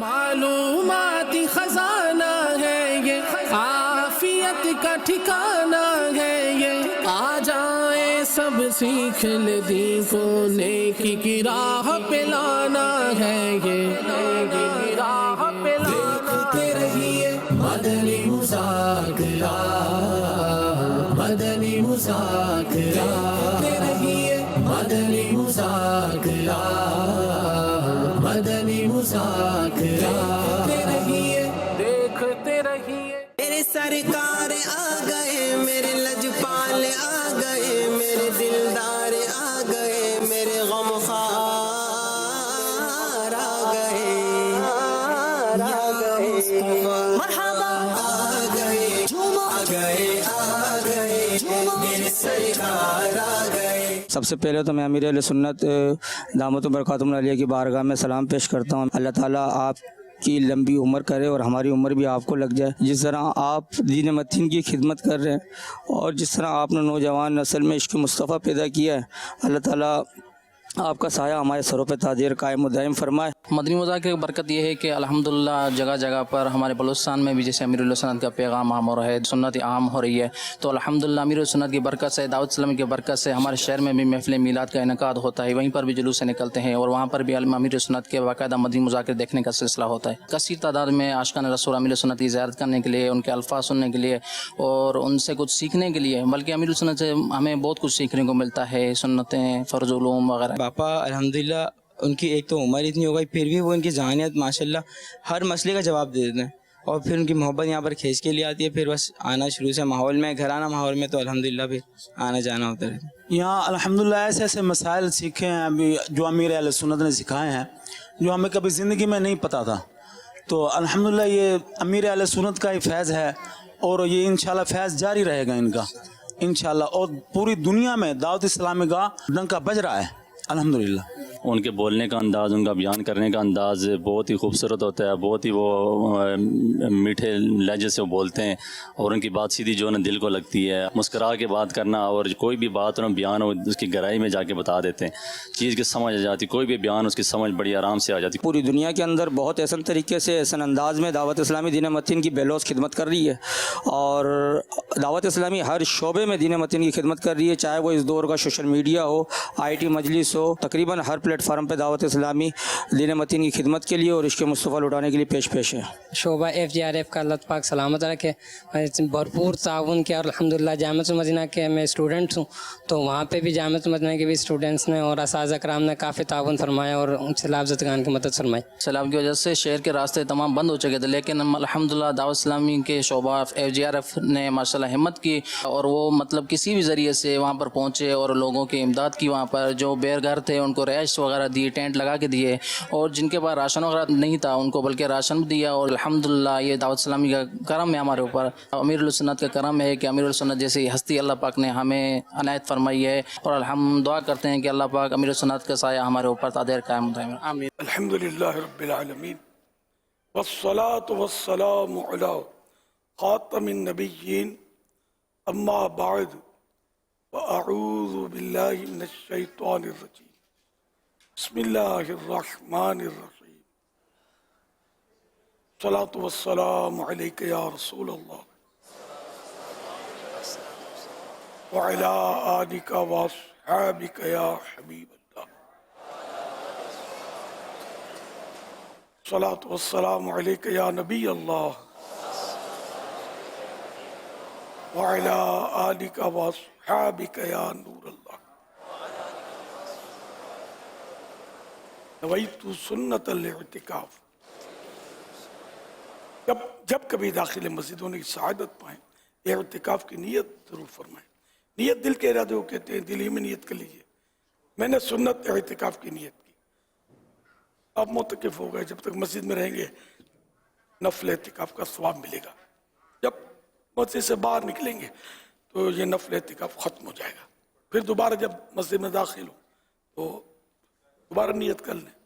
معلوماتی خزانہ ہے یہ، عافیت کا ٹھکانہ ہے یہ، آ جائیں سب سیکھ لے دین کو، نیکی کی راہ پہ لانا ہے یہ، نیکی کی راہ پہ لانا۔ دیکھتے رہیے مدنی مذاکرہ، مدنی مذاکرہ، دیکھتے رہیے مدنی مذاکرہ، مدنی مذاکرہ، دیکھتے رہیے۔ میرے سرکار آ گئے، میرے لجپال آ گئے، میرے دلدار آ گئے، میرے غمخوار آ گئے، مرحبا آ گئے، آ گئے، آ گئے، میرے سرکار آ گئے۔ سب سے پہلے تو میں امیر اہل سنت دامت برکاتہم العالیہ کی بارگاہ میں سلام پیش کرتا ہوں۔ اللہ تعالیٰ آپ کی لمبی عمر کرے اور ہماری عمر بھی آپ کو لگ جائے۔ جس طرح آپ دین متین کی خدمت کر رہے ہیں اور جس طرح آپ نے نوجوان نسل میں عشق مصطفیٰ پیدا کیا ہے، اللہ تعالیٰ آپ کا سایہ ہمارے سروں پہ تاجر قائم و دائم فرمائے۔ مدنی مذاکرے کی برکت یہ ہے کہ الحمدللہ جگہ جگہ پر ہمارے بلوچستان میں بھی جیسے امیر السنت کا پیغام عام ہو رہا ہے، سنت عام ہو رہی ہے، تو الحمدللہ امیر السنت کی برکت سے، دعوت اسلامی کی برکت سے ہمارے شہر میں بھی محفل میلاد کا انعقاد ہوتا ہے، وہیں پر بھی جلوس سے نکلتے ہیں اور وہاں پر بھی امیر السنت کے باقاعدہ مدنی مذاکرے دیکھنے کا سلسلہ ہوتا ہے۔ کثیر تعداد میں عاشقان رسول امیر السنت کی زیارت کرنے کے لیے، ان کے الفاظ سننے کے لیے اور ان سے کچھ سیکھنے کے لیے، بلکہ امیر السنت سے ہمیں بہت کچھ سیکھنے کو ملتا ہے، سنتیں، فرض علوم وغیرہ۔ باپا الحمدللہ ان کی ایک تو عمر اتنی ہو گئی، پھر بھی وہ ان کی ذہانیت ماشاءاللہ ہر مسئلے کا جواب دے دیتے ہیں، اور پھر ان کی محبت یہاں پر کھینچ کے لیے آتی ہے، پھر بس آنا شروع سے ماحول میں، گھرانہ ماحول میں، تو الحمدللہ پھر آنا جانا ہوتا ہے۔ یہاں الحمدللہ ایسے ایسے مسائل سیکھے ہیں ابھی جو امیر اہل سنت نے سکھائے ہیں، جو ہمیں کبھی زندگی میں نہیں پتہ تھا، تو الحمدللہ یہ امیر اہل سنت کا ہی فیض ہے، اور یہ انشاءاللہ فیض جاری رہے گا ان کا انشاءاللہ، اور پوری دنیا میں دعوت اسلامی کا ڈنکا بج رہا ہے الحمدللہ۔ ان کے بولنے کا انداز، ان کا بیان کرنے کا انداز بہت ہی خوبصورت ہوتا ہے، بہت ہی وہ میٹھے لہجے سے وہ بولتے ہیں، اور ان کی بات سیدھی جو ہے نا دل کو لگتی ہے، مسکرا کے بات کرنا، اور کوئی بھی بات اور بیان ہو اس کی گہرائی میں جا کے بتا دیتے ہیں، چیز کی سمجھ آ جاتی، کوئی بھی بیان اس کی سمجھ بڑی آرام سے آ جاتی۔ پوری دنیا کے اندر بہت احسن طریقے سے، احسن انداز میں دعوت اسلامی دین متین کی بے لوث خدمت کر رہی ہے، اور دعوت اسلامی ہر شعبے میں دین متین کی خدمت کر رہی ہے، چاہے وہ اس دور کا social media who, I T مجلس ہو، تقریباً ہر پلیٹ فارم پہ دعوت اسلامی دین متین کی خدمت کے لیے اور عشق مصطفیٰ لٹانے کے لیے پیش ہے۔ شعبہ FGRF کا اللہ پاک سلامت رکھے، بھرپور تعاون کیا، اور الحمدللہ جامعۃ المدینہ کے میں اسٹوڈنٹ ہوں، تو وہاں پہ بھی جامعۃ المدینہ کے بھی اسٹوڈنٹس نے اور اساتذہ کرام نے کافی تعاون فرمایا اور سیلاب زدگان کی مدد فرمائی۔ سیلاب کی وجہ سے شہر کے راستے تمام بند ہو چکے تھے، لیکن الحمدللہ دعوت اسلامی کے شعبہ FGRF نے ماشاءاللہ ہمت کی، اور وہ مطلب کسی بھی ذریعے سے وہاں پر پہنچے اور لوگوں کی امداد کی، وہاں پر جو بے گھر تھے ان کو رہائش وغیرہ دی، ٹینٹ لگا کے دیے، اور جن کے پاس راشن وغیرہ نہیں تھا ان کو بلکہ راشن بھی دیا، اور الحمدللہ یہ دعوت اسلامی کا کرم ہے ہمارے اوپر، امیر السنت کا کرم ہے کہ امیر السنت جیسی ہستی اللہ پاک نے ہمیں عنایت فرمائی ہے، اور ہم دعا کرتے ہیں کہ اللہ پاک امیر السنت کا سایہ ہمارے اوپر تا دیر قائم دائم۔ آمین۔ الحمدللہ رب العالمین، والصلاة والسلام علی خاتم النبیین، اما بعد، واعوذ باللہ من الشیطان الرجیم، بسم اللہ الرحمن الرحیم، الصلاة والسلام علیک یا رسول اللہ، وعلی آلک واصحابک یا حبیب اللہ، الصلاة والسلام علیک یا نبی اللہ، وعلی آلک واصحابک یا نور اللہ، نویت سنت الاعتکاف۔ جب کبھی داخل مسجد ہونے کی سعادت پائیں، اعتکاف کی نیت ضرور فرمائیں۔ نیت دل کے ارادے کو کہتے ہیں، دل ہی میں نیت کر لیجئے۔ میں نے سنت اعتکاف کی نیت کی، آپ معتکف ہو گئے، جب تک مسجد میں رہیں گے نفل اعتکاف کا ثواب ملے گا، جب مسجد سے باہر نکلیں گے تو یہ نفل اعتکاف ختم ہو جائے گا، پھر دوبارہ جب مسجد میں داخل ہو تو دوبارہ نیت کر لیں۔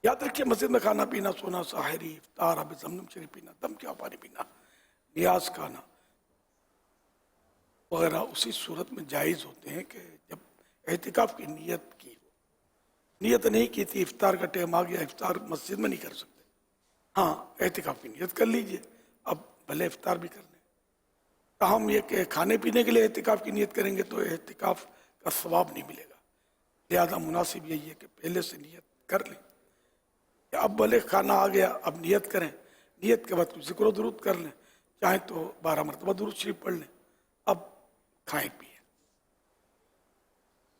یاد رکھیے مسجد میں کھانا پینا، سونا، سحری، افطار، آب زمزم شریف پینا، دم کیا پانی پینا، نیاز کھانا وغیرہ اسی صورت میں جائز ہوتے ہیں کہ جب اعتکاف کی نیت کی ہو۔ نیت نہیں کی تھی، افطار کا ٹائم آ گیا، افطار مسجد میں نہیں کر سکتے، ہاں اعتکاف کی نیت کر لیجئے، اب بھلے افطار بھی کر لیں۔ تاہم یہ کہ کھانے پینے کے لیے اعتکاف کی نیت کریں گے تو اعتکاف کا ثواب نہیں ملے گا، لہذا مناسب یہی ہے کہ پہلے سے نیت کر لیں کہ اب بھلے کھانا آ گیا، اب نیت کریں، نیت کے بعد کچھ ذکر و درود کر لیں، چاہیں تو 12 مرتبہ درود شریف پڑھ لیں، اب کھائیں پیئیں۔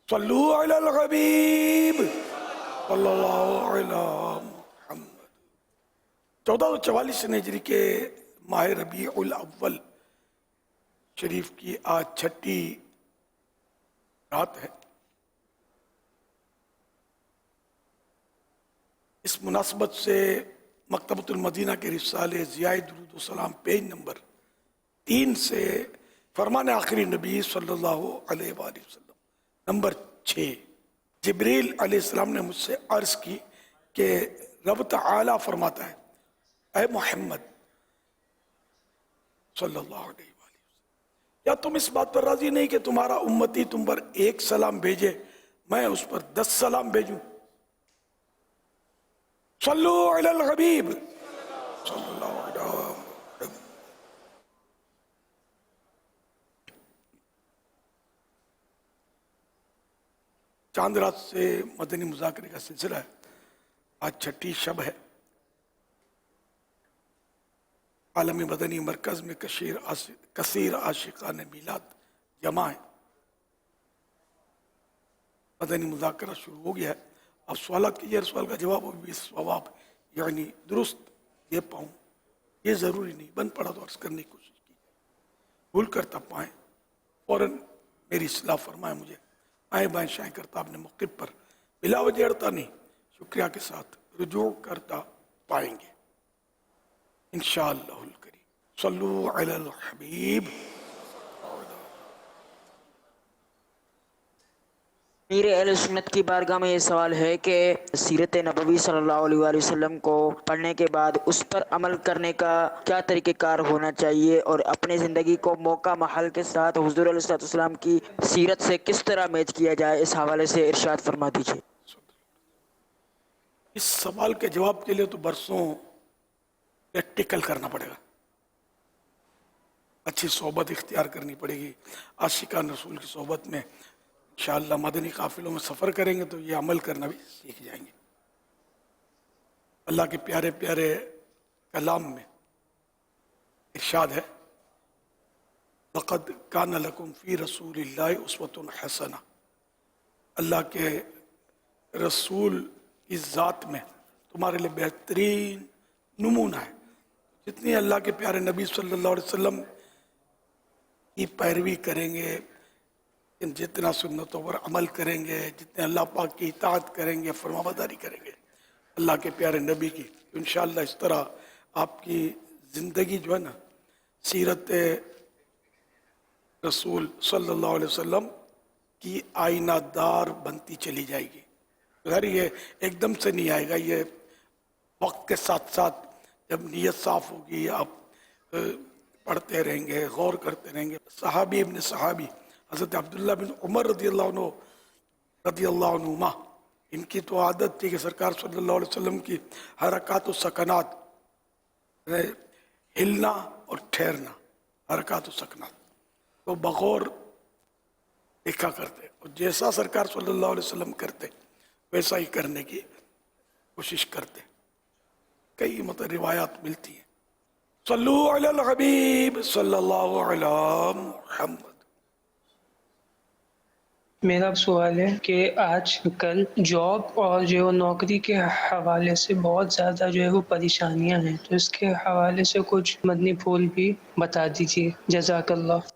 صلو علی الحبیب صلی اللہ علی محمد۔ 1444 ہجری کے ماہ ربیع الاول شریف کی آج 6ٹھی رات ہے۔ اس مناسبت سے مکتبۃ المدینہ کے رسالے ضیاء درود و سلام پیج نمبر 3 سے فرمان آخری نبی صلی اللہ علیہ وآلہ وسلم نمبر 6، جبریل علیہ السلام نے مجھ سے عرض کی کہ رب تعالیٰ فرماتا ہے، اے محمد صلی اللہ علیہ وآلہ وسلم، کیا تم اس بات پر راضی نہیں کہ تمہارا امتی تم پر 1 سلام بھیجے، میں اس پر 10 سلام بھیجوں؟ صلو علی الحبیب صلی اللہ علیہ وسلم۔ چاند رات سے مدنی مذاکرے کا سلسلہ ہے، آج 6ٹھی شب ہے۔ عالمی مدنی مرکز میں کثیر عاشقان میلاد جمع ہے، مدنی مذاکرہ شروع ہو گیا ہے۔ اب سوالات کیجیے، سوال کا جواب بھی ثواب یعنی درست دے پاؤں یہ ضروری نہیں، بند پڑا تو عرض کرنے کی کوشش کیجیے، بھول کرتا پائیں فوراً میری اصلاح فرمائیں مجھے، آئیں بائیں شائیں کرتا اپنے موقف پر بلا وجہ اڑتا نہیں، شکریہ کے ساتھ رجوع کرتا پائیں گے انشاءاللہ الکریم۔ صلو علی الحبیب۔ امیر اہل سنت کی بارگاہ میں یہ سوال ہے کہ سیرت نبوی صلی اللہ علیہ وآلہ وسلم کو پڑھنے کے بعد اس پر عمل کرنے کا کیا طریقہ کار ہونا چاہیے، اور اپنی زندگی کو موقع محل کے ساتھ حضور علیہ السلام کی سیرت سے کس طرح میچ کیا جائے، اس حوالے سے ارشاد فرما دیجیے۔ اس سوال کے جواب کے لیے تو برسوں پریکٹیکل کرنا پڑے گا، اچھی صحبت اختیار کرنی پڑے گی، عاشقان رسول کی صحبت میں انشاءاللہ مدنی قافلوں میں سفر کریں گے تو یہ عمل کرنا بھی سیکھ جائیں گے۔ اللہ کے پیارے پیارے کلام میں ارشاد ہے، لَقَدْ كَانَ لَكُمْ فِي رَسُولِ اللَّهِ أُسْوَةٌ حَسَنَةٌ، اللہ کے رسول کی ذات میں تمہارے لیے بہترین نمونہ ہے۔ جتنی اللہ کے پیارے نبی صلی اللہ علیہ وسلم کی پیروی کریں گے، جتنا سنتوں پر عمل کریں گے، جتنے اللہ پاک کی اطاعت کریں گے، فرمانبرداری کریں گے اللہ کے پیارے نبی کی، انشاءاللہ اس طرح آپ کی زندگی جو ہے نا سیرت رسول صلی اللہ علیہ وسلم کی آئینہ دار بنتی چلی جائے گی۔ ظاہر یہ ایک دم سے نہیں آئے گا، یہ وقت کے ساتھ ساتھ جب نیت صاف ہوگی، آپ پڑھتے رہیں گے، غور کرتے رہیں گے۔ صحابی ابن صحابی حضرت عبداللہ بن عمر رضی اللہ عنہما، ان کی تو عادت تھی کہ سرکار صلی اللہ علیہ وسلم کی حرکات و سکنات، ہلنا اور ٹھہرنا، حرکات و سکنات تو بغور دیکھا کرتے، اور جیسا سرکار صلی اللہ علیہ وسلم کرتے ویسا ہی کرنے کی کوشش کرتے۔ کئی روایات ملتی ہیں۔ صلو علی الحبیب صلی اللہ علی محمد۔ میرا سوال ہے کہ آج کل جاب اور جو نوکری کے حوالے سے بہت زیادہ جو ہے وہ پریشانیاں ہیں، تو اس کے حوالے سے کچھ مدنی پھول بھی بتا دیجیے، جزاک اللہ۔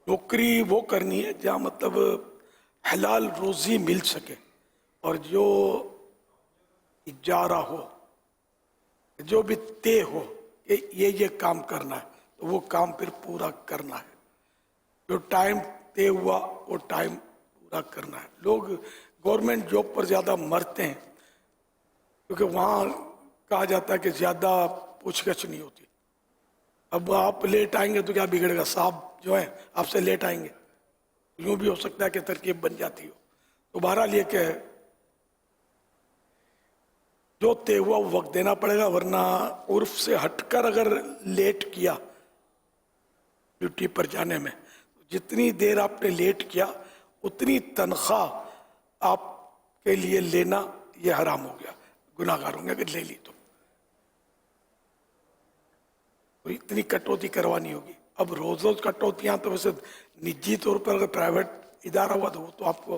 نوکری وہ کرنی ہے جہاں مطلب حلال روزی مل سکے، اور جو اجارہ ہو، جو بھی طے ہو کہ یہ کام کرنا ہے تو وہ کام پھر پورا کرنا ہے، جو ٹائم طے ہوا وہ ٹائم پورا کرنا ہے۔ لوگ گورنمنٹ جاب پر زیادہ مرتے ہیں کیونکہ وہاں کہا جاتا ہے کہ زیادہ پوچھ گچھ نہیں ہوتی، अब आप लेट आएंगे तो क्या बिगड़ेगा, साहब जो है आपसे लेट आएंगे, यूं भी हो सकता है कि तरकीब बन जाती हो। तो बहरहाल ये क्या है, जो तय हुआ वो वक्त देना पड़ेगा, वरना उर्फ से हटकर अगर लेट किया ड्यूटी पर जाने में, जितनी देर आपने लेट किया उतनी तनख्वाह आपके लिए लेना ये हराम हो गया, गुनाहगार होंगे अगर ले ली तो इतनी कटौती करवानी होगी। अब रोज रोज कटौतियां तो वैसे निजी तौर पर अगर प्राइवेट इदारा हुआ तो वो तो आपको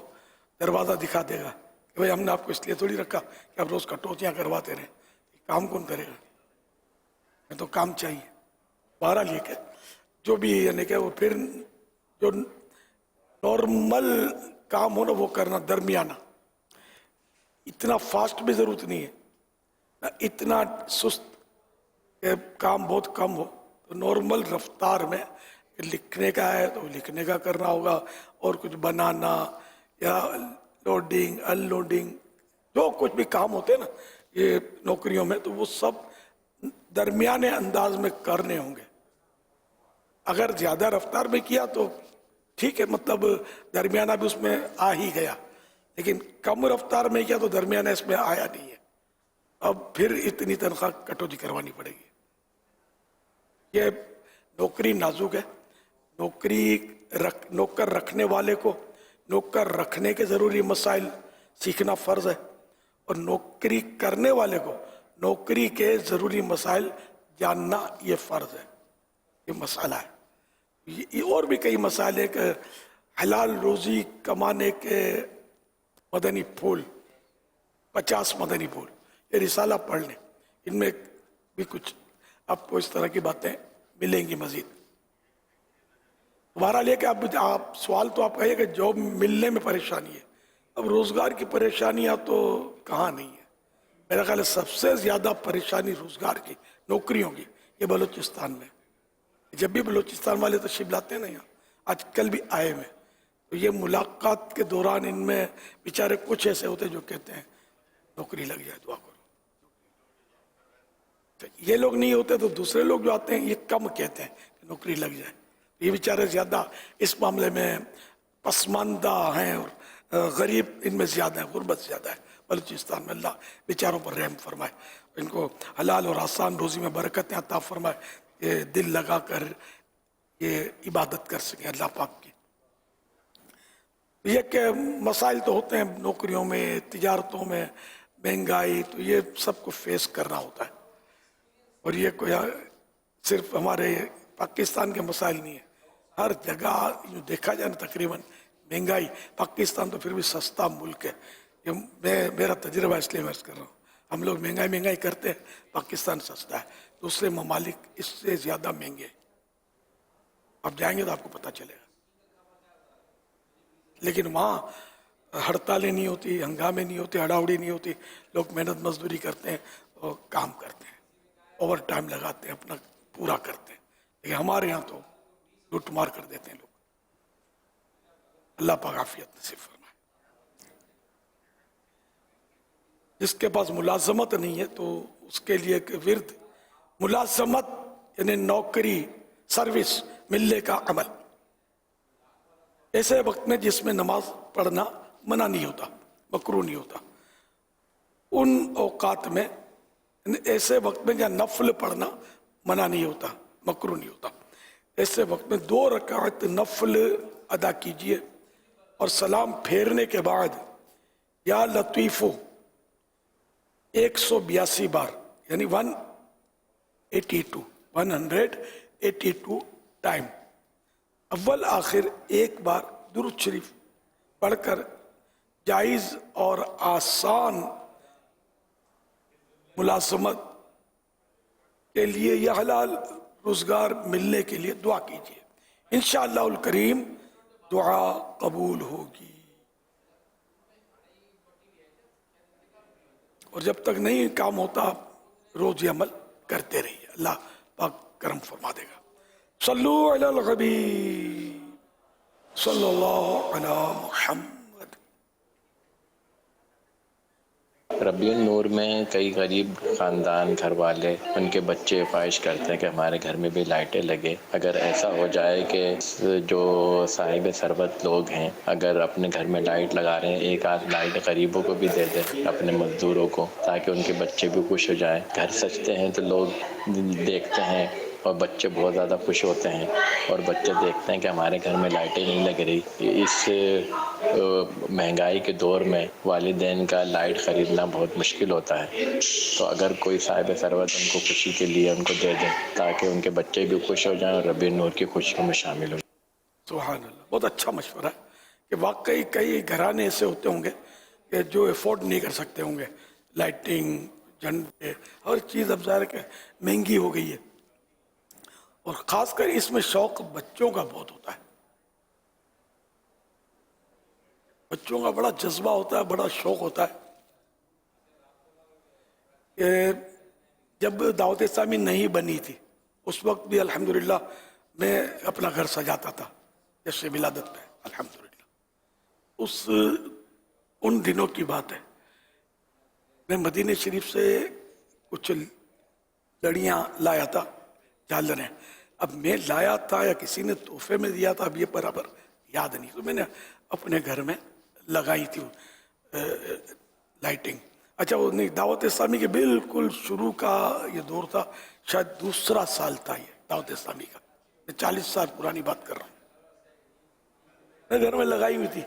दरवाज़ा दिखा देगा कि भाई हमने आपको इसलिए थोड़ी रखा कि आप रोज़ कटौतियां करवाते रहें, काम कौन करेगा, मैं तो काम चाहिए। बहरहाल ये क्या जो भी यानी कि वो फिर जो नॉर्मल काम हो ना वो करना, दरमियाना, इतना फास्ट भी ज़रूरत नहीं है ना इतना सुस्त कि काम बहुत कम हो, तो नॉर्मल रफ्तार में लिखने का है तो लिखने का करना होगा, और कुछ बनाना या लोडिंग अनलोडिंग जो कुछ भी काम होते हैं ना ये नौकरियों में, तो वो सब दरमियाने अंदाज में करने होंगे। अगर ज़्यादा रफ्तार में किया तो ठीक है, मतलब दरमियाना भी उसमें आ ही गया, लेकिन कम रफ्तार में किया तो दरमियाना इसमें आया नहीं है। अब फिर इतनी तनख्वाह कटौती करवानी पड़ेगी। ये नौकरी नाजुक है, नौकर रखने वाले को नौकर रखने के ज़रूरी मसाइल सीखना फ़र्ज़ है, और नौकरी करने वाले को नौकरी के ज़रूरी मसाइल जानना ये फ़र्ज़ है, ये मसाला है। ये और भी कई मसाइल है कि हलाल रोज़ी कमाने के मदनी फूल, 50 मदनी फूल, ये रिसाला पढ़ लें, इनमें भी कुछ आपको इस तरह की बातें मिलेंगी मज़ीद। तुम्हारा लिए कि आप सवाल तो आप कहिए कि जॉब मिलने में परेशानी है, अब रोज़गार की परेशानियां तो कहाँ नहीं है। मेरा ख्याल है सबसे ज़्यादा परेशानी रोज़गार की, नौकरियों की, ये बलूचिस्तान में। जब भी बलूचिस्तान वाले तशरीफ लाते हैं ना यहाँ, आजकल भी आए हुए, तो ये मुलाकात के दौरान इनमें बेचारे कुछ ऐसे होते जो कहते हैं नौकरी लग जाए, दुआ करो। तो ये लोग नहीं होते तो दूसरे लोग जो आते हैं ये कम कहते हैं कि नौकरी लग जाए। ये बेचारे ज़्यादा इस मामले में पसमानदा हैं और गरीब इनमें ज़्यादा है, गुर्बत ज़्यादा है बलूचिस्तान में। अल्लाह बेचारों पर रहम फरमाए, इनको हलाल और आसान रोज़ी में बरकतें अता फरमाए, ये दिल लगा कर ये इबादत कर सकें अल्लाह पाक की। ये के मसाइल तो होते हैं नौकरियों में, तिजारतों में, महंगाई, तो ये सबको फेस करना होता है। और ये कोई सिर्फ हमारे पाकिस्तान के मसाइल नहीं है, हर जगह जो देखा जाए ना तकरीबन महंगाई, पाकिस्तान तो फिर भी सस्ता मुल्क है, ये मेरा तजुर्बा इसलिए मैं कर रहा हूँ। हम लोग महंगाई करते हैं, पाकिस्तान सस्ता है, दूसरे ममालिक इससे ज़्यादा महंगे हैं। आप जाएंगे तो आपको पता चलेगा। लेकिन वहाँ हड़तालें नहीं होती, हंगामे नहीं होते, हड़ाउड़ी नहीं होती, लोग मेहनत मजदूरी करते हैं और काम करते हैं, ओवर टाइम लगाते हैं, अपना पूरा करते हैं। लेकिन हमारे यहाँ तो लूट मार कर देते हैं लोग। अल्लाह पाक आफियत नसीब फरमाए। जिसके पास मुलाजमत नहीं है तो उसके लिए एक विर्द, मुलाजमत यानी नौकरी, सर्विस मिलने का अमल, ऐसे वक्त में जिसमें नमाज पढ़ना मना नहीं होता, मकरूह नहीं होता, उन औकात में, ऐसे वक्त में जहाँ नफल पढ़ना मना नहीं होता, मकरूह नहीं होता, ऐसे वक्त में 2 रकात नफल अदा कीजिए और सलाम फेरने के बाद या लतीफ़ो 182 बार यानी 182 टाइम अव्वल आखिर एक बार दुरूद शरीफ पढ़कर जायज़ और आसान मुलाजमत के लिए या हलाल रोजगार मिलने के लिए दुआ कीजिए, इंशाअल्लाहुल करीम दुआ कबूल होगी। और जब तक नहीं काम होता रोज अमल करते रहिए, अल्लाह पाक करम फरमा देगा। सल्लु अलल हबीब सल्लल्लाहु अला मुहम्मद। ربیع النور میں کئی غریب خاندان گھر والے ان کے بچے خواہش کرتے ہیں کہ ہمارے گھر میں بھی لائٹیں لگے. اگر ایسا ہو جائے کہ جو صاحب ثروت لوگ ہیں اگر اپنے گھر میں لائٹ لگا رہے ہیں، ایک آدھ لائٹ غریبوں کو بھی دے دیں، اپنے مزدوروں کو، تاکہ ان کے بچے بھی خوش ہو جائیں. گھر سجتے ہیں تو لوگ دیکھتے ہیں اور بچے بہت زیادہ خوش ہوتے ہیں، اور بچے دیکھتے ہیں کہ ہمارے گھر میں لائٹیں نہیں لگ رہی. اس مہنگائی کے دور میں والدین کا لائٹ خریدنا بہت مشکل ہوتا ہے. تو اگر کوئی صاحب ثروت ان کو خوشی کے لیے ان کو دے دیں تاکہ ان کے بچے بھی خوش ہو جائیں اور ربیع النور کی خوشیوں میں شامل ہو جائیں. سبحان اللہ، بہت اچھا مشورہ ہے کہ واقعی کئی گھرانے ایسے ہوتے ہوں گے کہ جو افورڈ نہیں کر سکتے ہوں گے لائٹنگ، جھنڈے، ہر چیز اب ظاہر کہ مہنگی ہو گئی ہے، اور خاص کر اس میں شوق بچوں کا بہت ہوتا ہے. بچوں کا بڑا جذبہ ہوتا ہے، بڑا شوق ہوتا ہے. کہ جب دعوت اسلامی نہیں بنی تھی اس وقت بھی الحمدللہ میں اپنا گھر سجاتا تھا جشن ولادت پہ. الحمدللہ ان دنوں کی بات ہے. میں مدینہ شریف سے کچھ لڑیاں لایا تھا، جھالریں. اب میں لایا تھا یا کسی نے تحفے میں دیا تھا، اب یہ برابر یاد نہیں. تو میں نے اپنے گھر میں لگائی تھی لائٹنگ. اچھا وہ نہیں، دعوت اسلامی کے بالکل شروع کا یہ دور تھا، شاید دوسرا سال تھا یہ دعوت اسلامی کا. میں 40 سال پرانی بات کر رہا ہوں. میں گھر میں لگائی ہوئی تھی،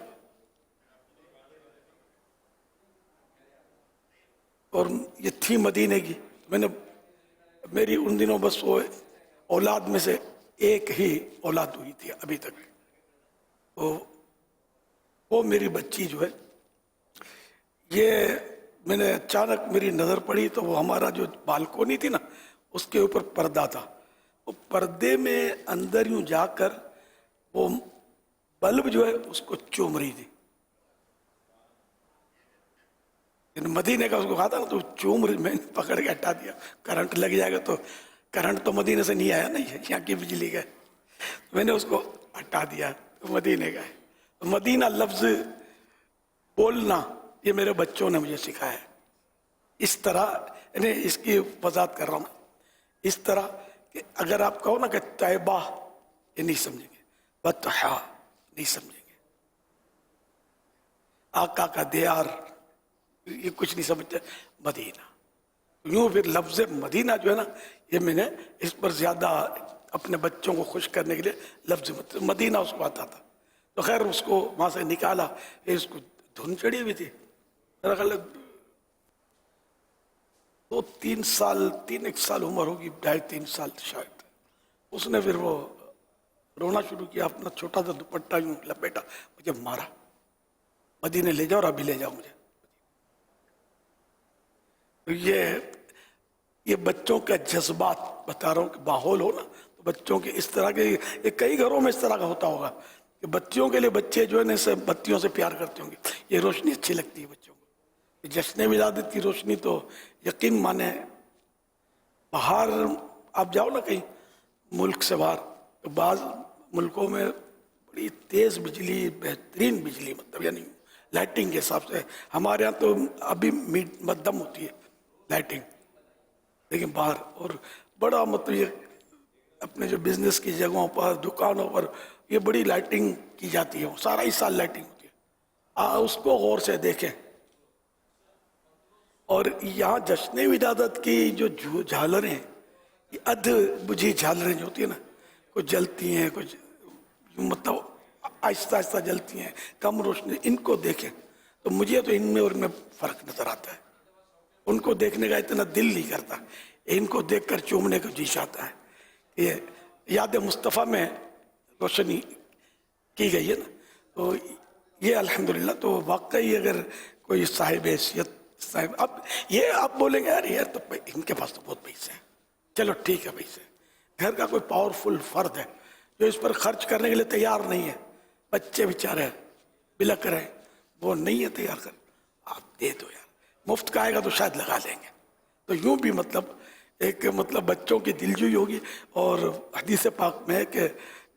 اور یہ تھی مدینے کی. میں نے میری ان دنوں بس وہ اولاد میں سے ایک ہی اولاد ہوئی تھی ابھی تک. وہ میری بچی جو ہے، یہ میں نے اچانک میری نظر پڑی تو وہ ہمارا جو بالکونی تھی نا اس کے اوپر پردہ تھا. وہ پردے میں اندر یوں جا کر وہ بلب جو ہے اس کو چوم رہی تھی. مدینے کا اس کو کہا تھا نا، تو چوم رہی. میں نے پکڑ کے ہٹا دیا، کرنٹ لگ جائے گا. تو کرنٹ تو مدینے سے نہیں آیا نا، یہاں کی بجلی کا. میں نے اس کو ہٹا دیا. مدینے کا ہے. مدینہ لفظ بولنا یہ میرے بچوں نے مجھے سکھایا ہے. اس طرح یعنی اس کی وضاحت کر رہا ہوں. اس طرح کہ اگر آپ کہو نا کہ طیبہ، یہ نہیں سمجھیں گے. بطحا نہیں سمجھیں گے. آقا کا دیار یہ کچھ نہیں سمجھتے. مدینہ یوں پھر لفظ مدینہ جو ہے نا، یہ میں نے اس پر زیادہ اپنے بچوں کو خوش کرنے کے لیے لفظ مدینہ اس کو آتا تھا. تو خیر اس کو وہاں سے نکالا. اس کو دھن چڑھی ہوئی تھی، میرا خیال 2-3 سال، 3 سال عمر ہوگی، 2.5-3 سال شاید. اس نے پھر وہ رونا شروع کیا، اپنا چھوٹا سا دوپٹہ یوں لپیٹا، مجھے مارا. مدینے لے جاؤ اور ابھی لے جاؤ مجھے. تو یہ بچوں کا جذبات بتا رہا ہوں کہ ماحول ہو نا تو بچوں کے اس طرح کے، یہ کئی گھروں میں اس طرح کا ہوتا ہوگا کہ بچوں کے لیے بچے جو ہے نا بتیوں سے پیار کرتے ہوں گے. یہ روشنی اچھی لگتی ہے بچوں کو. جشن ولادت کی روشنی تو یقین مانے، باہر آپ جاؤ نا کہیں ملک سے باہر، تو بعض ملکوں میں بڑی تیز بجلی، بہترین بجلی، مطلب یعنی لائٹنگ کے حساب سے. ہمارے یہاں تو ابھی مدم ہوتی ہے لائٹنگ، لیکن باہر اور بڑا مطلب یہ اپنے جو بزنس کی جگہوں پر، دکانوں پر یہ بڑی لائٹنگ کی جاتی ہے. سارا ہی سال لائٹنگ ہوتی ہے. اس کو غور سے دیکھیں. اور یہاں جشن ولادت کی جو جھالریں، یہ ادھ بجھی جھالریں جو ہوتی ہیں نا، کچھ جلتی ہیں، کچھ مطلب آہستہ آہستہ جلتی ہیں، کم روشنی. ان کو دیکھیں تو مجھے تو ان میں اور ان میں فرق نظر آتا ہے. ان کو دیکھنے کا اتنا دل نہیں کرتا، ان کو دیکھ کر چومنے کا جی چاہتا ہے. یہ یاد مصطفیٰ میں روشنی کی گئی ہے نا. تو یہ الحمدللہ تو واقعی اگر کوئی صاحب حیثیت، اب یہ آپ بولیں گے یار تو ان کے پاس تو بہت پیسے ہیں، چلو ٹھیک ہے پیسے. گھر کا کوئی پاورفل فرد ہے جو اس پر خرچ کرنے کے لیے تیار نہیں ہے، بچے بیچارے بلک رہے ہیں، وہ نہیں ہے تیار کر، آپ دے دو یار. مفت کا آئے گا تو شاید لگا لیں گے. تو یوں بھی مطلب ایک مطلب بچوں کی دلجوئی ہوگی. اور حدیث پاک میں ہے کہ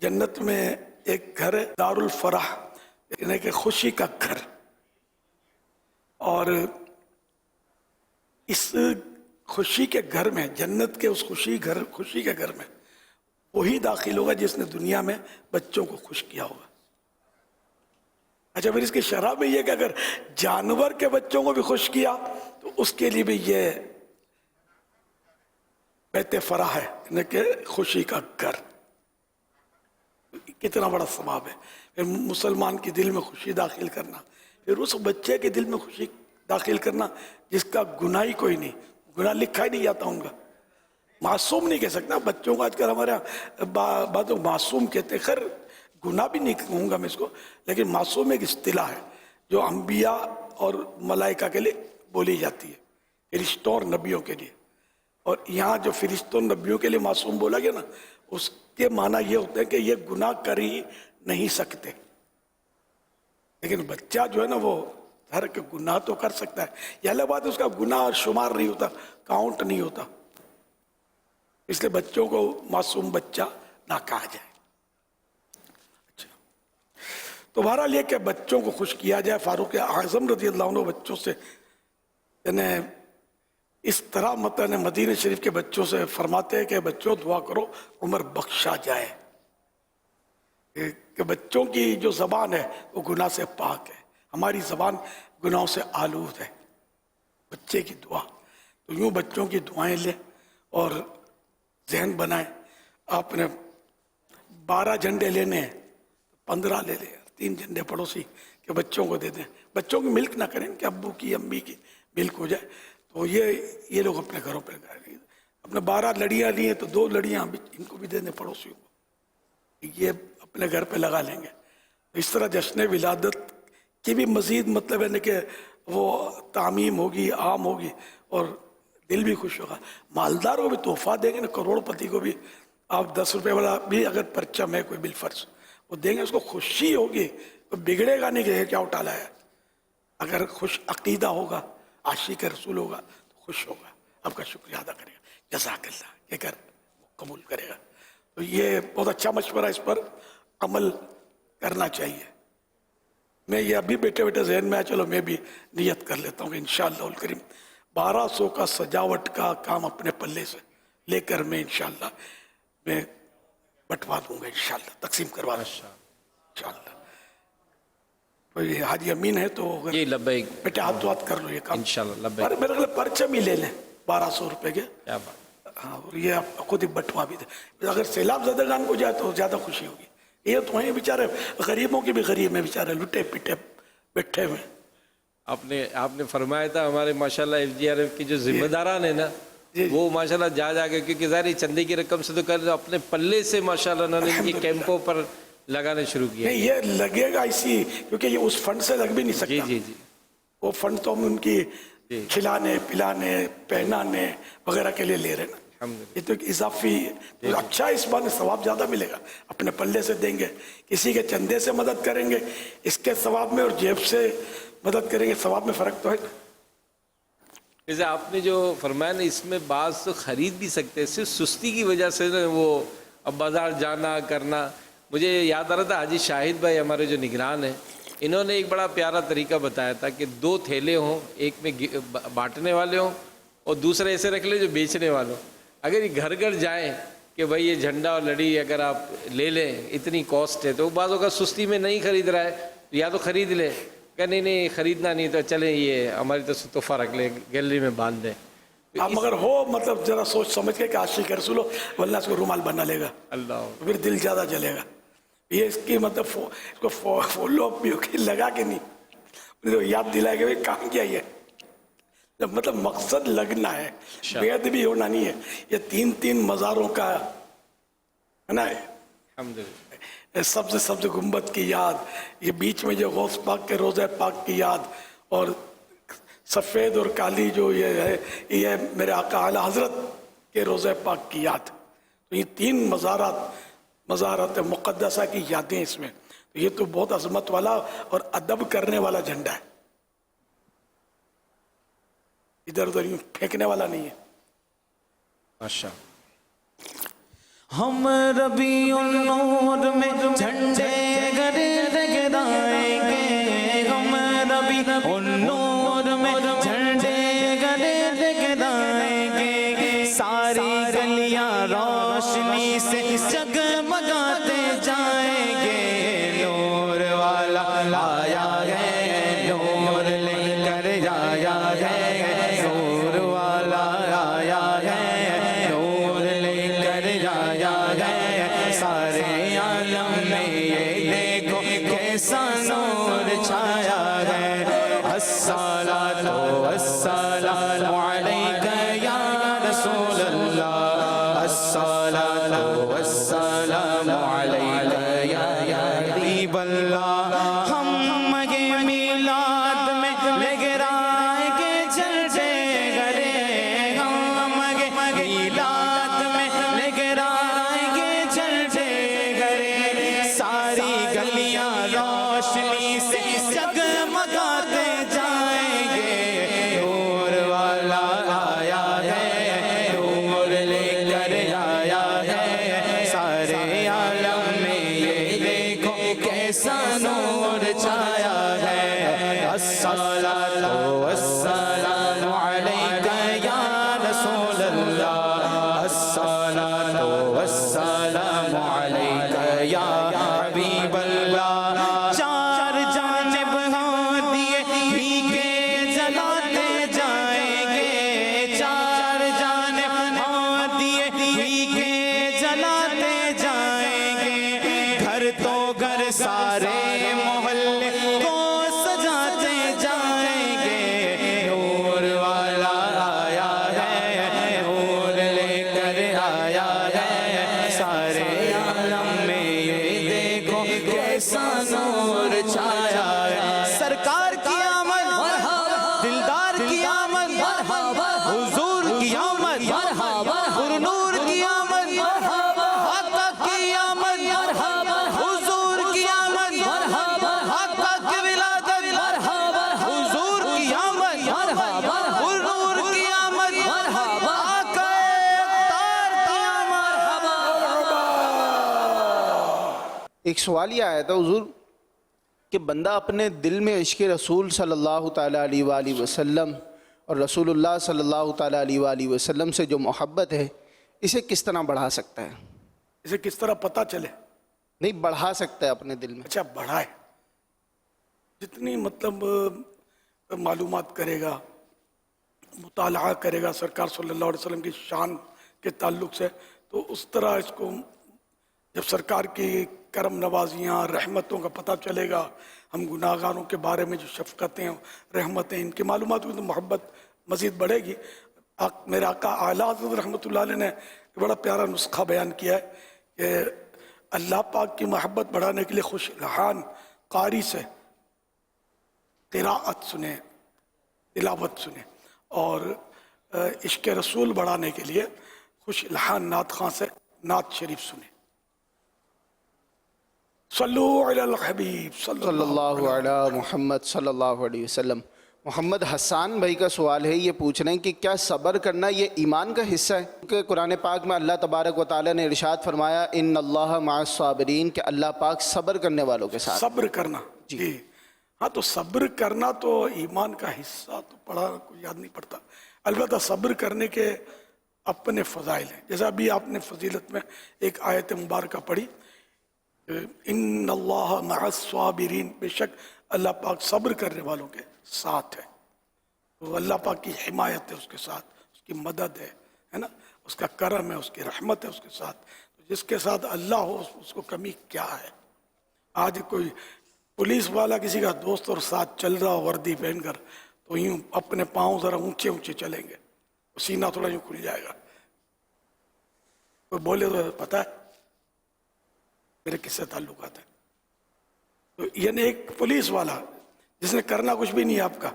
جنت میں ایک گھر ہے دار الفرح، یعنی کہ خوشی کا گھر. اور इस खुशी के घर में, जन्नत के उस खुशी के घर में वही दाखिल होगा जिसने दुनिया में बच्चों को खुश किया होगा। अच्छा, फिर इसकी शरह में यह कि अगर जानवर के बच्चों को भी खुश किया तो उसके लिए भी ये बैते फरा है, यानी कि खुशी का घर। कितना बड़ा सवाब है। फिर मुसलमान के दिल में खुशी दाखिल करना, फिर उस बच्चे के दिल में खुशी दाखिल करना जिसका गुनाह ही कोई नहीं, गुनाह लिखा ही नहीं जाता उनका। मासूम नहीं कह सकता बच्चों को, आजकल हमारे बातों मासूम कहते हैं, खैर गुनाह भी नहीं कहूँगा मैं इसको, लेकिन मासूम एक इस्तिलाह है जो अंबिया और मलाइका के लिए बोली जाती है, फरिश्तों और नबियों के लिए। और यहाँ जो फरिश्तों नबियों के लिए मासूम बोला गया ना, उसके माना ये होते हैं कि ये गुनाह कर ही नहीं सकते। लेकिन बच्चा जो है ना वो हर के गुनाह तो कर सकता है, यह अलग बात है उसका गुनाह शुमार नहीं होता, काउंट नहीं होता, इसलिए बच्चों को मासूम बच्चा ना कहा जाए। अच्छा, तो बहरहाल ये कि बच्चों को खुश किया जाए। फारूक आज़म रज़ी अल्लाह अन्हु बच्चों से यानी इस तरह मतलब मदीने शरीफ के बच्चों से फरमाते हैं कि बच्चों दुआ करो उम्र बख्शा जाए, कि बच्चों की जो ज़बान है वो गुनाह से पाक है, हमारी ज़बान गुनाहों से आलूद है। बच्चे की दुआ, तो यूँ बच्चों की दुआएं लें और जहन बनाएं। आपने 12 झंडे लेने हैं, 15 ले लें, 3 झंडे पड़ोसी के बच्चों को दे दें। बच्चों की मिल्क ना करें कि अब्बू की अम्मी की मिल्क हो जाए। तो ये लोग अपने घरों पर अपने 12 लड़ियाँ ली हैं तो 2 लड़ियाँ इनको भी दे दें पड़ोसियों को, ये अपने घर पे लगा लेंगे। तो इस तरह जश्न विलादत की भी मज़ीद मतलब है कि वो तामीम होगी, आम होगी और दिल भी खुश होगा। मालदार को भी तोहफा देंगे ना, करोड़पति को भी आप 10 रुपये वाला भी अगर परचम है कोई बिलफर्ज वो देंगे, उसको खुशी होगी, तो बिगड़ेगा नहीं कि क्या उठाला है। अगर खुश अकीदा होगा, आशिक रसूल होगा तो खुश होगा, आपका शुक्रिया अदा करेगा, जज़ाकल्लाह ये कर कबूल करेगा। तो ये बहुत अच्छा मशवरा, इस पर अमल करना चाहिए। मैं ये अभी बैठे बैठे जहन में आया, चलो मैं भी नियत कर लेता हूँ कि इंशाअल्लाह करीम 1200 का सजावट का काम अपने पल्ले से लेकर मैं इंशाअल्लाह मैं बंटवा दूंगा, इंशाअल्लाह तकसीम करवा दूंगा इंशाअल्लाह। तो ये हाजी अमीन है तो ये लब्बैक बेटे हाथ तो हाथ कर लो ये काम इंशाअल्लाह लब्बैक। मेरे ख्याल परचम ही ले लें 1200 रुपए के। क्या बात। हाँ, और ये आप खुद ही बंटवा भी दे। अगर सैलाब ज़दगान को जाए तो ज़्यादा खुशी होगी। ये तो हैं बेचारे, गरीबों के भी गरीब में बेचारे लुटे पिटे बैठे हुए। आपने फरमाया था हमारे माशाल्लाह FGRF की जो जिम्मेदारान है ना, वो माशाल्लाह जा के, क्योंकि ज़ाहिर चंदे की रकम से तो कर अपने पल्ले से माशाल्लाह उन्होंने ये कैंपों पर लगाने शुरू किया। नहीं, ये लगेगा इसी, क्योंकि ये उस फंड से लग भी नहीं सकता। जी। वो फंड तो हम उनकी खिलाने पिलाने पहनाने वगैरह के लिए ले रहे ना, ये तो एक इजाफी तो अच्छा, इस बार सवाब ज़्यादा मिलेगा। अपने पल्ले से देंगे, किसी के चंदे से मदद करेंगे इसके सवाब में, और जेब से मदद करेंगे सवाब में फ़र्क तो है। जैसे आपने जो फरमाया ना, इसमें बाज़ तो ख़रीद भी सकते हैं, सिर्फ सुस्ती की वजह से ना वो अब बाज़ार जाना करना। मुझे याद आ रहा था हाजी शाहिद भाई हमारे जो निगरान हैं, इन्होंने एक बड़ा प्यारा तरीका बताया था कि 2 थैले हों, एक में बांटने वाले हों और दूसरा ऐसे रख ले जो बेचने वालों। अगर ये घर घर जाएं कि भाई ये झंडा और लड़ी अगर आप ले लें इतनी कॉस्ट है, तो बाज़ों का सुस्ती में नहीं ख़रीद रहा है या तो ख़रीद ले, क्या नहीं ख़रीदना नहीं तो चलें ये हमारी तो तोहफा रख ले, गैलरी में बांध दें। आप मगर हो मतलब ज़रा सोच समझ के कि आशिक रसूल हो, वरना इसको रुमाल बना लेगा, अल्लाह तो फिर दिल ज़्यादा जलेगा। ये इसकी मतलब इसको फॉलो अप भी लगा के नहीं, तो याद दिलाएगा भाई काम किया ये, मतलब मकसद लगना है, बेद भी होना नहीं है। ये 3 मज़ारों का है ना, सबसे सब्ज़ गुंबद की याद, ये बीच में जो गौस पाक के रोज़े पाक की याद, और सफ़ेद और काली जो ये है ये मेरे आका आला हज़रत के रोज़े पाक की याद। तो ये 3 मज़ारत मुक़द्दसा की यादें इसमें, तो ये तो बहुत अज़मत वाला और अदब करने वाला झंडा है, इधर उधर यूँ फेंकने वाला नहीं है। माशा हम रबीउल नूर में झंडे गड़गड़ाएंगे, हम रबीउल नूर में झंडे गड़गड़ाएंगे। आया है, नूर लेकर आया है, नूर वाला आया है, नूर लेकर आया है, सारे आलम में ये देखो कैसा नूर छाया है। अस्सलातु वस्सलामु अलैका या रसूल अल्लाह, अस्सलातु वस्सलामु अलैका या हबीब अल्लाह। हम मगे मिलाद में लेगराए के चलते गरे, हम मगे मिलाद में लेगराए के चलते गरे, सारी गलियां रोशनी से जगमगाते जाएंगे। नूर वाला आया है, नूर लेकर आया है, सारे आलम में ये देखो कैसा नूर छाया है। अस्सलातु वस्सलामु अलैका या रसूल अल्लाह, अस्सलातु वस्सलामु अलैका या हबीब अल्लाह। चार जानिब हाथ दिए फीके जलाते जाएंगे, चार जानिब हाथ दिए फीके जलाते जाएंगे, घर तो घर सारे मोहल्ले को सजाते जाएंगे। नूर वाला आया है, नूर लेकर आया है, सारे आलम में ये देखो कैसा नूर छाया है। सरकार की आमद, दिलदार की आमद, हुजूर की आमद, पुरनूर की आमद, आका की आमद, हुजूर की आमद, आका की विलादत, हुजूर की आमद, पुरनूर की आमद, आका तार की आमद। एक सवाल ये आया था हुजूर कि बंदा अपने दिल में इश्क़ रसूल सल्लल्लाहु ताला अलैहि वसल्लम और रसूलुल्लाह सल्लल्लाहु ताला अलैहि वसल्लम से जो मोहब्बत है, इसे किस तरह बढ़ा सकता है? इसे किस तरह पता चले? नहीं, बढ़ा सकता है अपने दिल में। अच्छा, बढ़ाए जितनी मतलब मालूमात करेगा, मुताला करेगा सरकार सल्लल्लाहु अलैहि वसल्लम की शान के ताल्लुक से, तो उस तरह इसको जब सरकार की करम नवाजियाँ रहमतों का पता चलेगा, हम गुनाहगारों के बारे में जो शफ़क़तें रहमतें इनकी मालूमात हुई तो मोहब्बत मज़ीद बढ़ेगी। मेरे आका आला हज़रत रहमतुल्लाह अलैह ने बड़ा प्यारा नुस्खा बयान किया है कि अल्लाह पाक की मोहब्बत बढ़ाने के लिए खुश लहान कारी से क़िराअत सुने, तिलावत सुने, और इश्क़ रसूल बढ़ाने के लिए खुश लहान नात खां से नात शरीफ सुने। सल्लु अलल हबीब सल्लल्लाहु अला मुहम्मद सल्लल्लाहु अलैहि वसल्लम। मोहम्मद हसन भाई का सवाल है, ये पूछ रहे हैं कि क्या सब्र करना ये ईमान का हिस्सा है? क्योंकि कुरान पाक में अल्लाह तबारक व तआला ने इरशाद फरमाया इन्नल्लाह मअस साबिरीन, कि अल्लाह पाक सब्र करने वालों के साथ। सब्र करना जी हाँ, तो सब्र करना तो ईमान का हिस्सा तो पढ़ा कोई याद नहीं पड़ता। अलबत्ता सब्र करने के अपने फ़ज़ाइल हैं। जैसा अभी आपने फजीलत में एक आयत मुबारका पढ़ी, इन्नल्लाह मअस साबिरीन, बेशक अल्लाह पाक सब्र करने वालों के साथ है। तो अल्लाह पाक की हिमायत है उसके साथ, उसकी मदद है ना, उसका करम है, उसकी रहमत है उसके साथ। तो जिसके साथ अल्लाह हो उसको कमी क्या है? आज कोई पुलिस वाला किसी का दोस्त और साथ चल रहा हो वर्दी पहनकर, तो यूँ अपने पाँव ज़रा ऊंचे ऊंचे चलेंगे, तो सीना थोड़ा यूँ खुल जाएगा। कोई बोले तो पता है मेरे किससे ताल्लुकात है। तो यानी एक पुलिस वाला जिसने करना कुछ भी नहीं है आपका,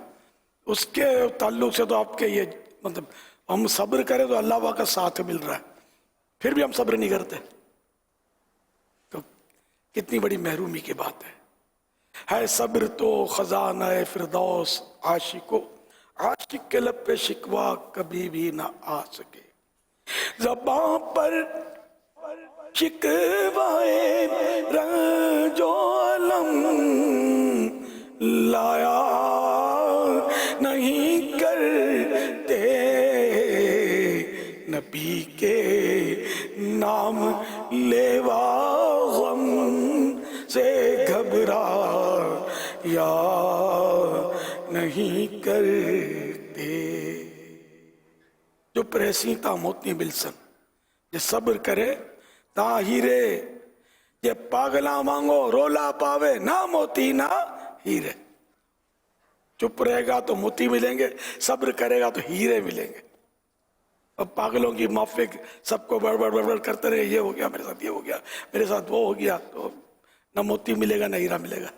उसके ताल्लुक से तो आपके ये मतलब हम सब्र करें तो अल्लाह का साथ मिल रहा है, फिर भी हम सब्र नहीं करते, तो कितनी बड़ी महरूमी की बात है। सब्र तो खजाना है फिरदौस आशिको, आशिक के लब पे शिकवा कभी भी ना आ सके, ज़बां पर शिकवाए रंजो अलम लाया नहीं करते, नबी के नाम लेवा गम से घबरा या کیا نہیں کرتے. جو پریسی تا موتی بلسن جے صبر کرے تا ہیرے. یہ پاگلا مانگو رولا پاوے نہ موتی نہ ہیرے. چپ رہے گا تو موتی ملیں گے, صبر کرے گا تو ہیرے ملیں گے. اب پاگلوں کی مافک سب کو بڑبڑ بڑبڑ کرتے رہے, یہ ہو گیا میرے ساتھ, یہ ہو گیا میرے ساتھ, وہ ہو گیا, تو نہ موتی ملے گا نہ ہیرا ملے گا.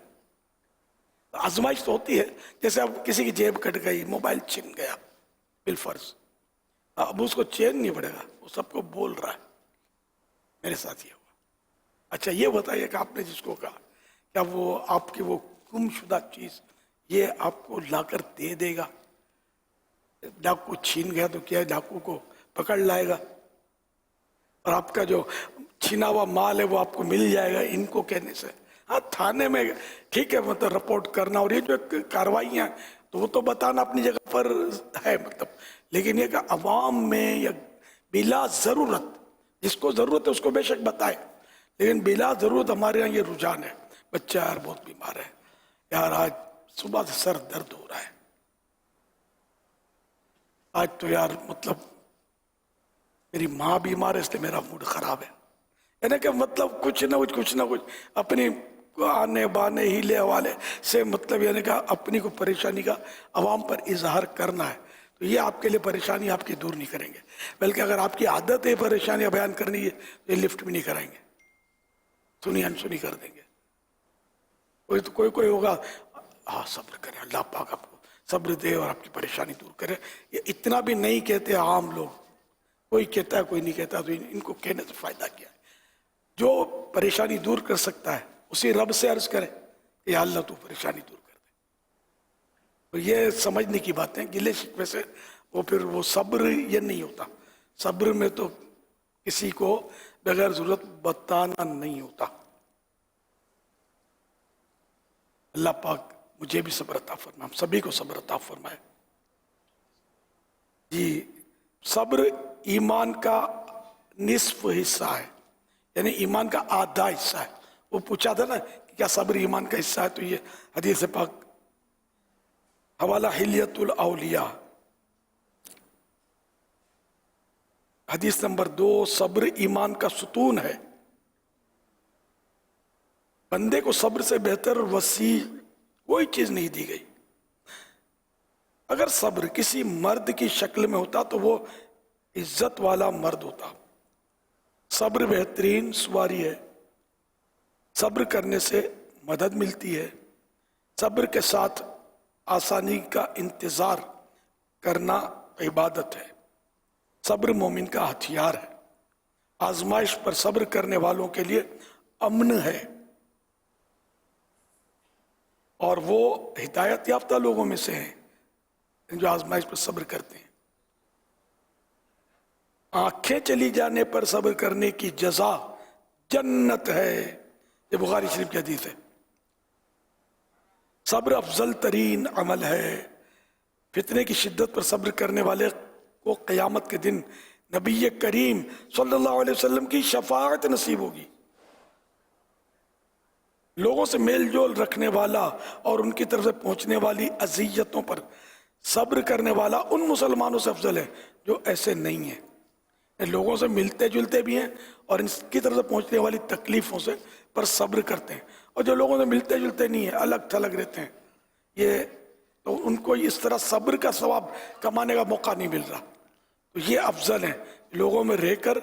آزمائش تو ہوتی ہے. جیسے اب کسی کی جیب کٹ گئی, موبائل چھن گیا بالفرض, اب اس کو چین نہیں پڑے گا, وہ سب کو بول رہا ہے میرے ساتھ یہ ہوا. اچھا یہ بتائیے کہ آپ نے جس کو کہا کیا وہ آپ کی وہ گم شدہ چیز یہ آپ کو لا کر دے دے گا؟ ڈاکو چھین گیا تو کیا ڈاکو کو پکڑ لائے گا, اور آپ کا جو چھینا ہوا مال ہے وہ آپ کو مل جائے گا ان کو کہنے سے. ہاں تھانے میں ٹھیک ہے مطلب رپورٹ کرنا اور یہ جو کاروائیاں تو وہ تو بتانا اپنی جگہ پر ہے مطلب, لیکن یہ کہ عوام میں یا بلا ضرورت جس کو ضرورت ہے اس کو بے شک بتائے, لیکن بلا ضرورت ہمارے یہاں یہ رجحان ہے. بچہ یار بہت بیمار ہے, یار آج صبح سے سر درد ہو رہا ہے, آج تو یار مطلب میری ماں بیمار ہے اس لیے میرا موڈ خراب ہے. یعنی کہ مطلب کچھ نہ کچھ اپنی آنے بانے ہیلے حوالے سے مطلب یعنی کہ اپنی کو پریشانی کا عوام پر اظہار کرنا ہے. تو یہ آپ کے لیے پریشانی آپ کی دور نہیں کریں گے, بلکہ اگر آپ کی عادت ہے پریشانیاں بیان کرنی ہے تو یہ لفٹ بھی نہیں کرائیں گے, سنی انسنی کر دیں گے. کوئی ہوگا ہاں صبر کریں, اللہ پاک آپ کو صبر دے اور آپ کی پریشانی دور کرے. یہ اتنا بھی نہیں کہتے عام لوگ, کوئی کہتا ہے کوئی نہیں کہتا, تو ان کو کہنے سے فائدہ کیا ہے. جو پریشانی دور کر سکتا ہے اسی رب سے عرض کرے کہ یا اللہ تو پریشانی دور کر دے. تو یہ سمجھنے کی باتیں گلے شکوے سے وہ پھر وہ صبر یہ نہیں ہوتا. صبر میں تو کسی کو بغیر ضرورت بتانا نہیں ہوتا. اللہ پاک مجھے بھی صبر عطا فرمائے, ہم سبھی کو صبر عطا فرمائے. جی صبر ایمان کا نصف حصہ ہے, یعنی ایمان کا آدھا حصہ ہے. وہ پوچھا تھا نا کہ کیا صبر ایمان کا حصہ ہے, تو یہ حدیث پاک حوالہ حلیت الاولیاء حدیث نمبر 2, صبر ایمان کا ستون ہے. بندے کو صبر سے بہتر وسیع کوئی چیز نہیں دی گئی. اگر صبر کسی مرد کی شکل میں ہوتا تو وہ عزت والا مرد ہوتا. صبر بہترین سواری ہے. صبر کرنے سے مدد ملتی ہے. صبر کے ساتھ آسانی کا انتظار کرنا عبادت ہے. صبر مومن کا ہتھیار ہے. آزمائش پر صبر کرنے والوں کے لیے امن ہے, اور وہ ہدایت یافتہ لوگوں میں سے ہیں جو آزمائش پر صبر کرتے ہیں. آنکھیں چلی جانے پر صبر کرنے کی جزا جنت ہے. یہ بخاری شریف کی حدیث ہے. صبر افضل ترین عمل ہے. فتنے کی شدت پر صبر کرنے والے کو قیامت کے دن نبی کریم صلی اللہ علیہ وسلم کی شفاعت نصیب ہوگی. لوگوں سے میل جول رکھنے والا اور ان کی طرف سے پہنچنے والی اذیتوں پر صبر کرنے والا ان مسلمانوں سے افضل ہے جو ایسے نہیں ہیں. لوگوں سے ملتے جلتے بھی ہیں اور ان کی طرف سے پہنچنے والی تکلیفوں سے پر صبر کرتے ہیں, اور جو لوگوں سے ملتے جلتے نہیں ہیں, الگ تھلگ رہتے ہیں, یہ تو ان کو اس طرح صبر کا ثواب کمانے کا موقع نہیں مل رہا. تو یہ افضل ہیں لوگوں میں رہ کر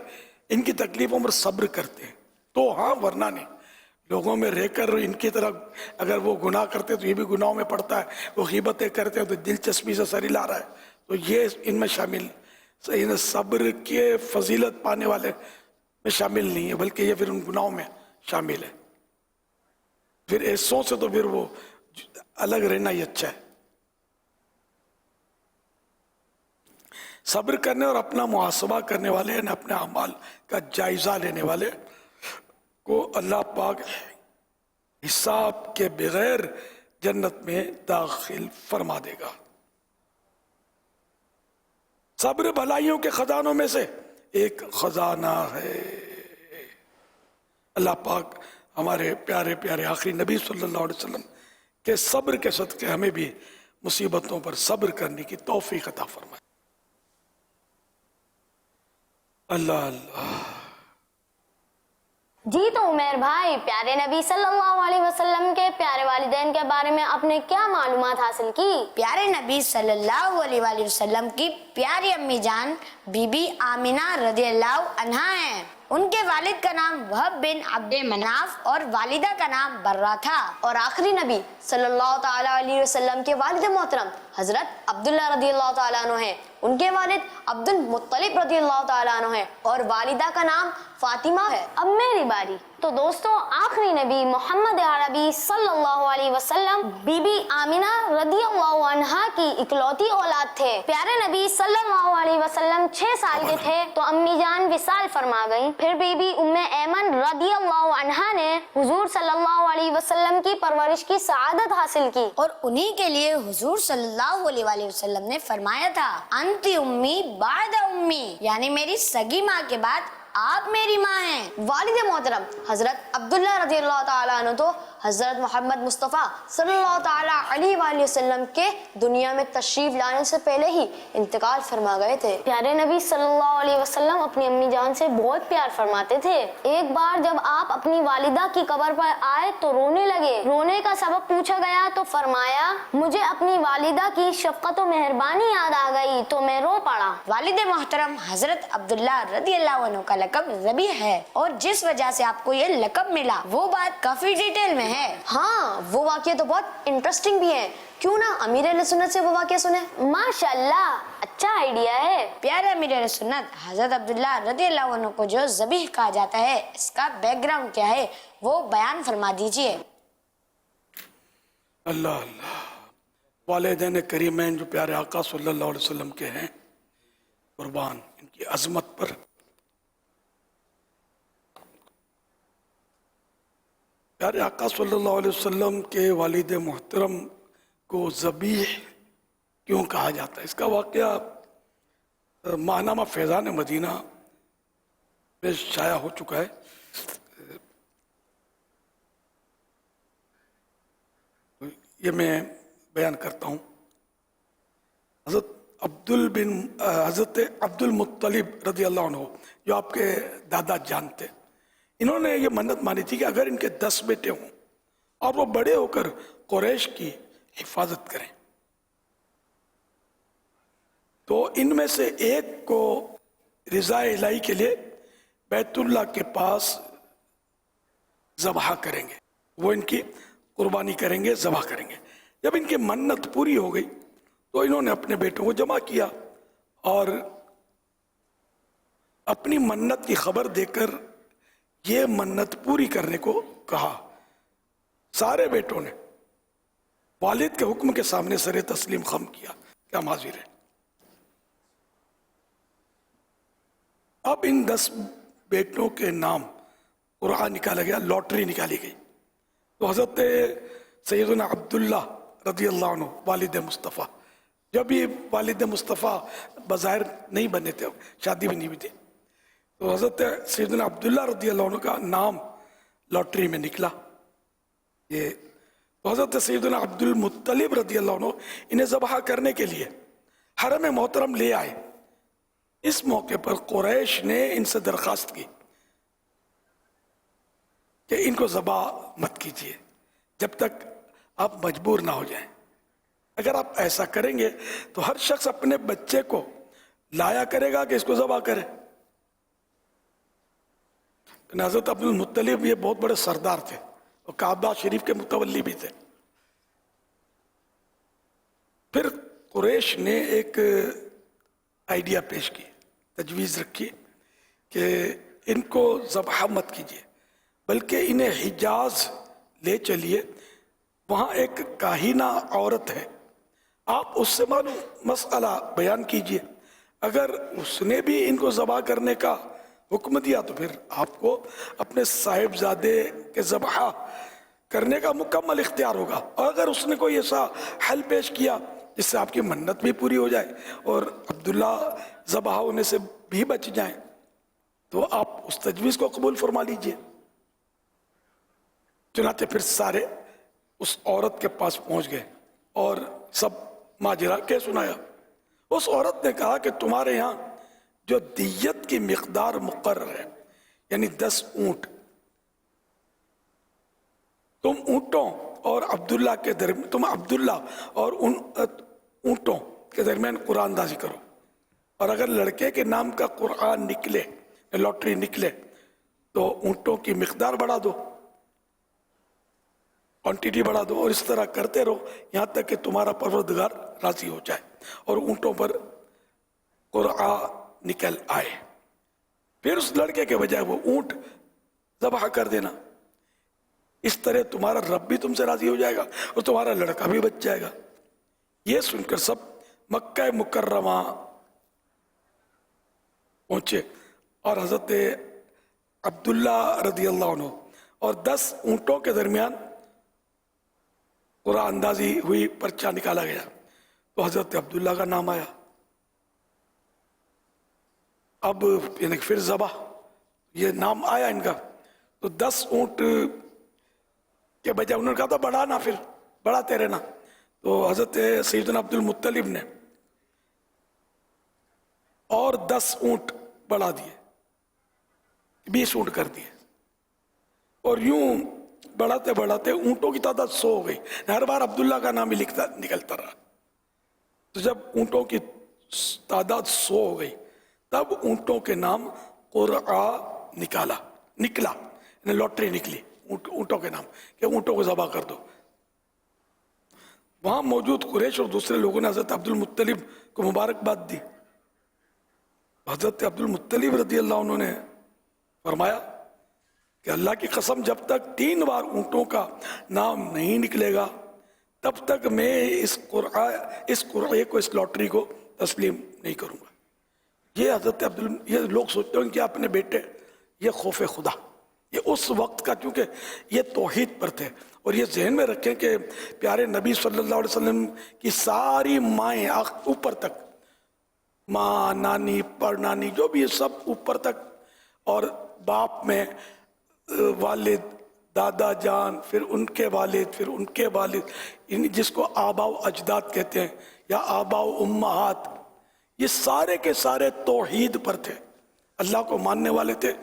ان کی تکلیفوں پر صبر کرتے ہیں. تو ہاں ورنہ نہیں, لوگوں میں رہ کر ان کی طرح اگر وہ گناہ کرتے تو یہ بھی گناہوں میں پڑتا ہے, وہ غیبتیں کرتے ہیں تو دلچسپی سے سر ہلا رہا ہے, تو یہ ان میں شامل صبر کے فضیلت پانے والے میں شامل نہیں ہے, بلکہ یہ پھر ان گناہوں میں شامل ہے. پھر ایسوں سے تو پھر وہ الگ رہنا ہی اچھا ہے. صبر کرنے اور اپنا محاسبہ کرنے والے یعنی اپنے اعمال کا جائزہ لینے والے کو اللہ پاک حساب کے بغیر جنت میں داخل فرما دے گا. صبر بھلائیوں کے خزانوں میں سے ایک خزانہ ہے. اللہ پاک ہمارے پیارے پیارے آخری نبی صلی اللہ علیہ وسلم کہ صبر کے صدقے ہمیں بھی مصیبتوں پر صبر کرنے کی توفیق عطا فرمائے. اللہ اللہ. جی تو عمیر بھائی، پیارے نبی صلی اللہ علیہ وسلم کے پیارے والدین کے بارے میں آپ نے کیا معلومات حاصل کی؟ پیارے نبی صلی اللہ علیہ وآلہ وسلم کی پیاری امی جان بی بی آمینہ رضی اللہ عنہا ہیں. ان کے والد کا نام وہب بن عبد مناف اور والدہ کا نام برہ تھا. اور آخری نبی صلی اللہ تعالیٰ علیہ وسلم کے والد محترم حضرت عبداللہ رضی اللہ تعالیٰ عنہ ہیں. ان کے والد عبد المطلب رضی اللہ تعالیٰ عنہ ہیں اور والدہ کا نام فاطمہ ہے. اب میری باری. تو دوستوں، آخری نبی محمد عربی صلی اللہ علیہ وسلم بی بی آمینہ رضی اللہ عنہا کی اکلوتی اولاد تھے. پیارے نبی صلی اللہ علیہ وسلم 6 سال کے تھے تو امی جان وصال فرما گئیں. پھر بی بی ام ایمن رضی اللہ عنہا نے حضور صلی اللہ علیہ وسلم کی پرورش کی سعادت حاصل کی. اور انہی کے لیے حضور صلی اللہ علیہ وآلہ وسلم نے فرمایا تھا، انتی امی بعد امی، یعنی میری سگی ماں کے بعد آپ میری ماں ہیں. والد محترم حضرت عبداللہ رضی اللہ تعالیٰ عنہ تو حضرت محمد مصطفیٰ صلی اللہ تعالیٰ علیہ وآلہ وسلم کے دنیا میں تشریف لانے سے پہلے ہی انتقال فرما گئے تھے. پیارے نبی صلی اللہ علیہ وسلم اپنی امی جان سے بہت پیار فرماتے تھے. ایک بار جب آپ اپنی والدہ کی قبر پر آئے تو رونے لگے. رونے کا سبب پوچھا گیا تو فرمایا، مجھے اپنی والدہ کی شفقت و مہربانی یاد آ گئی تو میں رو پڑا. والد محترم حضرت عبداللہ رضی اللہ عنہ کا لقب ذبیح ہے، اور جس وجہ سے آپ کو یہ لقب ملا وہ بات کافی ڈیٹیل میں ہے. ہاں، وہ واقعہ تو بہت انٹرسٹنگ بھی ہے. کیوں نہ امیر اہل سنت سے وہ واقعہ سنیں؟ ماشاءاللہ، اچھا آئیڈیا ہے. پیارے امیر اہل سنت حضرت عبداللہ رضی اللہ عنہ کو جو ذبیح کہا جاتا ہے، اس کا بیک گراؤنڈ کیا ہے وہ بیان فرما دیجئے. اللہ اللہ. والدین کریمین جو پیارے آقا صلی اللہ علیہ وسلم کے ہیں، قربان ان کی عظمت پر. پیارے آقا صلی اللہ علیہ وسلم کے والد محترم کو ذبیح کیوں کہا جاتا ہے؟ اس کا واقعہ ماہنامہ فیضان مدینہ میں شائع ہو چکا ہے. یہ میں بیان کرتا ہوں. حضرت عبد المطلب رضی اللہ عنہ جو آپ کے دادا جانتے، انہوں نے یہ منت مانی تھی کہ اگر ان کے 10 بیٹے ہوں اور وہ بڑے ہو کر قریش کی حفاظت کریں تو ان میں سے ایک کو رضا الہی کے لیے بیت اللہ کے پاس ذبح کریں گے، وہ ان کی قربانی کریں گے، ذبح کریں گے. جب ان کی منت پوری ہو گئی تو انہوں نے اپنے بیٹوں کو جمع کیا اور اپنی منت کی خبر دے کر یہ منت پوری کرنے کو کہا. سارے بیٹوں نے والد کے حکم کے سامنے سر تسلیم خم کیا کہ ہم حاضر ہیں. اب ان 10 بیٹوں کے نام قرآن نکالا گیا، لاٹری نکالی گئی. تو حضرت سیدنا عبداللہ رضی اللہ عنہ والد مصطفیٰ، جب یہ والد مصطفیٰ بظاہر نہیں بنے تھے، شادی بھی نہیں ہوئی تھی، تو حضرت سیدنا عبداللہ رضی اللہ عنہ کا نام لاٹری میں نکلا. یہ تو حضرت سیدنا عبد المطلب رضی اللہ عنہ انہیں ذبح کرنے کے لیے حرم محترم لے آئے. اس موقع پر قریش نے ان سے درخواست کی کہ ان کو ذبح مت کیجیے جب تک آپ مجبور نہ ہو جائیں. اگر آپ ایسا کریں گے تو ہر شخص اپنے بچے کو لایا کرے گا کہ اس کو ذبح کرے. حضرت عبد المطلب یہ بہت بڑے سردار تھے اور کعبہ شریف کے متولی بھی تھے. پھر قریش نے ایک آئیڈیا پیش کی، تجویز رکھی کہ ان کو ذبح مت کیجیے بلکہ انہیں حجاز لے چلیے، وہاں ایک کاہنہ عورت ہے، آپ اس سے معلوم مسئلہ بیان کیجیے. اگر اس نے بھی ان کو ذبح کرنے کا حکم دیا تو پھر آپ کو اپنے صاحبزادے کے ذبح کرنے کا مکمل اختیار ہوگا. اور اگر اس نے کوئی ایسا حل پیش کیا جس سے آپ کی منت بھی پوری ہو جائے اور عبداللہ ذبح ہونے سے بھی بچ جائیں تو آپ اس تجویز کو قبول فرما لیجئے. چنانچہ پھر سارے اس عورت کے پاس پہنچ گئے اور سب ماجرا کہہ سنایا. اس عورت نے کہا کہ تمہارے یہاں جو دیت کی مقدار مقرر ہے یعنی 10 اونٹ، تم اونٹوں اور عبداللہ کے درمیان، تم عبداللہ اور ان اونٹوں کے درمیان قرآن اندازی کرو، اور اگر لڑکے کے نام کا قرآن نکلے، لاٹری نکلے، تو اونٹوں کی مقدار بڑھا دو، کوانٹیٹی بڑھا دو، اور اس طرح کرتے رہو یہاں تک کہ تمہارا پروردگار راضی ہو جائے اور اونٹوں پر قرآن نکل آئے. پھر اس لڑکے کے بجائے وہ اونٹ ذبح کر دینا. اس طرح تمہارا رب بھی تم سے راضی ہو جائے گا اور تمہارا لڑکا بھی بچ جائے گا. یہ سن کر سب مکہ مکرمہ پہنچے اور حضرت عبداللہ رضی اللہ عنہ اور 10 اونٹوں کے درمیان قرآن اندازی ہوئی، پرچہ نکالا گیا تو حضرت عبداللہ کا نام آیا. اب یعنی پھر ذبح، یہ نام آیا ان کا، تو 10 اونٹ کے بجائے انہوں نے کہا تھا بڑھانا، پھر بڑھاتے رہنا. تو حضرت سیدنا عبد المطلب نے اور 10 اونٹ بڑھا دیے، 20 اونٹ کر دیے، اور یوں بڑھاتے بڑھاتے اونٹوں کی تعداد 100 ہو گئی. ہر بار عبداللہ کا نام ہی نکلتا رہا. تو جب اونٹوں کی تعداد 100 ہو گئی تب اونٹوں کے نام قرآن نکلا، یعنی لاٹری نکلی اونٹوں کے نام کہ اونٹوں کو ذبح کر دو. وہاں موجود قریش اور دوسرے لوگوں نے حضرت عبد المطلب کو مبارکباد دی. حضرت عبد المطلب رضی اللہ عنہ نے فرمایا کہ اللہ کی قسم جب تک 3 بار اونٹوں کا نام نہیں نکلے گا تب تک میں اس قرعے کو، اس لاٹری کو تسلیم نہیں کروں گا. یہ حضرت یہ لوگ سوچتے ہیں کہ اپنے بیٹے، یہ خوف خدا، یہ اس وقت کا، چونکہ یہ توحید پر تھے. اور یہ ذہن میں رکھیں کہ پیارے نبی صلی اللہ علیہ وسلم کی ساری مائیں اوپر تک، ماں، نانی، پڑنانی، جو بھی سب اوپر تک، اور باپ میں والد، دادا جان، پھر ان کے والد، پھر ان کے والد، جس کو آبا و اجداد کہتے ہیں یا آبا و امہات، یہ سارے کے سارے توحید پر تھے، اللہ کو ماننے والے تھے.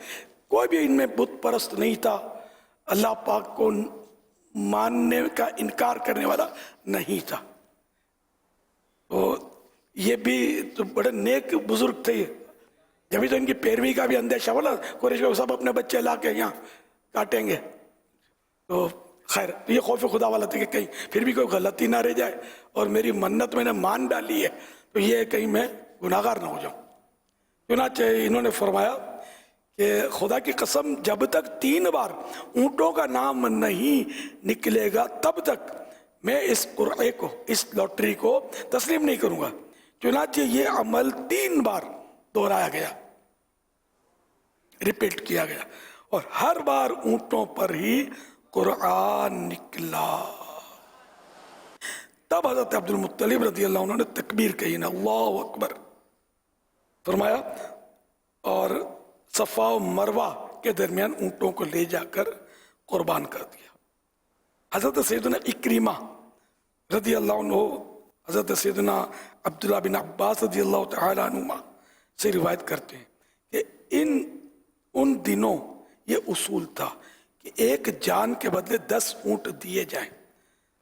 کوئی بھی ان میں بت پرست نہیں تھا، اللہ پاک کو ماننے کا انکار کرنے والا نہیں تھا. تو یہ بھی تو بڑے نیک بزرگ تھے. جبھی تو ان کی پیروی کا بھی اندیشہ ہوا نا، قریش کو سب اپنے بچے لا کے یہاں کاٹیں گے. تو خیر یہ خوف خدا والا تھا کہ کہیں پھر بھی کوئی غلطی نہ رہ جائے، اور میری منت میں نے مان ڈالی ہے تو یہ کہیں میں گناہگار نہ ہو جاؤں. چنانچہ انہوں نے فرمایا کہ خدا کی قسم جب تک 3 بار اونٹوں کا نام نہیں نکلے گا تب تک میں اس قرعے کو، اس لاٹری کو تسلیم نہیں کروں گا. چنانچہ یہ عمل 3 بار دہرایا گیا، ریپیٹ کیا گیا، اور ہر بار اونٹوں پر ہی قرآن نکلا. تب حضرت عبد المطلب رضی اللہ عنہ نے تکبیر کہی نا، اللہ اکبر فرمایا، اور صفا و مروہ کے درمیان اونٹوں کو لے جا کر قربان کر دیا. حضرت سیدنا اکریمہ رضی اللہ عنہ حضرت سیدنا عبداللہ بن عباس رضی اللہ تعالی عنہما سے روایت کرتے ہیں کہ ان دنوں یہ اصول تھا کہ ایک جان کے بدلے 10 اونٹ دیے جائیں.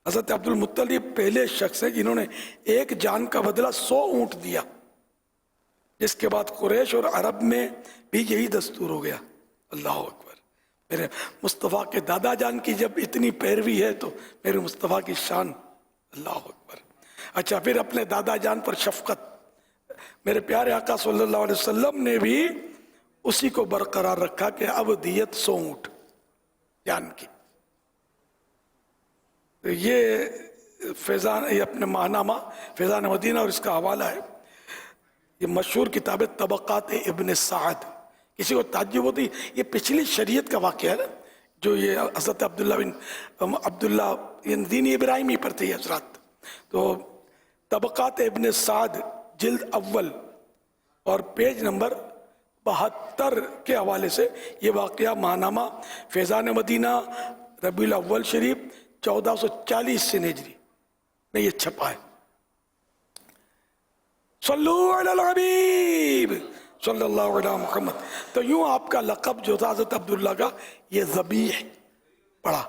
حضرت عبد المطلب پہلے شخص ہیں جنہوں نے ایک جان کا بدلہ 100 اونٹ دیا، جس کے بعد قریش اور عرب میں بھی یہی دستور ہو گیا. اللہ اکبر. میرے مصطفیٰ کے دادا جان کی جب اتنی پیروی ہے تو میرے مصطفیٰ کی شان. اللہ اکبر. اچھا، پھر اپنے دادا جان پر شفقت، میرے پیارے آقا صلی اللہ علیہ وسلم نے بھی اسی کو برقرار رکھا کہ اب دیت 100 اونٹ جان کی. یہ فیضان، یہ اپنے ماہنامہ فیضان مدینہ اور اس کا حوالہ ہے. یہ مشہور کتاب طبقات ابن سعد. کسی کو تعجب ہوتی، یہ پچھلی شریعت کا واقعہ ہے نا، جو یہ حضرت عبداللہ دین ابراہیمی پر تھے حضرات. تو طبقات ابن سعد جلد اول اور پیج نمبر 72 کے حوالے سے یہ واقعہ ماہنامہ فیضان مدینہ ربیع الاول شریف 1440 से हिजरी में ये छपा है। सल्लु अलल हबीब सल्लल्लाहु अलैहि मुहम्मद। तो यूं आपका लक़ब जो था हज़रत अब्दुल्ला का, ये ज़बीह पड़ा।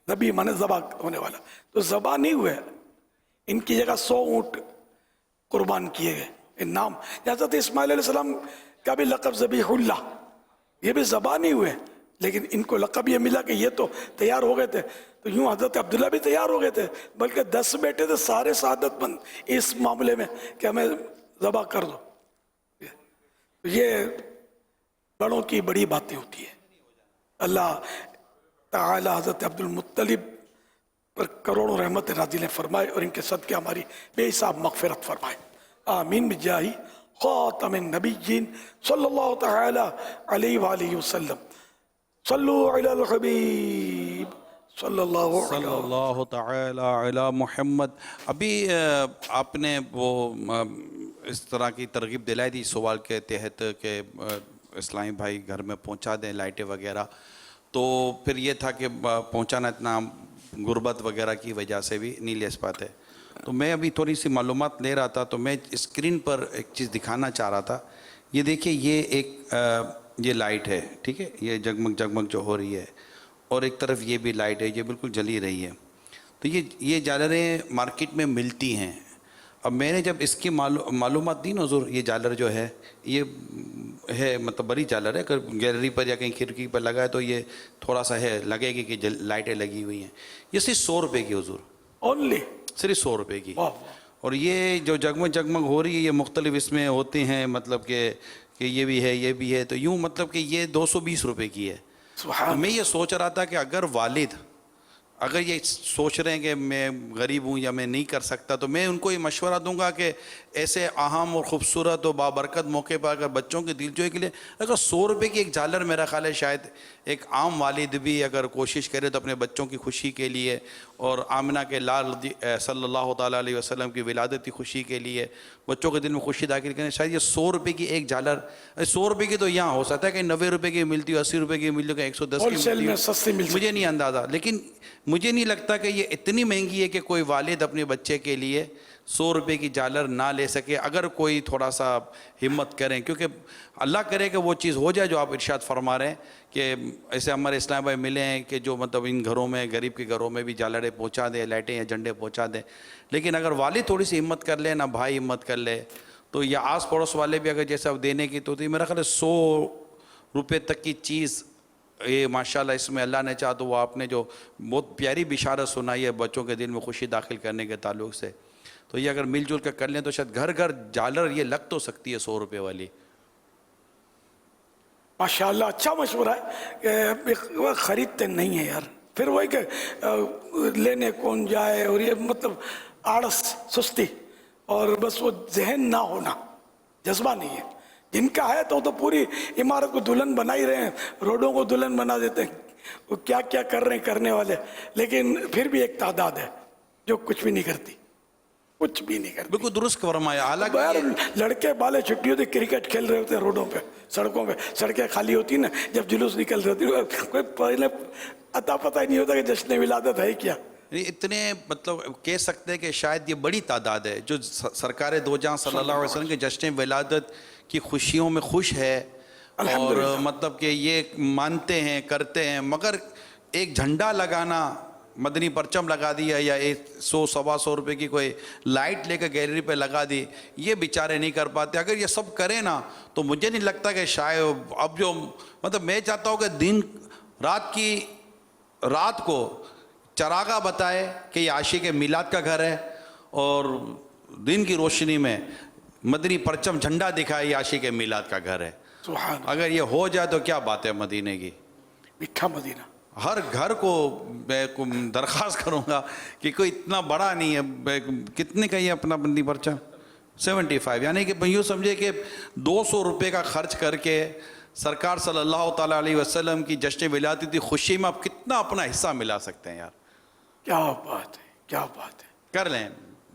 ज़बीह माने ज़बा होने वाला, तो ज़बा नहीं हुए, इनकी जगह 100 ऊँट कुर्बान किए गए। इन नाम हज़रत इस्माइल अलैहिस्सलाम का भी लक़ब ज़बीहुल्लाह, ये भी ज़बा नहीं हुए, लेकिन इनको लक़ब ये मिला कि ये तो तैयार हो गए थे। तो यूं हज़रत अब्दुल्ला भी तैयार हो गए थे, बल्कि 10 बेटे थे सारे शहादतमंद इस मामले में कि हमें ज़बा कर दो। तो ये बड़ों की बड़ी बातें होती है। अल्लाह ताला हज़रत अब्दुल मुत्तलिब पर करोड़ों रहमत नाज़िल फरमाए और इनके सदक़े हमारी बेहिसाब मग़फ़िरत फरमाए। आमीन बिजाही ख़ातमिन नबिय्यीन सल्लल्लाहु तआला अलैहि वसल्लम। सल्लु अलल हबीब सल्लल्लाहु तआला अला मुहम्मद। अभी आपने वो इस तरह की तरगीब दिलाई थी सवाल के तहत कि इस्लामी भाई घर में पहुंचा दें लाइटें वगैरह, तो फिर ये था कि पहुंचाना इतना गुर्बत वगैरह की वजह से भी नहीं ले पाते। तो मैं अभी थोड़ी सी मालूमात ले रहा था, तो मैं स्क्रीन पर एक चीज़ दिखाना चाह रहा था। ये देखिए, ये एक ये लाइट है, ठीक है, ये जगमग जगमग जो हो रही है, और एक तरफ ये भी लाइट है, ये बिल्कुल जली रही है। तो ये झालरें मार्केट में मिलती हैं। अब मैंने जब इसकी मालूमात दी ना हुज़ूर, ये झालर जो है ये है मतलब बड़ी झालर है, अगर गैलरी पर या कहीं खिड़की पर लगा है तो ये थोड़ा सा है, लगेगी कि लाइटें लगी हुई हैं। ये सिर्फ 100 रुपये की हुज़ूर, ओनली सिर्फ 100 रुपये की। और ये जो जगमग जगमग हो रही है, ये मुख्तलिफ इसमें होती हैं, मतलब कि ये भी है, ये भी है, तो यूँ मतलब कि ये 220 रुपये की है। तो मैं ये सोच रहा था कि अगर वालिद अगर ये सोच रहे हैं कि मैं गरीब हूँ या मैं नहीं कर सकता, तो मैं उनको ये मशवरा दूंगा कि ऐसे अहम और ख़ूबसूरत और बाबरकत मौके पर अगर बच्चों के दिलजोई के लिए अगर 100 रुपये की एक झालर, मेरा ख्याल है शायद एक आम वालिद भी अगर कोशिश करे तो अपने बच्चों की खुशी के लिए और आमिना के लाल सल्लल्लाहु ताला अलैहि वसल्लम की विलादत की खुशी के लिए बच्चों के दिल में खुशी दाखिल करें, शायद ये 100 रुपये की एक झालर, 100 रुपये की तो यहाँ हो सकता है कि 90 रुपये की मिलती हो, 80 रुपये की मिलती हो, 110 की मिलती हो, मुझे नहीं अंदाज़ा। लेकिन मुझे नहीं लगता कि ये इतनी महंगी है कि कोई वालिद अपने बच्चे के लिए 100 रुपये की झालर ना ले सके, अगर कोई थोड़ा सा हिम्मत करें, क्योंकि अल्लाह करे कि वो चीज़ हो जाए जो आप इरशाद फरमा रहे हैं कि ऐसे हमारे इस्लाम भाई मिले हैं कि जो मतलब इन घरों में, गरीब के घरों में भी झालरें पहुंचा दें, लाइटें या झंडे पहुंचा दें। लेकिन अगर वालिद थोड़ी सी हिम्मत कर ले ना, भाई हिम्मत कर ले, तो या आस पड़ोस वाले भी अगर जैसे अब देने की तो मेरा ख्याल है 100 रुपये तक की चीज़ ये माशाल्लाह इसमें अल्लाह ने चाहा तो वो आपने जो बहुत प्यारी बिशारत सुनाई है बच्चों के दिल में खुशी दाखिल करने के ताल्लुक से, तो ये अगर मिलजुल कर कर लें तो शायद घर घर झालर ये लग तो सकती है 100 रुपये वाली। माशाल्लाह, अच्छा मशवरा है। वो ख़रीदते नहीं है यार, फिर वही कि लेने कौन जाए, और ये मतलब आड़स, सुस्ती, और बस वो जहन ना होना, जज्बा नहीं है। जिनका है तो पूरी इमारत को दुल्हन बना ही रहे हैं, रोडों को दुल्हन बना देते हैं, वो क्या क्या कर रहे हैं करने वाले। लेकिन फिर भी एक तादाद है जो कुछ भी नहीं करती, कुछ भी नहीं करती। बिल्कुल दुरुस्त फरमाया। हालांकि लड़के बाले छुट्टी होती, क्रिकेट खेल रहे होते हैं रोडों पे, सड़कों पे, सड़कें खाली होती ना, जब जुलूस निकल रही होती, कोई पहले अता पता ही नहीं होता कि जश्न विलादत है क्या। इतने मतलब कह सकते हैं कि शायद ये बड़ी तादाद है जो सरकार दो जहां सल्लल्लाहु अलैहि वसल्लम के जश्न विलादत की खुशियों में खुश है, और मतलब कि ये मानते हैं, करते हैं, मगर एक झंडा लगाना, मदनी परचम लगा दिया या 100-125 रुपये की कोई लाइट लेकर गैलरी पे लगा दी, ये बेचारे नहीं कर पाते। अगर ये सब करें ना तो मुझे नहीं लगता कि शायद अब जो मतलब मैं चाहता हूँ कि दिन रात को चरागा बताए कि ये आशिक मिलाद का घर है, और दिन की रोशनी में मदनी परचम झंडा दिखाए ये आशिक मिलाद का घर है। अगर ये हो जाए तो क्या बात है मदीने की, मीठा मदीना। हर घर को मैं दरख्वास्त करूंगा कि कोई इतना बड़ा नहीं है, कितने का ये अपना मदनी परचम 75, यानी कि यूँ समझे कि 200 रुपये का खर्च करके सरकार सल्लल्लाहु ताला अलैहि वसल्लम की जश्न विलादत की खुशी में आप कितना अपना हिस्सा मिला सकते हैं यार। क्या बात है, क्या बात है। कर लें,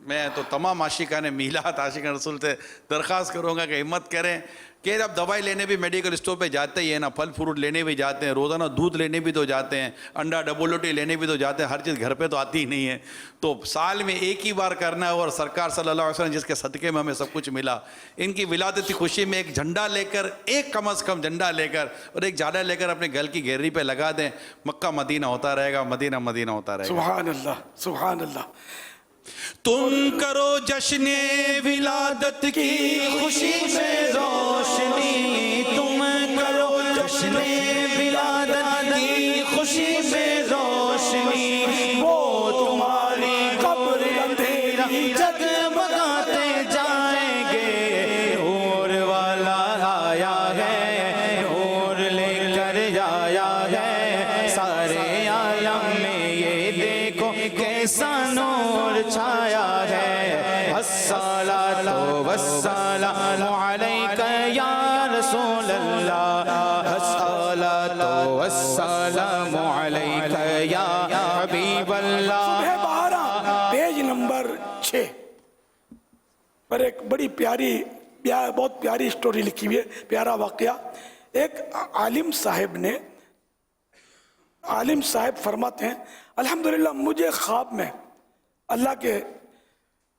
میں تو تمام عاشقان میلاد عاشقان رسول سے درخواست کروں گا کہ ہمت کریں کہ اب دوائی لینے بھی میڈیکل اسٹور پہ جاتے ہی ہیں نا، پھل فروٹ لینے بھی جاتے ہیں، روزانہ دودھ لینے بھی تو جاتے ہیں، انڈا ڈبل روٹی لینے بھی تو جاتے ہیں، ہر چیز گھر پہ تو آتی ہی نہیں ہے، تو سال میں ایک ہی بار کرنا ہے. اور سرکار صلی اللہ علیہ وسلم جس کے صدقے میں ہمیں سب کچھ ملا، ان کی ولادت کی خوشی میں ایک جھنڈا لے کر، ایک کم از کم جھنڈا لے کر اور ایک جھاڑا لے کر اپنے گھر کی گیلری پہ لگا دیں. مکہ مدینہ ہوتا رہے گا، مدینہ مدینہ ہوتا رہے گا. سبحان اللہ سبحان اللہ. تم کرو جشن ولادت کی خوشی میں روشنی، تم کرو جشن ولادت کی خوشی میں روشنی، وہ تمہاری قبر اندھیرا جگمگاتے جائیں گے. نور والا آیا ہے، نور لے کر آیا ہے، سارے عالم میں یہ دیکھو کیسا نور چھایا ہے. الصلاۃ والسلام علیک یا رسول اللہ، الصلاۃ والسلام علیک یا حبیب اللہ. صبح 12 پیج نمبر 6 پر ایک بڑی پیاری بہت پیاری سٹوری لکھی ہوئی ہے، پیارا واقعہ. ایک عالم صاحب فرماتے ہیں الحمدللہ مجھے خواب میں اللہ کے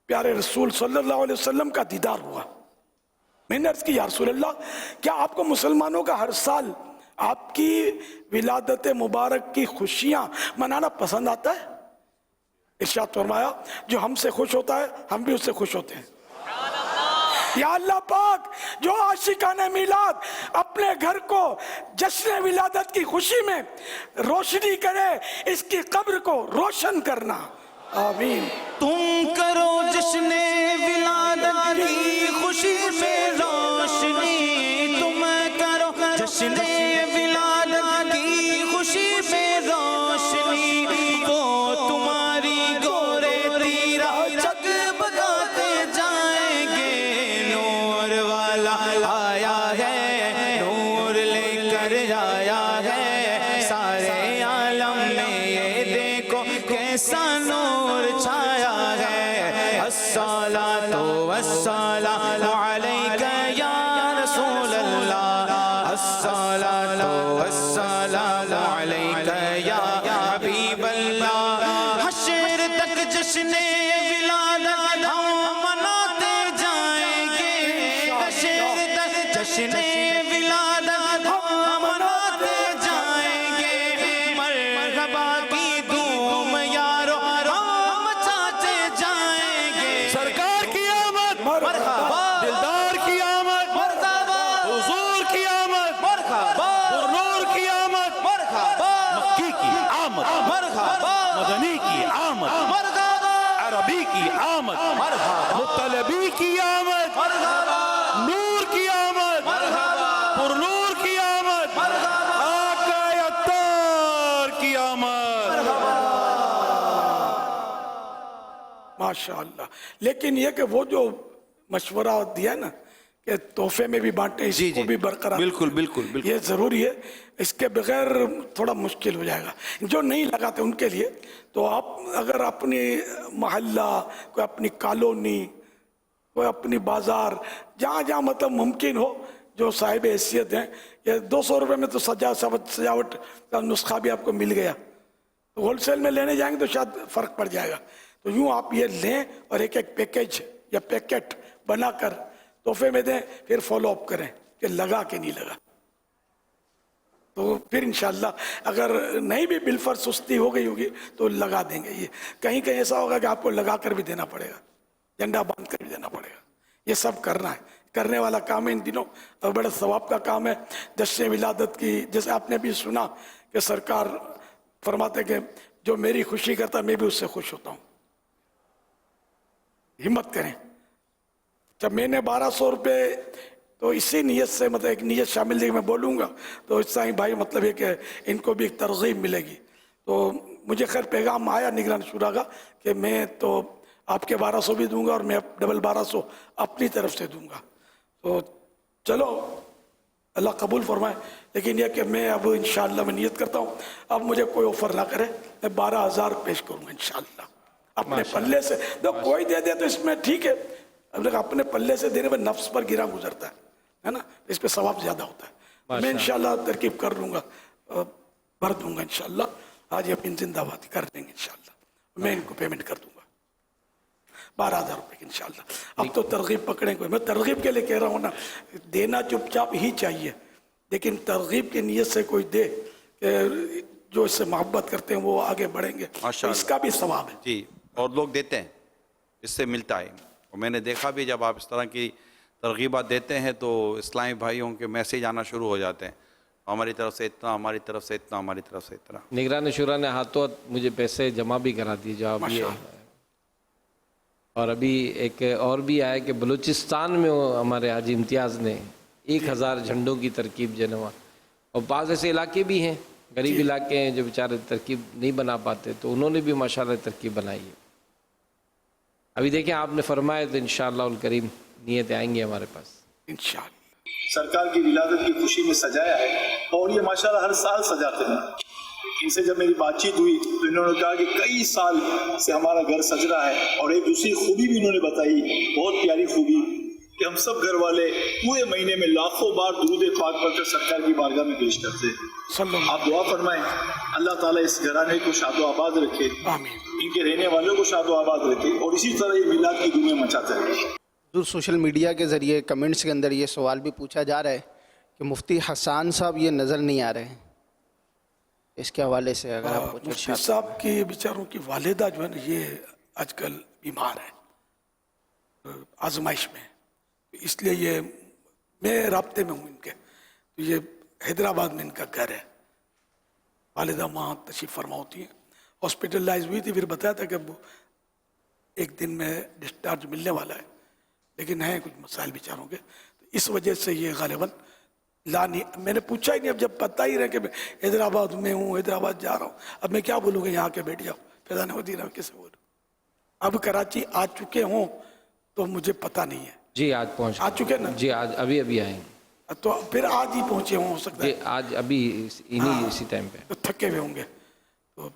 پیارے رسول صلی اللہ علیہ وسلم کا دیدار ہوا. میں نے عرض کی یا رسول اللہ کیا آپ کو مسلمانوں کا ہر سال آپ کی ولادت مبارک کی خوشیاں منانا پسند آتا ہے؟ ارشاد فرمایا جو ہم سے خوش ہوتا ہے ہم بھی اس سے خوش ہوتے ہیں. یا اللہ پاک جو عاشقان میلاد اپنے گھر کو جشن ولادت کی خوشی میں روشنی کرے، اس کی قبر کو روشن کرنا. آمین. تم کرو جشن ولادت کی خوشی میں روشنی، تم کرو جشن ولادت کی خوشی میں روشنی، وہ تمہاری گورے تیرا جگمگاتے جائیں گے. نور والا آیا ہے، نور لے کر آیا ہے، سارے عالم میں یہ دیکھو کیسا نور چھایا ہے. الصلاۃ والسلام علیک یا رسول اللہ، الصلاۃ والسلام علیک یا حبیب اللہ. حشر تک جشن ولادت ہم مناتے جائیں گے، حشر تک جشن ولادت ہم مناتے جائیں گے. مرحبا کی دھوم یارو ہم مچاتے جائیں گے. سرکار کی آمد مرحبا، دلدار کی آمد مرحبا، حضور کی آمد مرحبا، نور کی آمد مرحبا، مکی کی آمد مرحبا، مدنی کی آمد مرحبا، عربی کی آمد مرحبا، مطلبی کی آمد مرحبا، نور کی آمد مرحبا، پر نور کی آمد مرحبا، آقا عطار کی آمد مرحبا. ماشاءاللہ. لیکن یہ کہ وہ جو مشورہ دیا نا کہ تحفے میں بھی بانٹیں، اس کو بھی برقرار، بالکل بالکل بالکل یہ ضروری ہے. اس کے بغیر تھوڑا مشکل ہو جائے گا. جو نہیں لگاتے ان کے لیے تو آپ اگر اپنی محلہ، کوئی اپنی کالونی، کوئی اپنی بازار، جہاں جہاں مطلب ممکن ہو، جو صاحب حیثیت ہیں، یہ 200 روپے میں تو سجاوٹ کا نسخہ بھی آپ کو مل گیا. تو ہول سیل میں لینے جائیں گے تو شاید فرق پڑ جائے گا. تو یوں آپ یہ لیں اور ایک ایک پیکیج یا پیکٹ بنا کر تحفے میں دیں، پھر فالو اپ کریں کہ لگا کہ نہیں لگا. تو پھر انشاءاللہ اگر نہیں بھی بالفر سستی ہو گئی ہوگی تو لگا دیں گے. یہ کہیں کہیں ایسا ہوگا کہ آپ کو لگا کر بھی دینا پڑے گا، جھنڈا باندھ کر بھی دینا پڑے گا. یہ سب کرنا ہے، کرنے والا کام ہے ان دنوں، اور بڑا ثواب کا کام ہے. جشن ولادت کی جیسے آپ نے بھی سنا کہ سرکار فرماتے کہ جو میری خوشی کرتا میں بھی اس سے خوش ہوتا ہوں. ہمت کریں. جب میں نے 1200 روپے تو اسی نیت سے مطلب ایک نیت شامل دی میں بولوں گا تو اس طرح بھائی مطلب ہے کہ ان کو بھی ایک ترغیب ملے گی. تو مجھے خیر پیغام آیا نگران شورا کا کہ میں تو آپ کے 1200 بھی دوں گا اور میں ڈبل 1200 اپنی طرف سے دوں گا. تو چلو اللہ قبول فرمائے. لیکن یہ کہ میں اب انشاءاللہ میں نیت کرتا ہوں اب مجھے کوئی آفر نہ کرے، میں 12,000 پیش کروں گا انشاءاللہ. अपने पल्ले से तो कोई दे दे तो इसमें ठीक है, अब लेकिन अपने पल्ले से देने में नफ्स पर गिरा गुजरता है ना, इस पे सवाब ज्यादा होता है। मैं इंशाल्लाह तरकीब कर लूँगा, भर दूंगा इंशाल्लाह। आज अपनी जिंदाबाद कर देंगे इंशाल्लाह, मैं इनको पेमेंट कर दूंगा 12,000 रुपये की इंशाल्लाह। अब तो तरगीब पकड़ेंगे, मैं तरगीब के लिए कह रहा हूँ ना, देना चुपचाप ही चाहिए, लेकिन तरगीब की नीयत से कोई दे कि जो इससे मोहब्बत करते हैं वो आगे बढ़ेंगे, तो इसका भी सवाब है जी। और लोग देते हैं, इससे मिलता है। और मैंने देखा भी जब आप इस तरह की तरगीबात देते हैं तो इस्लामी भाइयों के मैसेज आना शुरू हो जाते हैं, हमारी तरफ से इतना, हमारी तरफ से इतना, हमारी तरफ से इतना। निगरान शुरा ने हाथों मुझे पैसे जमा भी करा दिए जो अब ये, और अभी एक और भी आया कि बलूचिस्तान में हमारे हाजी इम्तियाज़ ने 1000 झंडों की तरकीब जनवा, और बाज़ ऐसे इलाके भी हैं गरीब इलाके हैं जो बेचारे तरकीब नहीं बना पाते, तो उन्होंने भी माशाल्लाह तरकीब बनाई है। अभी देखें आपने फरमाया तो इंशाअल्लाह उल करीम नियतें आएंगी हमारे पास इंशाअल्लाह। सरकार की विलादत की खुशी में सजाया है और ये माशाल्लाह हर साल सजाते हैं। इनसे जब मेरी बातचीत हुई तो इन्होंने कहा कि कई साल से हमारा घर सज रहा है, और एक दूसरी खूबी भी इन्होंने बताई, बहुत प्यारी खूबी, कि हम सब घर वाले पूरे महीने में लाखों बार दुरूद पाक पढ़कर सरकार की बारगाह में पेश करते हैं। आप दुआ फरमाएं अल्लाह ताला इस घराने को शादो आबाद रखे, इनके रहने वालों को शादो आबाद रखे, और इसी तरह ये मिलाद की दुनिया मचाता है। सोशल मीडिया के ज़रिए कमेंट्स के अंदर ये सवाल भी पूछा जा रहा है कि मुफ्ती हसन साहब ये नज़र नहीं आ रहे हैं, इसके हवाले से अगर आप कुछ मुफ्ती साहब की बेचारों की वालिदा जो है ना, ये आजकल बीमार है, आजमाइश में, इसलिए ये मैं राब्ते में हूँ इनके, तो ये हैदराबाद में इनका घर है, वालिदा वहाँ तशरीफ़ फरमा होती हैं, हॉस्पिटलाइज हुई थी, फिर बताया था कि अब एक दिन में डिस्चार्ज मिलने वाला है, लेकिन हैं कुछ मसाइल बेचारों के, तो इस वजह से ये गालिबन नहीं, मैंने पूछा ही नहीं, अब जब पता ही रहे कि मैं हैदराबाद में हूँ, हैदराबाद जा रहा हूँ, अब मैं क्या बोलूँगा, यहाँ के बैठ जाओ, फैजान होती रहा कैसे बोलूँ। अब कराची आ चुके हों तो मुझे पता नहीं है जी, आज पहुँच आ चुके ना जी, आज अभी अभी आएंगे, तो फिर आज ही पहुँचे हो सकता है आज अभी इन्हीं इसी टाइम पे, तो थके हुए होंगे, तो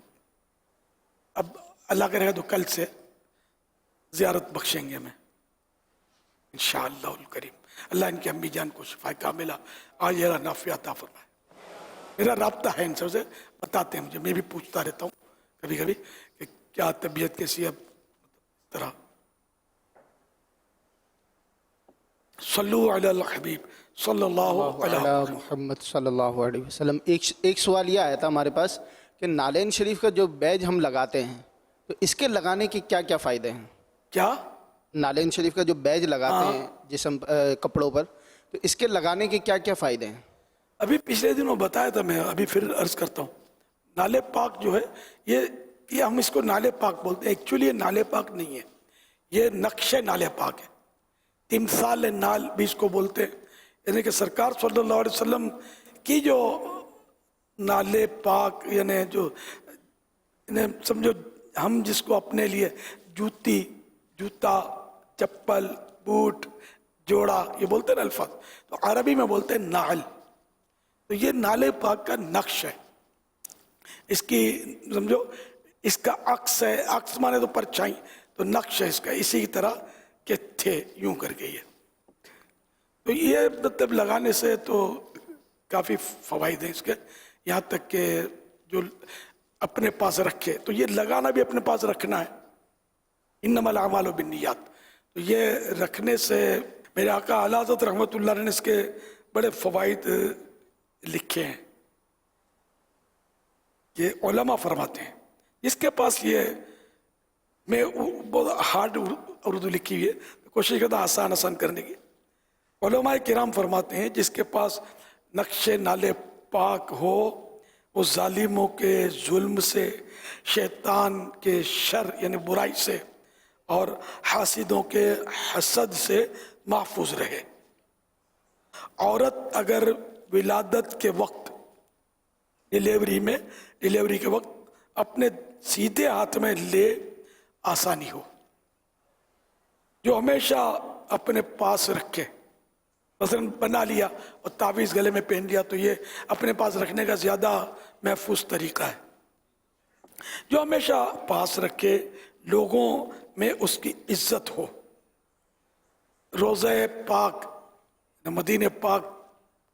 अब अल्लाह करेगा तो कल से ज़ियारत बख्शेंगे हमें इंशाअल्लाह करीम। अल्लाह इनकी अम्मी जान को शिफा कामिला आज जरा नाफिया अता फरमाए। मेरा राब्ता है इन सबसे, बताते हैं मुझे, मैं भी पूछता रहता हूँ कभी कभी कि क्या तबीयत कैसी है, तरह सल्लु अलल हबीब सल्लल्लाहु अलैहि मुहम्मद सल्लल्लाहु अलैहि वसल्लम। एक सवाल ये आया था हमारे पास कि नालेन शरीफ का जो बैज हम लगाते हैं तो इसके लगाने के क्या क्या फ़ायदे हैं? क्या नालेन शरीफ का जो बैज लगाते हैं जिस्म कपड़ों पर, तो इसके लगाने के क्या क्या फ़ायदे हैं? अभी पिछले दिनों बताया था मैं, अभी फिर अर्ज करता हूँ। नाले पाक जो है ये हम इसको नाले पाक बोलते हैं, एक्चुअली ये नाले पाक नहीं है, ये नक्शे नाले पाक है, तिमसाल नाल भी इसको बोलते हैं, यानी कि सरकार सल्लल्लाहु अलैहि वसल्लम की जो नाले पाक यानी जो समझो हम जिसको अपने लिए जूता चप्पल बूट जोड़ा ये बोलते हैं ना अल्फाज, तो अरबी में बोलते हैं नाल, तो ये नाले पाक का नक्श है, इसकी समझो इसका अक्स है, अक्स माने तो परछाई, तो नक्श है इसका, इसी की तरह के थे यूं करके ये, तो ये मतलब लगाने से तो काफ़ी फ़वाइद हैं इसके, यहाँ तक कि जो अपने पास रखे, तो ये लगाना भी अपने पास रखना है, इन्नमल अमालु बिन्नियात, तो ये रखने से मेरे आका आला हज़रत रहमतुल्लाह ने इसके बड़े फ़वाइद लिखे हैं, ये उलमा फरमाते हैं, जिसके पास ये मैं बहुत हार्ड उर्दू लिखी हुई है, कोशिश करता आसान करने की, उलमा किराम फरमाते हैं जिसके पास नक्शे नाले पाक हो वो जालिमों के जुल्म से, शैतान के शर यानी बुराई से और हासिदों के हसद से महफूज रहे। औरत अगर विलादत के वक्त डिलीवरी के वक्त अपने सीधे हाथ में ले आसानी हो, जो हमेशा अपने पास रखे, मसलन बना लिया और तावीज़ गले में पहन लिया, तो ये अपने पास रखने का ज़्यादा महफूज तरीका है। जो हमेशा पास रखे, लोगों में उसकी इज्जत हो। रोज़ा पाक, मदीने पाक,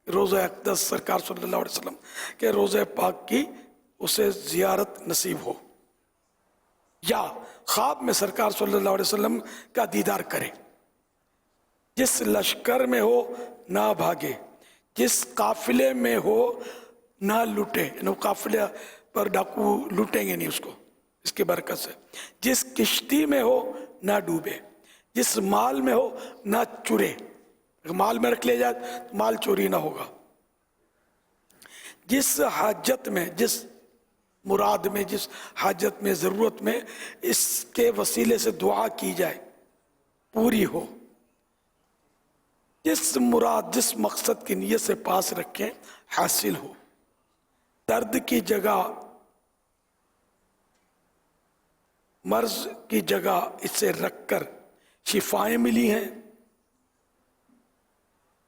रोज़ा अक़दस सरकार सल्लल्लाहु अलैहि वसल्लम के रोज़ा पाक की उसे ज़ियारत नसीब हो, या ख्वाब में सरकार सल्लल्लाहु अलैहि वसल्लम का दीदार करे। जिस लश्कर में हो ना भागे, जिस काफिले में हो ना लूटे, काफिले पर डाकू लूटेंगे नहीं उसको, इसकी बरकत से। जिस किश्ती में हो ना डूबे, जिस माल में हो ना चुरे, माल में रख लिया जाए तो माल चोरी ना होगा। जिस हाजत में, जिस मुराद में, जिस हाजत में, ज़रूरत में इसके वसीले से दुआ की जाए पूरी हो। जिस मुराद, जिस मकसद की नीयत से पास रखें हासिल हो। दर्द की जगह, मर्ज की जगह इसे रखकर शिफाएं मिली हैं।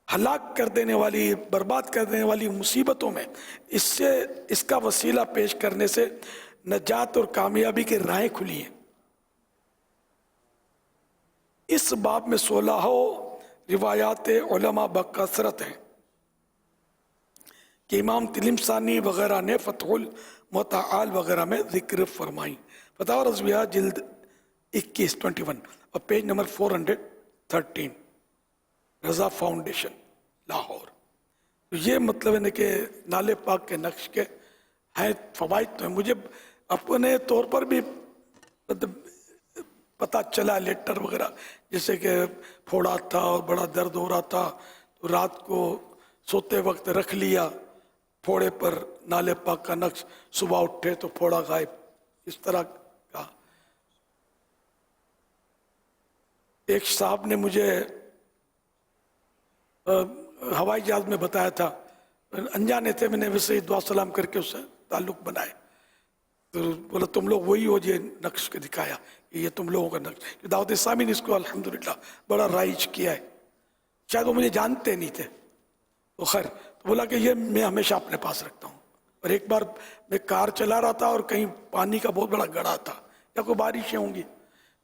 हलाक कर देने वाली, बर्बाद कर देने वाली मुसीबतों में इससे, इसका वसीला पेश करने से नजात और कामयाबी की राहें खुली हैं। इस बाब में 16 रिवायात उलमा बकसरत हैं कि इमाम तिलिमसानी वगैरह ने फतहुल मुतआल वगैरह में जिक्र फरमाई। फतावा रज़विया जिल्द 21 और पेज नंबर 413, रज़ा फाउंडेशन लाहौर। तो ये मतलब है कि नाले पाक के नक्श के हैं फ़वाइद तो हैं। मुझे अपने तौर पर भी पता चला, लेटर वगैरह, जैसे कि फोड़ा था और बड़ा दर्द हो रहा था तो रात को सोते वक्त रख लिया फोड़े पर नाले पाक का नक्श, सुबह उठे तो फोड़ा गायब, इस तरह का। एक साहब ने मुझे हवाई जहाज में बताया था, अनजाने थे, मैंने वैसे ही दुआ सलाम करके उससे ताल्लुक़ बनाए। तो बोला तुम लोग वही हो, ये नक्श के दिखाया, ये तुम लोगों का नक्श। दाऊद इस्लामी ने इसको अल्हम्दुलिल्लाह बड़ा राइज किया है, शायद वो मुझे जानते नहीं थे। तो खैर, तो बोला कि ये मैं हमेशा अपने पास रखता हूँ। और एक बार मैं कार चला रहा था और कहीं पानी का बहुत बड़ा गड्ढा था या कोई बारिशें होंगी,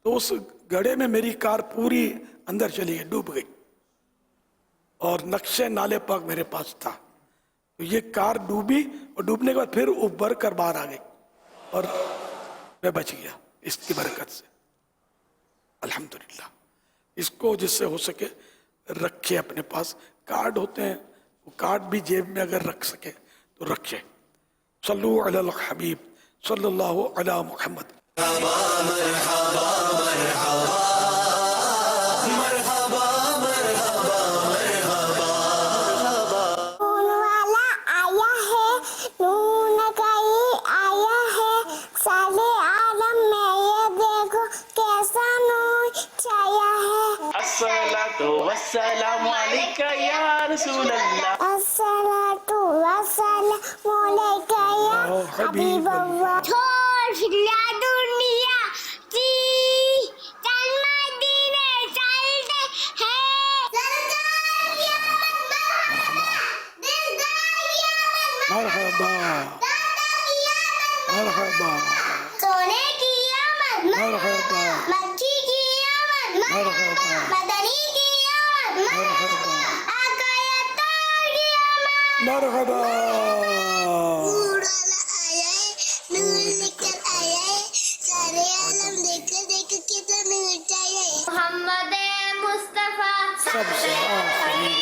तो उस गड्ढे में मेरी कार पूरी अंदर चली गई, डूब गई, और नक्शे नाले पाक मेरे पास था। तो ये कार डूबी और डूबने के बाद फिर उबर कर बाहर आ गई और मैं बच गया इसकी बरकत से, अल्हम्दुलिल्लाह। इसको जिससे हो सके रखे अपने पास। कार्ड होते हैं, वो कार्ड भी जेब में अगर रख सके तो रखे। सल्लु अलल हबीब सल्लल्लाहु अला मुहम्मद। अस्सलामु अलैका या रसूल अल्लाह। अस्सलातु वस्सलामु अलैका या हबीब अल्लाह। छोड़ ला दुनिया की चल मदीने चलते हैं। मरहबा मरहबा, सोने की आमद मरहबा, मक्की की आमद मरहबा, मदनी की आमद आका या तार की आमद। मरहबा। नूर निकल आया है, सारे आलम देख देख के तो नूर चाहिए। मोहम्मद मुस्तफा सबसे आखिरी,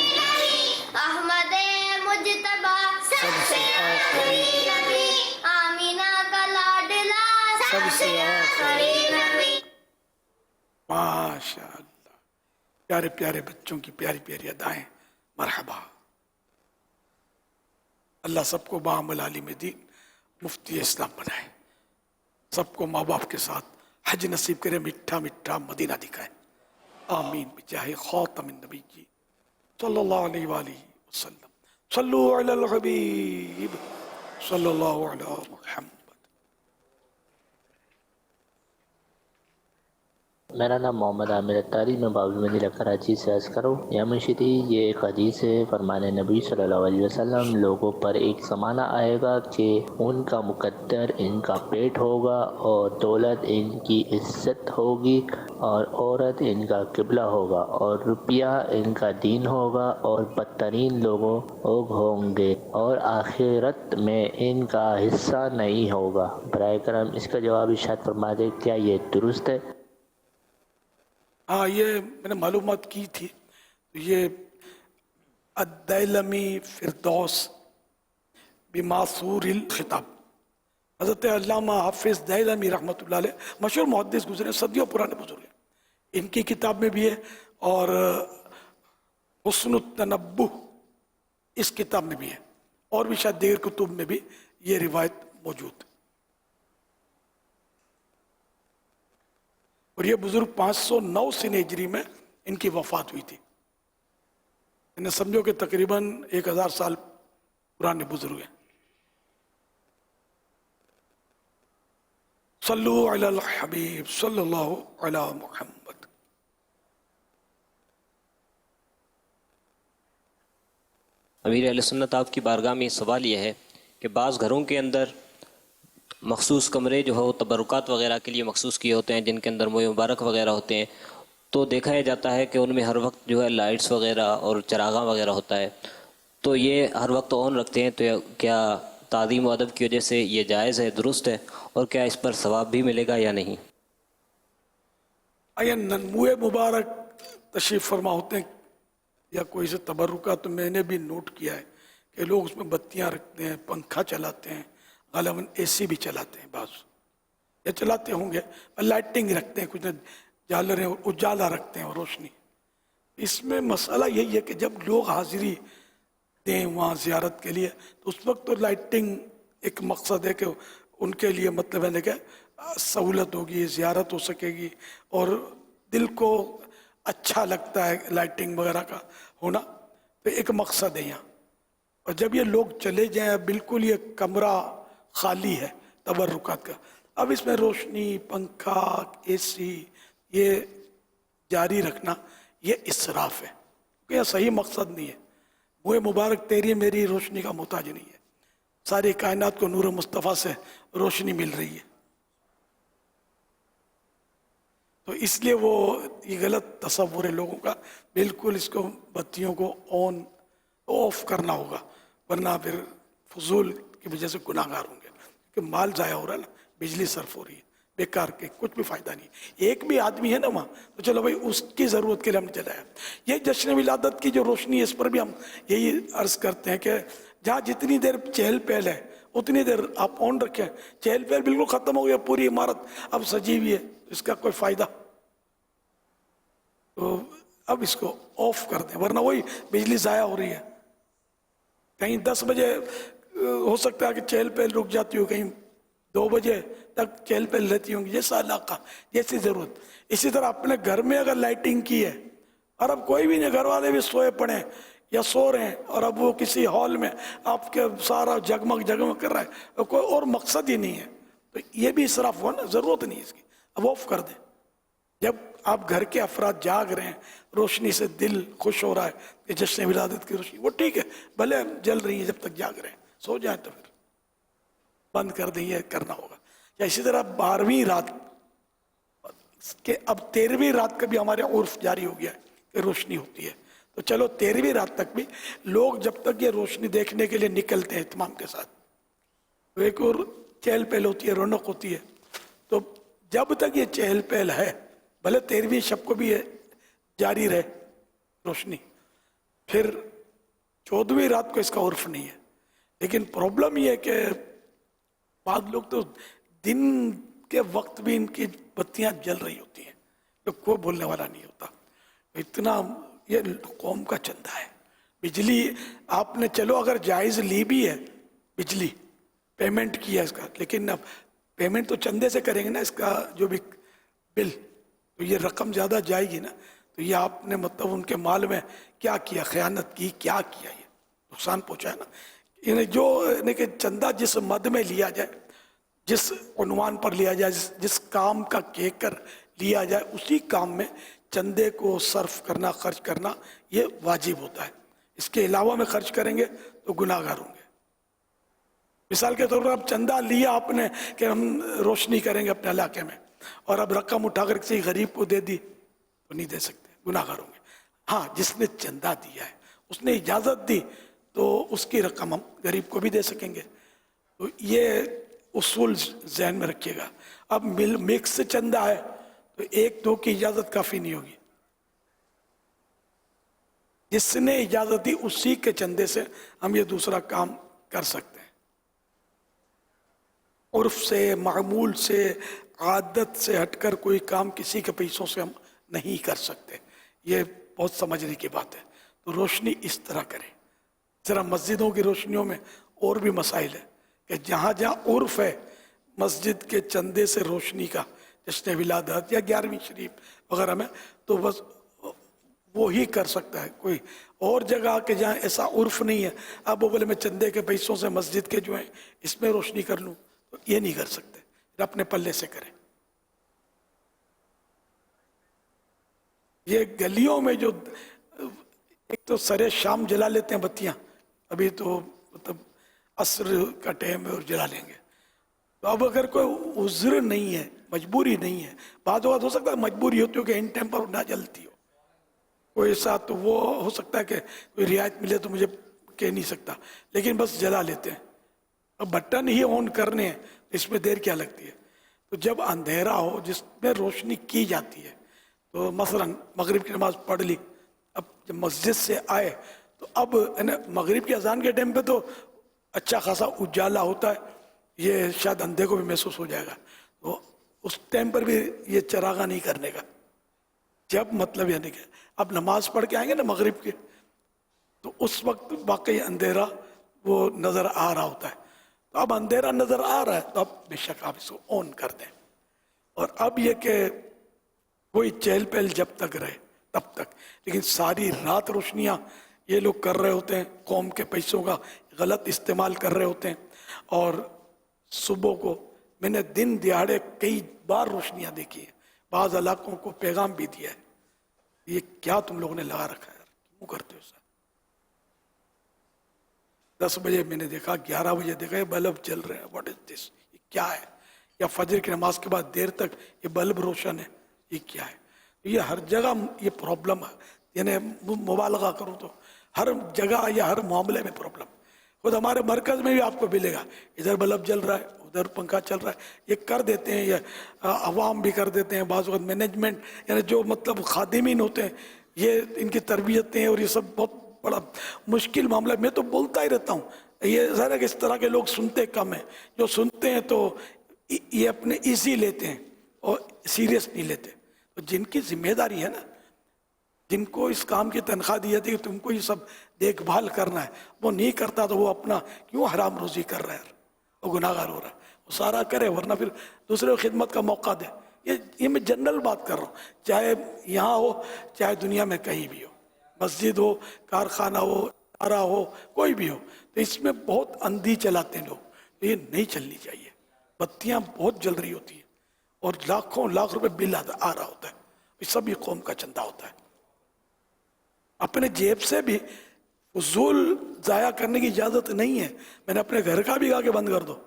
अहमद मुज्तबा सबसे आखिरी नबी, आमीना का लाडला सबसे आखिरी नबी। माशाअल्लाह, प्यारे प्यारे बच्चों की प्यारी प्यारी अदाएं। मरहबा। अल्लाह सबको बाअमल आलिम दीन मुफ्ती इस्लाम बनाए, सबको माँ बाप के साथ हज नसीब करे, मिठा मिठा मदीना दिखाए। आमीन बिजाहि खातमिन नबी सल्लल्लाहु अलैहि वसल्लम। सल्लु अलल हबीब सल्लल्लाहु अला मुहम्मद। میرا نام محمد عامر اتاری، میں باب المدینہ کراچی سے عرض کروں. یا منشدی، یہ ایک حدیث ہے، فرمان نبی صلی اللہ علیہ وسلم، لوگوں پر ایک زمانہ آئے گا کہ ان کا مقدر ان کا پیٹ ہوگا اور دولت ان کی عزت ہوگی اور عورت ان کا قبلہ ہوگا اور روپیہ ان کا دین ہوگا اور بدترین لوگ ہوں گے اور آخرت میں ان کا حصہ نہیں ہوگا. برائے کرم اس کا جواب ارشاد فرما دے، کیا یہ درست ہے؟ ہاں، یہ میں نے معلومات کی تھی. یہ الدیلمی فردوس بماثور الخطاب، حضرت علامہ حافظ دیلمی رحمۃ اللہ علیہ مشہور محدث گزرے، صدیوں پرانے بزرگ ہیں. ان کی کتاب میں بھی ہے اور حسن التنبہ اس کتاب میں بھی ہے، اور بھی شاید دیگر کتب میں بھی یہ روایت موجود ہے. اور یہ بزرگ 509 سن ہجری میں ان کی وفات ہوئی تھی. انہیں سمجھو کہ تقریباً 1000 سال پرانے بزرگ ہیں. صلو علی الحبیب صلی اللہ علی محمد. امیر اہل سنت، آپ کی بارگاہ میں سوال یہ ہے کہ بعض گھروں کے اندر مخصوص کمرے جو ہو تبرکات وغیرہ کے لیے مخصوص کیے ہوتے ہیں، جن کے اندر موئے مبارک وغیرہ ہوتے ہیں، تو دیکھا یہ جاتا ہے کہ ان میں ہر وقت جو ہے لائٹس وغیرہ اور چراغاں وغیرہ ہوتا ہے، تو یہ ہر وقت آن رکھتے ہیں، تو کیا تعظیم و ادب کی وجہ سے یہ جائز ہے، درست ہے، اور کیا اس پر ثواب بھی ملے گا یا نہیں؟ موئے مبارک تشریف فرما ہوتے ہیں یا کوئی سے تبرکات، تو میں نے بھی نوٹ کیا ہے کہ لوگ اس میں بتیاں رکھتے ہیں، پنکھا چلاتے ہیں، غالباً اے سی بھی چلاتے ہیں، بعض یا چلاتے ہوں گے، لائٹنگ رکھتے ہیں، کچھ جالر اجالا رکھتے ہیں اور روشنی. اس میں مسئلہ یہی ہے کہ جب لوگ حاضری دیں وہاں زیارت کے لیے، تو اس وقت تو لائٹنگ ایک مقصد ہے کہ ان کے لیے مطلب ہے کہ سہولت ہوگی، زیارت ہو سکے گی اور دل کو اچھا لگتا ہے لائٹنگ وغیرہ کا ہونا، تو ایک مقصد ہے یہاں. اور جب یہ لوگ چلے جائیں، بالکل یہ کمرہ خالی ہے تبرکات کا، اب اس میں روشنی، پنکھا، اے سی یہ جاری رکھنا یہ اسراف ہے، کیونکہ یہ صحیح مقصد نہیں ہے. وہ مبارک تیری میری روشنی کا محتاج نہیں ہے، ساری کائنات کو نور مصطفیٰ سے روشنی مل رہی ہے. تو اس لیے وہ یہ غلط تصور ہے لوگوں کا، بالکل اس کو بتیوں کو آن آف کرنا ہوگا، ورنہ پھر فضول کی وجہ سے گناہ گار ہوں گے، کیونکہ مال ضائع ہو رہا ہے نا، بجلی صرف ہو رہی ہے بیکار کے، کچھ بھی فائدہ نہیں. ایک بھی آدمی ہے نا وہاں، تو چلو بھائی اس کی ضرورت کے لیے ہم نے چلایا. یہ جشن ولادت کی جو روشنی ہے، اس پر بھی ہم یہی عرض کرتے ہیں کہ جہاں جتنی دیر چہل پہل ہے اتنی دیر آپ آن رکھیں. چہل پہل بالکل ختم ہو گیا، پوری عمارت اب سجی ہوئی ہے، اس کا کوئی فائدہ، تو اب اس کو آف کر دیں، ورنہ وہی بجلی ضائع ہو رہی ہے. کہیں 10 بجے ہو سکتا ہے کہ چہل پہل رک جاتی ہو، کہیں 2 بجے تک چہل پہل رہتی ہوں گی، جیسا علاقہ جیسی ضرورت. اسی طرح اپنے گھر میں اگر لائٹنگ کی ہے اور اب کوئی بھی نہیں، گھر والے بھی سوئے پڑے یا سو رہے ہیں اور اب وہ کسی ہال میں آپ کے سارا جگمگ جگمگ کر رہا ہے اور کوئی اور مقصد ہی نہیں ہے، تو یہ بھی اسراف ہوا نا، ضرورت نہیں اس کی، اب آف کر دیں. جب آپ گھر کے افراد جاگ رہے ہیں، روشنی سے دل خوش ہو رہا ہے کہ جشن ولادت کی روشنی، وہ ٹھیک ہے، بھلے جل رہی ہے جب تک جاگ رہے ہیں، سو جائیں تو پھر بند کر دیں، یہ کرنا ہوگا. یا اسی طرح 12ویں رات کے اب 13ویں رات کا بھی ہمارے عرف جاری ہو گیا ہے کہ روشنی ہوتی ہے، تو چلو 13ویں رات تک بھی لوگ جب تک یہ روشنی دیکھنے کے لیے نکلتے ہیں اہتمام کے ساتھ، تو ایک اور چہل پہل ہوتی ہے، رونق ہوتی ہے. تو جب تک یہ چہل پہل ہے، بھلے 13ویں شب کو بھی جاری رہے روشنی، پھر 14ویں رات کو اس کا عرف نہیں ہے. لیکن پرابلم یہ ہے کہ بعض لوگ تو دن کے وقت بھی ان کی بتیاں جل رہی ہوتی ہیں، تو کوئی بولنے والا نہیں ہوتا. اتنا یہ قوم کا چندہ ہے. بجلی آپ نے چلو اگر جائز لی بھی ہے، بجلی پیمنٹ کیا اس کا، لیکن اب پیمنٹ تو چندے سے کریں گے نا، اس کا جو بھی بل، تو یہ رقم زیادہ جائے گی نا. تو یہ آپ نے مطلب ان کے مال میں کیا کیا، خیانت کی، کیا کیا، یہ نقصان پہنچایا نا. یعنی جو کہ چندہ جس مد میں لیا جائے، جس عنوان پر لیا جائے، جس کام کا کہہ کر लिया जाए, उसी काम में चंदे को सर्फ करना, खर्च करना ये वाजिब होता है। इसके अलावा में खर्च करेंगे तो गुनाहगार होंगे। मिसाल के तौर पर अब चंदा लिया आपने कि हम रोशनी करेंगे अपने इलाके में, और अब रकम उठाकर किसी गरीब को दे दी तो नहीं दे सकते, गुनाहगार होंगे। हाँ, जिसने चंदा दिया है, उसने इजाज़त दी, तो उसकी रकम हम गरीब को भी दे सकेंगे। तो ये उसूल जहन में रखिएगा। अब मिक्स से चंदा है तो एक दो की इजाज़त काफ़ी नहीं होगी। जिसने इजाज़त दी उसी के चंदे से हम ये दूसरा काम कर सकते हैं। उर्फ से, मामूल से, आदत से हटकर कोई काम किसी के पैसों से हम नहीं कर सकते। ये बहुत समझने की बात है। तो रोशनी इस तरह करें। ज़रा मस्जिदों की रोशनियों में और भी मसाइल है कि जहाँ जहाँ उर्फ है मस्जिद के चंदे से रोशनी का, जश्न विलादत या 11वीं शरीफ वगैरह में, तो बस वो ही कर सकता है। कोई और जगह के जहाँ ऐसा उर्फ नहीं है, अब वो बोले मैं चंदे के पैसों से मस्जिद के जो है इसमें रोशनी कर लूँ, तो ये नहीं कर सकते। अपने पल्ले से करें। ये गलियों में जो एक तो सरे शाम जला लेते हैं बत्तियां, अभी तो मतलब असर का टाइम है और जला लेंगे। तो अब अगर कोई उज़्र नहीं है, मजबूरी नहीं है, बाद हो सकता है मजबूरी होती हो कि इन टाइम पर ना जलती हो कोई ऐसा, तो वो हो सकता है कि कोई रियायत मिले तो मुझे कह नहीं सकता, लेकिन बस जला लेते हैं। अब बटन ही ऑन करने हैं, इसमें देर क्या लगती है। तो जब अंधेरा हो जिसमें रोशनी की जाती है, तो मसलन मगरिब की नमाज पढ़ ली, अब जब मस्जिद से आए तो अब मगरिब की अजान के टाइम पे तो अच्छा खासा उजाला होता है, ये शायद अंधे को भी महसूस हो जाएगा। तो उस टाइम पर भी ये चरागा नहीं करने का, जब मतलब यानी कि अब नमाज पढ़ के आएंगे ना मगरिब के, तो उस वक्त वाकई अंधेरा वो नज़र आ रहा होता है। तो अब अंधेरा नज़र आ रहा है तो अब बेशक आप इसको ऑन कर दें। और अब ये कि कोई चहल पहल जब तक रहे तब तक, लेकिन सारी रात रोशनियाँ ये लोग कर रहे होते हैं, कौम के पैसों का गलत इस्तेमाल कर रहे होते हैं। और सुबह को मैंने दिन दिहाड़े कई बार रोशनियाँ देखी हैं, बाज़ इलाकों को पैगाम भी दिया है, ये क्या तुम लोगों ने लगा रखा है, क्यों करते हो सर। 10 बजे मैंने देखा, 11 बजे देखा, ये बल्ब जल रहे हैं, व्हाट इज दिस, ये क्या है। या फजर की नमाज के बाद देर तक ये बल्ब रोशन है, ये क्या है। ये हर जगह ये प्रॉब्लम है, यानी मुबालगा करूँ तो हर जगह या हर मामले में प्रॉब्लम। खुद हमारे मरकज़ में भी आपको मिलेगा, इधर बल्ब जल रहा है, उधर पंखा चल रहा है। ये कर देते हैं, ये अवाम भी कर देते हैं, बाज़ वक़्त मैनेजमेंट यानी जो मतलब खादिमीन होते हैं, ये इनकी तरबियतें और ये सब बहुत बड़ा मुश्किल मामला है। मैं तो बोलता ही रहता हूँ, ये ज़रा इस तरह के लोग सुनते कम हैं, जो सुनते हैं तो ये अपने ईजी लेते हैं और सीरियस नहीं लेते। तो जिनकी जिम्मेदारी है ना, जिनको इस काम की तनख्वाह दी जाती है कि तुमको ये सब देखभाल करना है, वो नहीं करता तो वो अपना क्यों हराम रोज़ी कर रहा है, वो गुनाहगार हो रहा है। वो सारा करे, वरना फिर दूसरे को खिदमत का मौका दे। ये मैं जनरल बात कर रहा हूँ, चाहे यहाँ हो चाहे दुनिया में कहीं भी हो, मस्जिद हो, कारखाना हो, अरा हो, कोई भी हो। तो इसमें बहुत अंधी चलाते हैं लोग, तो ये नहीं चलनी चाहिए। बत्तियाँ बहुत जल रही होती हैं और लाखों लाख रुपए बिल आ रहा होता है, ये सब ये कौम का चंदा होता है। अपने जेब से भी फजूल ज़ाया करने की इजाज़त नहीं है। मैंने अपने घर का भी कहा कि बंद कर दो,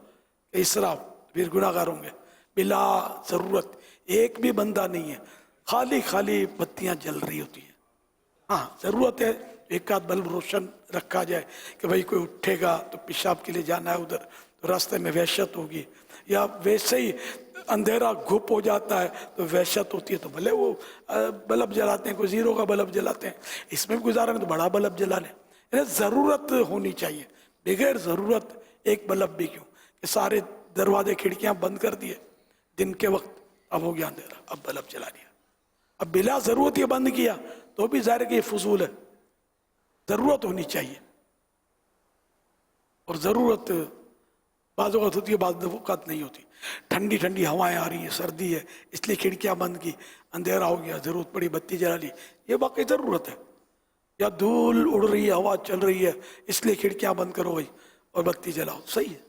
इसराफ, फिर गुनाहगार होंगे। बिला ज़रूरत एक भी बंदा नहीं है, खाली खाली बत्तियाँ जल रही होती हैं। हाँ, ज़रूरत है एक आध बल्ब रोशन रखा जाए कि भाई कोई उठेगा तो पेशाब के लिए जाना है उधर, तो रास्ते में वहशत होगी, या वैसे ही अंधेरा घुप हो जाता है तो वहशत होती है, तो भले वो बल्ब जलाते हैं, कोई ज़ीरो का बल्ब जलाते हैं, इसमें भी गुजारा में तो बड़ा बल्ब जला लें। ज़रूरत होनी चाहिए, बगैर ज़रूरत एक बल्ब भी क्यों, कि सारे दरवाजे खिड़कियाँ बंद कर दिए दिन के वक्त, अब हो गया अंधेरा, अब बल्ब जला दिया। अब बिला ज़रूरत ये बंद किया तो भी ज़ाहिर कि ये फजूल है। ज़रूरत होनी चाहिए, और ज़रूरत बाज़ वक़्त होती है, बाज़ वक़्त नहीं होती। ठंडी ठंडी हवाएं आ रही हैं, सर्दी है इसलिए खिड़कियां बंद की, अंधेरा हो गया, ज़रूरत पड़ी बत्ती जला ली, ये वाकई ज़रूरत है। या धूल उड़ रही है, हवा चल रही है, इसलिए खिड़कियां बंद करो भाई और बत्ती जलाओ, सही है।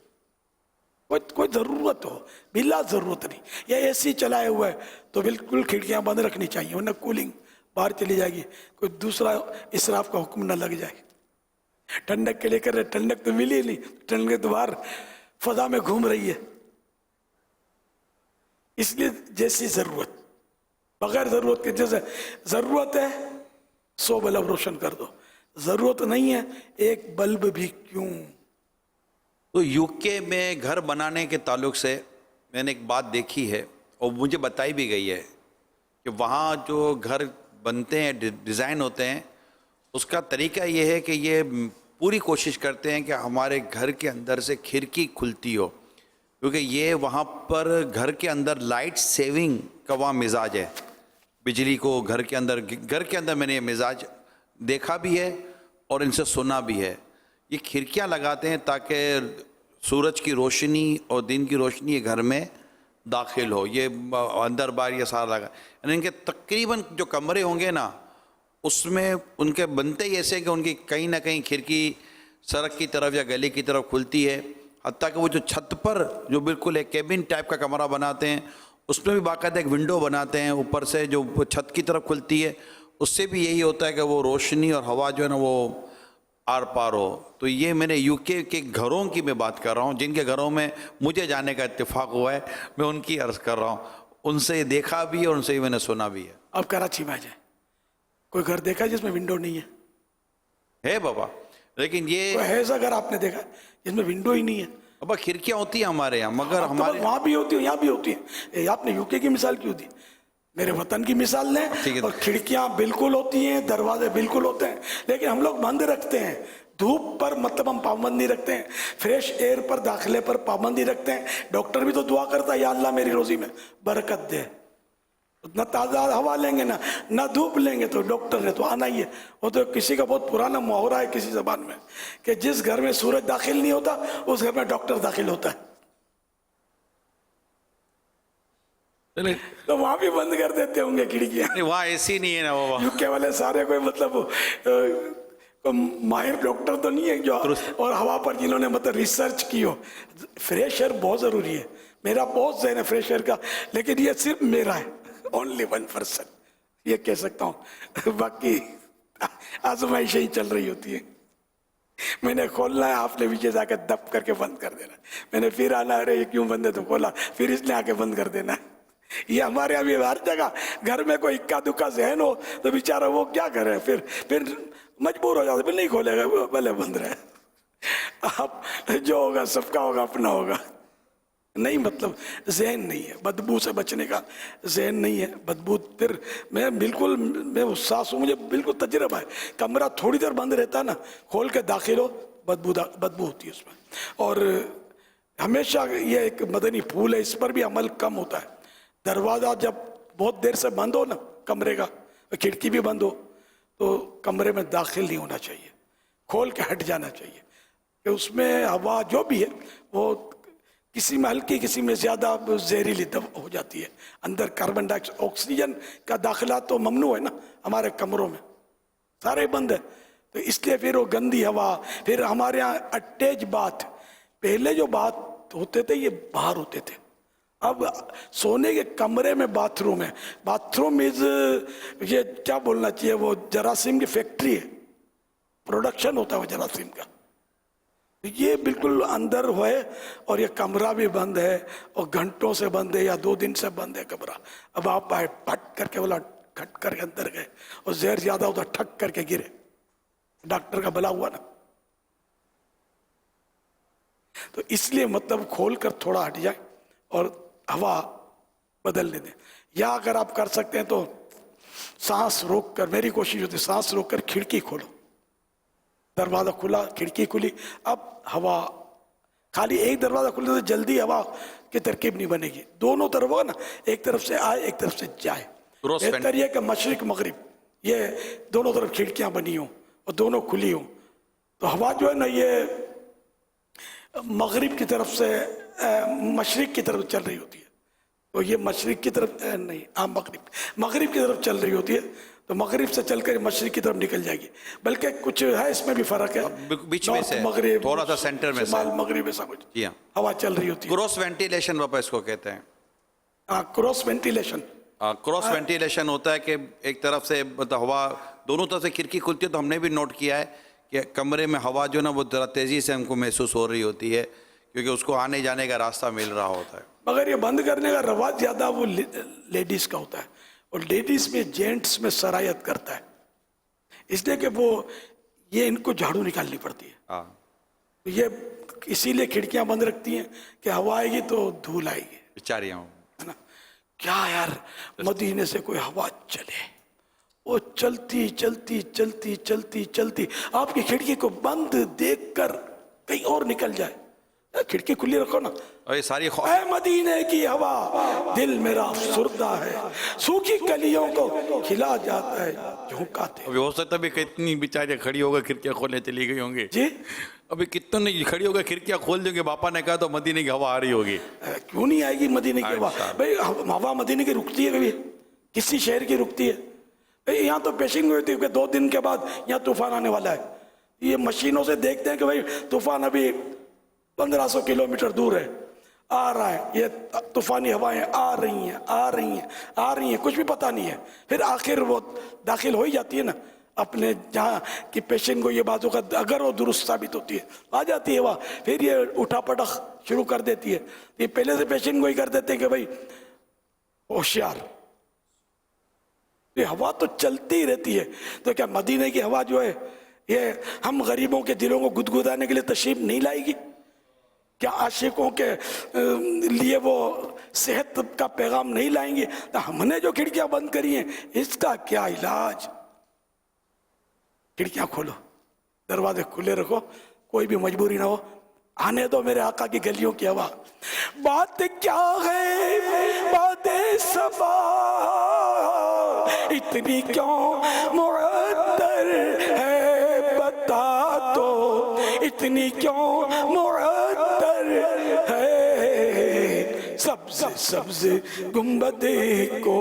कोई ज़रूरत हो, बिला ज़रूरत नहीं। या एसी चलाए हुआ है तो बिल्कुल खिड़कियां बंद रखनी चाहिए, वरना कूलिंग बाहर चली जाएगी, कोई दूसरा इसराफ का हुक्म न लग जाए। ठंडक के लिए कर रहे, ठंडक तो मिली नहीं, ठंडक तो बाहर फजा में घूम रही है। इसलिए जैसी ज़रूरत, बगैर ज़रूरत के, जैसे ज़रूरत है 100 बल्ब रोशन कर दो, ज़रूरत नहीं है एक बल्ब भी क्यों। तो यूके में घर बनाने के ताल्लुक से मैंने एक बात देखी है और मुझे बताई भी गई है कि वहाँ जो घर बनते हैं, डिज़ाइन होते हैं, उसका तरीका ये है कि ये पूरी कोशिश करते हैं कि हमारे घर के अंदर से खिड़की खुलती हो, क्योंकि ये वहाँ पर घर के अंदर लाइट सेविंग का वहाँ मिजाज है। बिजली को घर के अंदर मैंने ये मिजाज देखा भी है और इनसे सुना भी है। ये खिड़कियाँ लगाते हैं ताकि सूरज की रोशनी और दिन की रोशनी ये घर में दाखिल हो, ये अंदर बाहर ये सारा लगा। यानी इनके तकरीबन जो कमरे होंगे ना, उसमें उनके बनते ही ऐसे कि उनकी कहीं ना कहीं खिड़की सड़क की तरफ या गली की तरफ खुलती है। हत्ता कि वो जो छत पर जो बिल्कुल एक केबिन टाइप का कमरा बनाते हैं, उसमें भी बाकायदा एक विंडो बनाते हैं ऊपर से जो छत की तरफ खुलती है, उससे भी यही होता है कि वो रोशनी और हवा जो है ना वो आर पार हो। तो ये मैंने यूके के घरों की मैं बात कर रहा हूँ, जिनके घरों में मुझे जाने का इत्तेफाक हुआ है, मैं उनकी अर्ज़ कर रहा हूँ। उनसे देखा भी है और उनसे मैंने सुना भी है। अब कराची में आ जाए, कोई घर देखा जिसमें विंडो नहीं है बाबा, लेकिन ये है ऐसा घर आपने देखा जिसमें विंडो ही नहीं है? अब खिड़कियाँ होती हैं हमारे यहाँ, मगर हमारे वहाँ भी होती है, यहाँ भी होती है। आपने यूके की मिसाल क्यों दी? मेरे वतन की मिसाल लें, और खिड़कियाँ बिल्कुल होती हैं, दरवाजे बिल्कुल होते हैं, लेकिन हम लोग बंद रखते हैं। धूप पर मतलब हम पाबंदी रखते हैं, फ्रेश एयर पर दाखिले पर पाबंदी रखते हैं। डॉक्टर भी तो दुआ करता है, या अल्लाह मेरी रोजी में बरकत दे। उतना ताज़ा हवा लेंगे ना धूप लेंगे तो डॉक्टर ने तो आना ही है। वो तो किसी का बहुत पुराना मुहावरा है किसी ज़बान में कि जिस घर में सूरज दाखिल नहीं होता उस घर में डॉक्टर दाखिल होता है। तो वहां भी बंद कर देते होंगे खिड़कियां। वहाँ एसी नहीं है ना बाबा। यूके वाले सारे कोई मतलब माहिर डॉक्टर तो नहीं है जो, और हवा पर जिन्होंने मतलब रिसर्च की हो। फ्रेश एयर बहुत ज़रूरी है, मेरा बहुत ज़हन है फ्रेश एयर का, लेकिन ये सिर्फ मेरा है, ओनली 1%, ये कह सकता हूँ। बाकी आजमाइश ही चल रही होती है। मैंने खोलना है, आपने पीछे जाकर दब करके बंद कर देना है। मैंने फिर आना, अरे ये क्यों बंद है, तो खोला, फिर इसने आके बंद कर देना है। ये हमारे अभी हर जगह घर में कोई इक्का दुक्का जहन हो तो बेचारा वो क्या करे, फिर मजबूर हो जाता, फिर नहीं खोलेगा, भले बंद रहे। अब जो होगा सबका होगा, अपना होगा। नहीं मतलब जहन नहीं है, बदबू से बचने का जहन नहीं है। बदबू फिर मैं सास हूँ, मुझे बिल्कुल तजर्बा है। कमरा थोड़ी देर बंद रहता है ना, खोल के दाखिल हो बदबू होती है उसमें। और हमेशा ये एक मदनी फूल है, इस पर भी अमल कम होता है। दरवाज़ा जब बहुत देर से बंद हो ना कमरे का, खिड़की भी बंद हो, तो कमरे में दाखिल नहीं होना चाहिए, खोल के हट जाना चाहिए कि उसमें हवा जो भी है वो किसी में हल्की किसी में ज़्यादा जहरीली हो जाती है। अंदर कार्बन डाइऑक्साइड, ऑक्सीजन का दाखिला तो ममनू है ना हमारे कमरों में, सारे बंद है। तो इसलिए फिर वो गंदी हवा, फिर हमारे यहाँ अटैच बाथ, पहले जो बाथ होते थे ये बाहर होते थे, अब सोने के कमरे में बाथरूम है। बाथरूम इज, ये क्या बोलना चाहिए, वो जरासीम की फैक्ट्री है, प्रोडक्शन होता है वो जरासीम का। ये बिल्कुल अंदर हुए और ये कमरा भी बंद है और घंटों से बंद है या 2 दिन से बंद है कमरा। अब आप आए पट करके बोला, खट करके अंदर गए और जहर ज्यादा होता ठक करके गिरे, डॉक्टर का भला हुआ ना। तो इसलिए मतलब खोल कर थोड़ा हट जाए और हवा बदलने दें। या अगर आप कर सकते हैं तो सांस रोक कर, मेरी कोशिश होती है सांस रोक कर खिड़की खोलो, दरवाज़ा खुला खिड़की खुली, अब हवा, खाली एक दरवाज़ा खुले तो जल्दी हवा की तरकीब नहीं बनेगी, दोनों तरफ होगा ना, एक तरफ से आए एक तरफ से जाए। बेहतर यह कि मशरिक मगरिब ये दोनों तरफ खिड़कियाँ बनी हों और दोनों खुली हों, तो हवा जो है ना ये मगरिब की तरफ से मशरिक की तरफ चल रही होती है। तो ये मशरिक की तरफ नहीं, मगरिब की तरफ चल रही होती है। तो मगरिब से चलकर मशरिक की तरफ निकल जाएगी, बल्कि कुछ है इसमें भी फर्क है, बीच में से मगरिब थोड़ा सा सेंटर में से शुमाल मगरिब ऐसा कुछ जी हाँ, हवा चल रही होती है। क्रॉस वेंटिलेशन पापा इसको कहते हैं। क्रॉस वेंटिलेशन, क्रॉस वेंटिलेशन होता है कि एक तरफ से मतलब हवा दोनों तरफ से खिड़की खुलती है, तो हमने भी नोट किया है कि कमरे में हवा जो ना वो ज़रा तेज़ी से हमको महसूस हो रही होती है, क्योंकि उसको आने जाने का रास्ता मिल रहा होता है। मगर ये बंद करने का रवाज ज़्यादा वो लेडीज़ का होता है, और लेडीज़ में जेंट्स में सरायत करता है, इसलिए कि वो ये इनको झाड़ू निकालनी पड़ती है। तो ये इसीलिए खिड़कियां बंद रखती हैं कि हवा आएगी तो धूल आएगी बेचारियाँ, है ना। क्या यार, मदीने से कोई हवा चले, वो चलती चलती चलती चलती चलती आपकी खिड़की को बंद देखकर कहीं और निकल जाए, खिड़की खुली रखो ना। और ये सारी ऐ मदीने की हवा दिल मेरा अफसुर्दा है, सूखी कलियों को खिला जाता है झोंकाते। अभी हो सकता है कितनी बेचारियाँ खड़ी होकर खिड़कियाँ खोलने चली गई होंगी जी, अभी कितने खड़ी होकर खिड़कियाँ खोल देंगे, पापा ने कहा तो मदीने की हवा आ रही होगी। क्यों नहीं आएगी मदीने की हवा? भाई हवा मदीने की रुकती है कभी? किसी शहर की रुकती है? भाई यहाँ तो पेशिंग हुई थी कि 2 दिन के बाद यहाँ तूफान आने वाला है, ये मशीनों से देखते हैं कि भाई तूफान अभी 1500 किलोमीटर दूर है, आ रहा है, ये तूफानी हवाएं आ रही हैं आ रही हैं आ रही हैं, कुछ भी पता नहीं है। फिर आखिर वो दाखिल हो ही जाती है ना अपने जहाँ की पेशेंट को, ये बातों का अगर वो दुरुस्त साबित होती है आ जाती है वहाँ, फिर ये उठा पटक शुरू कर देती है। ये पहले से पेशेंट को ही कर देते हैं कि भाई होशियार, ये हवा तो चलती ही रहती है। तो क्या मदीने की हवा जो है ये हम गरीबों के दिलों को गुदगुदाने के लिए तशरीफ नहीं लाएगी? क्या आशिकों के लिए वो सेहत का पैगाम नहीं लाएंगे? तो हमने जो खिड़कियां बंद करी हैं इसका क्या इलाज? खिड़कियां खोलो, दरवाजे खुले रखो, कोई भी मजबूरी ना हो, आने दो मेरे आका की गलियों की हवा। बात क्या है बातें सबा इतनी क्यों मुअत्तर है, बता तो इतनी क्यों मुअत्तर है। सब्ज सब्ज गुंबदे को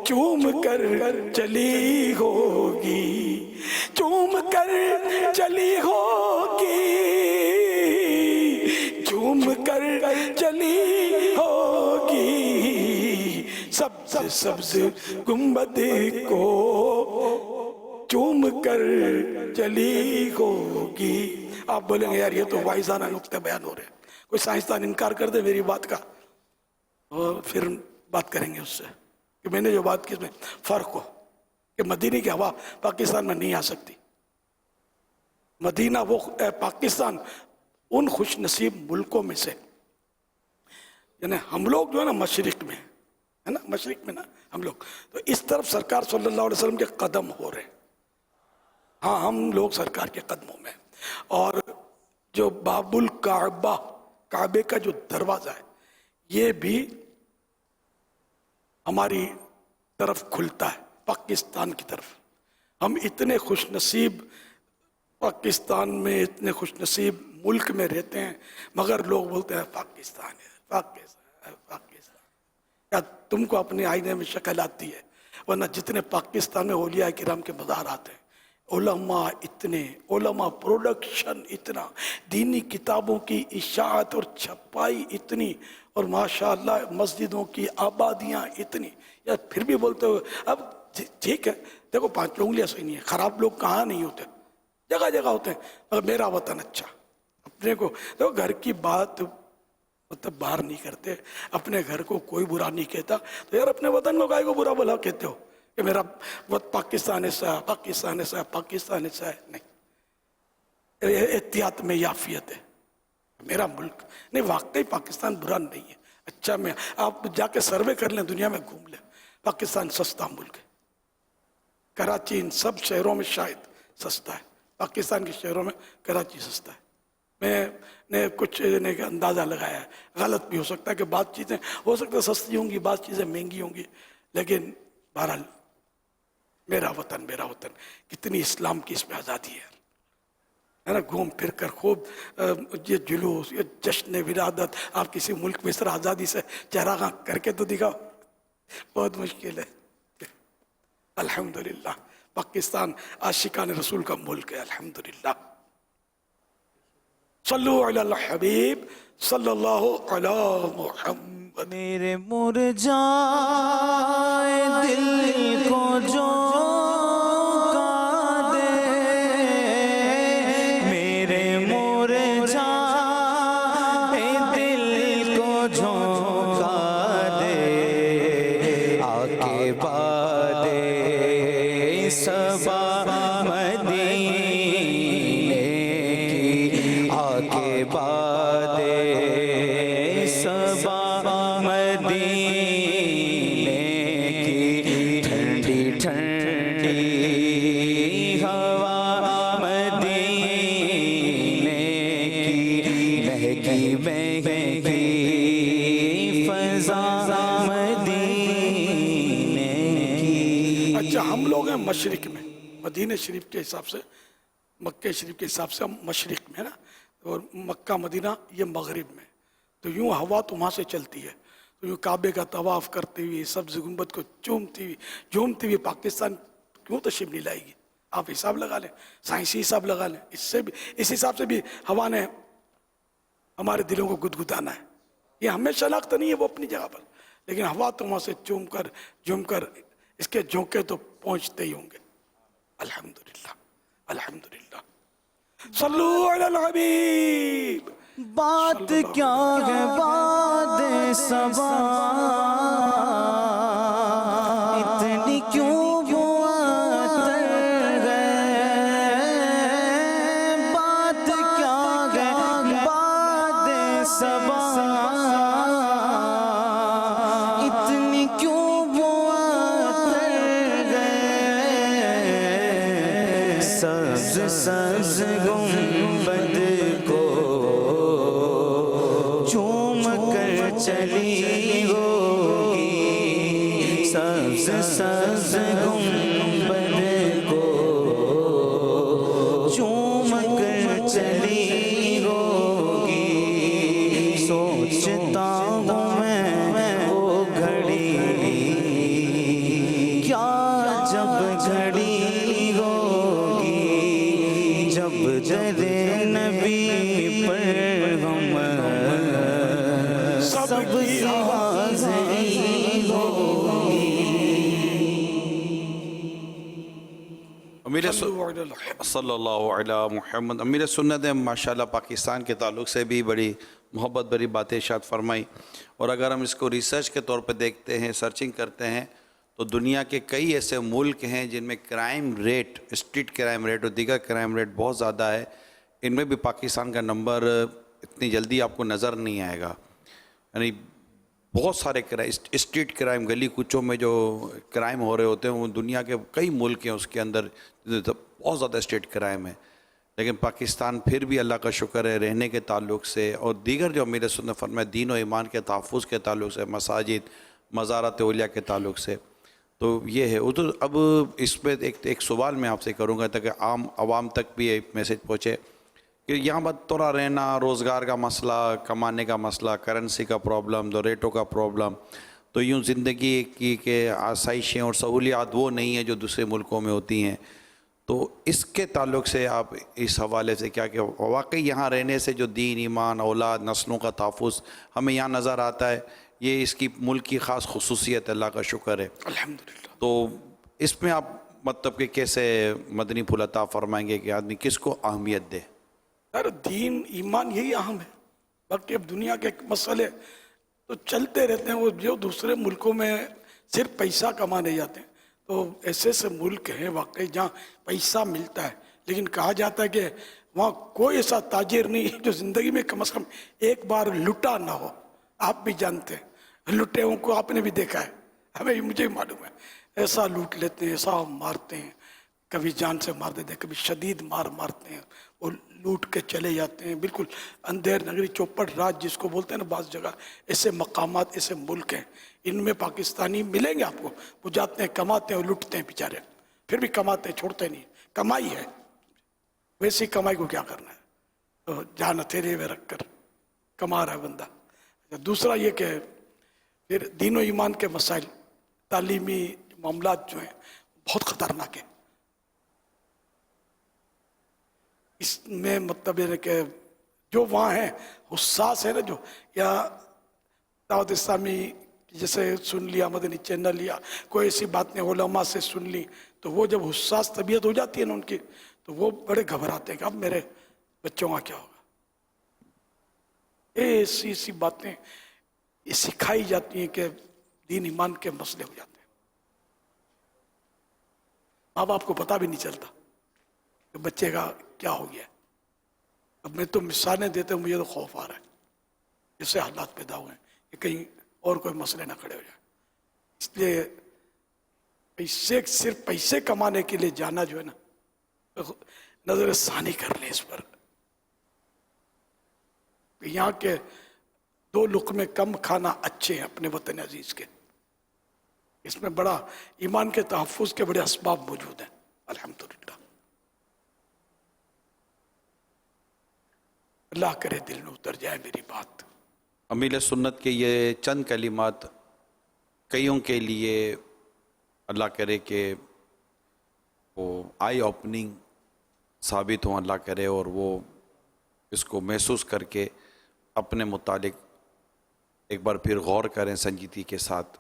चूम कर चली होगी, चूम कर चली होगी, चूम कर चली होगी। सब्ज सब्ज गुंबदे को चूम कर चली होगी। आप बोलेंगे यार ये तो वाइजाना नुक्ते बयान हो रहे हैं, कोई साइंसदान इनकार कर दे मेरी बात का और फिर बात करेंगे उससे कि मैंने जो बात की इसमें फर्क हो कि मदीने की हवा पाकिस्तान में नहीं आ सकती। मदीना वो पाकिस्तान उन खुश नसीब मुल्कों में से, यानी हम लोग जो है ना मशरिक में है ना, मशरिक में ना हम लोग, तो इस तरफ सरकार सल्लल्लाहु अलैहि वसल्लम के कदम हो रहे हैं। हाँ, हम लोग सरकार के कदमों में, और जो बाबुल काबा, काबे का जो दरवाजा है ये भी हमारी तरफ खुलता है, पाकिस्तान की तरफ। हम इतने खुश नसीब पाकिस्तान में, इतने खुश नसीब मुल्क में रहते हैं, मगर लोग बोलते हैं पाकिस्तान है, पाकिस्तान है, पाकिस्तान। क्या तुमको अपने आईने में शक्ल आती है? वरना जितने पाकिस्तान में औलिया किराम के मज़ार आते हैं, उलमा इतने, उलमा प्रोडक्शन इतना, दीनी किताबों की इशाअत और छपाई इतनी, और माशाअल्लाह मस्जिदों की आबादियाँ इतनी। यार फिर भी बोलते हो अब ठीक है, देखो 5 उंगलियाँ सही नहीं है, ख़राब लोग कहाँ नहीं होते, जगह जगह होते हैं, मगर मेरा वतन अच्छा। अपने को देखो घर की बात मतलब बाहर नहीं करते, अपने घर को कोई बुरा नहीं कहता, तो यार अपने वतन को काहे को बुरा भला कहते हो कि मेरा वत पाकिस्तान ऐसा है, पाकिस्तान ऐसा है, पाकिस्तान ऐसा है? नहीं, एहतियात में याफियत है, मेरा मुल्क नहीं। वाकई पाकिस्तान बुरा नहीं है, अच्छा। में आप जाके सर्वे कर लें, दुनिया में घूम लें, पाकिस्तान सस्ता मुल्क है। कराची इन सब शहरों में शायद सस्ता है, पाकिस्तान के शहरों में कराची सस्ता है। मैंने कुछ ने अंदाज़ा लगाया है, गलत भी हो सकता है कि बात चीज़ें हो सकता है सस्ती होंगी, बात चीज़ें महंगी होंगी, लेकिन बहरहाल मेरा वतन कितनी इस्लाम की इसमें आज़ादी है ना। घूम फिर कर खूब ये जुलूस, ये जश्न विरादत, आप किसी मुल्क में इस तरह आज़ादी से चेहरा करके तो दिखाओ, बहुत मुश्किल है। अल्हम्दुलिल्लाह पाकिस्तान आशिकान रसूल का मुल्क है अल्हम्दुलिल्लाह। सल्लु अलल हबीब सल्लल्लाहु अला मुहम्मद। मेरे मुरझाए दिल को झोंका दे, मेरे मुरझाए दिल को झोंका दे, आके बादे सबा मदीने की, आके बादे सबा मदीने की, ठंडी ठंडी हवा मदीने की, महकी महकी फज़ा मदीने की। अच्छा हम लोग हैं मशरिक में, मदीने शरीफ के हिसाब से, मक्के शरीफ के हिसाब से हम मशरिक में है ना, और मक्का मदीना ये मगरिब में। तो यूँ हवा तो वहाँ से चलती है, तो यूँ काबे का तवाफ़ करते हुए सब्ज़ गुंबद को झूमती हुई पाकिस्तान क्यों तशरीफ नहीं लाएगी? आप हिसाब लगा लें, साइंसी हिसाब लगा लें, इससे भी इस हिसाब से भी हवा ने हमारे दिलों को गुदगुदाना है। ये हमें शनाख्त तो नहीं है वो अपनी जगह पर, लेकिन हवा तो वहाँ से झूमकर इसके झोंके तो पहुँचते ही होंगे। अल्हम्दुलिल्लाह अल्हम्दुलिल्लाह। सल्लु अलल हबीब। बात क्या है बात सबा, इतनी क्यों मुअत्तर है, बात क्या है बात सबा, इतनी क्यों मुअत्तर है, सब्ज़ सब्ज़ गुंबद को झूम कर चली होगी, सब्ज़ सब्ज़ गुंबद को झूम कर चली होगी, सोचता हूँ मैं वो घड़ी क्या जब घड़ी होगी, जब दरे नबी पर हम सबकी हाज़िरी होगी। अमीर सल्लल्लाहु अलैहि मुहम्मद। अमीर सुन्नत ने माशाल्लाह पाकिस्तान के ताल्लुक़ से भी बड़ी मोहब्बत भरी बातें इरशाद फरमाई, और अगर हम इसको रिसर्च के तौर पे देखते हैं, सर्चिंग करते हैं, तो दुनिया के कई ऐसे मुल्क हैं जिनमें crime rate, street crime rate और दीगर क्राइम रेट बहुत ज़्यादा है। इनमें भी पाकिस्तान का नंबर इतनी जल्दी आपको नज़र नहीं आएगा। यानी बहुत सारे स्ट्रीट क्राइम, गली कूचों में जो क्राइम हो रहे होते हैं वो दुनिया के कई मुल्क हैं उसके अंदर बहुत ज़्यादा स्ट्रीट क्राइम है। लेकिन पाकिस्तान फिर भी अल्लाह का शुक्र है रहने के ताल्लुक़ से और दीगर जो मेरे सुन्नत फरमाए दीन और ईमान के तहफ़्फ़ुज़ के ताल्लुक़ से, मसाजिद मज़ारात औलिया के ताल्लुक़ से, तो ये है। उधर अब इसमें एक सवाल मैं आपसे करूँगा ताकि आम आवाम तक भी एक मैसेज पहुँचे कि यहाँ पर थोड़ा रहना, रोज़गार का मसला, कमाने का मसला, करेंसी का प्रॉब्लम, दो रेटों का प्रॉब्लम, तो यूँ ज़िंदगी की के आसाइशें और सहूलियात वो नहीं है जो दूसरे मुल्कों में होती हैं। तो इसके ताल्लुक़ से आप इस हवाले से क्या कि वाकई यहाँ रहने से जो दीन, ईमान, औलाद, नस्लों का तहफ़्फ़ुज़ हमें यहाँ नज़र आता है, ये इसकी मुल्क की ख़ास खुसूसियत, अल्लाह का शुक्र है अल्हम्दुलिल्लाह। तो इसमें आप मतलब कि कैसे मदनी फूल अता फरमाएंगे कि आदमी किसको अहमियत दे? यार दीन ईमान यही अहम है, बाकी अब दुनिया के मसले तो चलते रहते हैं। वो जो दूसरे मुल्कों में सिर्फ पैसा कमाने जाते हैं, तो ऐसे ऐसे मुल्क हैं वाकई जहाँ पैसा मिलता है, लेकिन कहा जाता है कि वहाँ कोई ऐसा ताजिर नहीं जो ज़िंदगी में कम से कम एक बार लुटा ना हो। आप भी जानते हैं, लुटे हुओं को आपने भी देखा है, हमें मुझे भी मालूम है। ऐसा लूट लेते हैं, ऐसा मारते हैं, कभी जान से मार देते हैं, कभी शदीद मारते हैं, वो लूट के चले जाते हैं। बिल्कुल अंधेर नगरी, चौपट राज जिसको बोलते हैं ना, बाज़ जगह ऐसे मकामात, ऐसे मुल्क हैं, इनमें पाकिस्तानी मिलेंगे आपको। वो जाते हैं, कमाते हैं और लुटते हैं बेचारे, फिर भी कमाते हैं, छोड़ते नहीं। कमाई है, वैसी कमाई को क्या करना है, तो जान हथेली में रख कर कमा रहा है बंदा। दूसरा ये कि फिर दीन ईमान के मसाइल, तालीमी मामलात जो हैं बहुत खतरनाक है। इसमें मतलब ये कि जो वहाँ है हुस्सास है ना, जो या दावत इस्लामी जैसे सुन लिया, मदनी चैनल लिया, कोई ऐसी बात नहीं उलमा से सुन ली, तो वो जब हुस्सास तबीयत हो जाती है ना उनकी, तो वो बड़े घबराते हैं कि अब मेरे बच्चों का क्या होगा। ऐसी ऐसी बातें ये सिखाई जाती हैं कि दीन ईमान के मसले हो जाते हैं। माँ बाप को पता भी नहीं चलता कि बच्चे का क्या हो गया। अब मैं तो मिसालें देते हूँ, मुझे तो खौफ आ रहा है जिससे हालात पैदा हुए हैं कि कहीं और कोई मसले ना खड़े हो जाए। इसलिए पैसे, सिर्फ पैसे कमाने के लिए जाना जो है ना, तो नजर सानी कर ले इस पर। यहाँ के 2 लुक़मे कम खाना अच्छे हैं अपने वतन अजीज के। इसमें बड़ा ईमान के तहफ़्फ़ुज़ के बड़े असबाब मौजूद हैं अल्हम्दुलिल्लाह। अल्लाह करे दिल में उतर जाए मेरी बात। अमीर सुन्नत के ये चंद कलिमात कईयों के लिए अल्लाह करे कि वो आई ओपनिंग साबित हों, अल्लाह करे, और वो इसको महसूस करके अपने मुतालिक एक बार फिर गौर करें संजीदगी के साथ।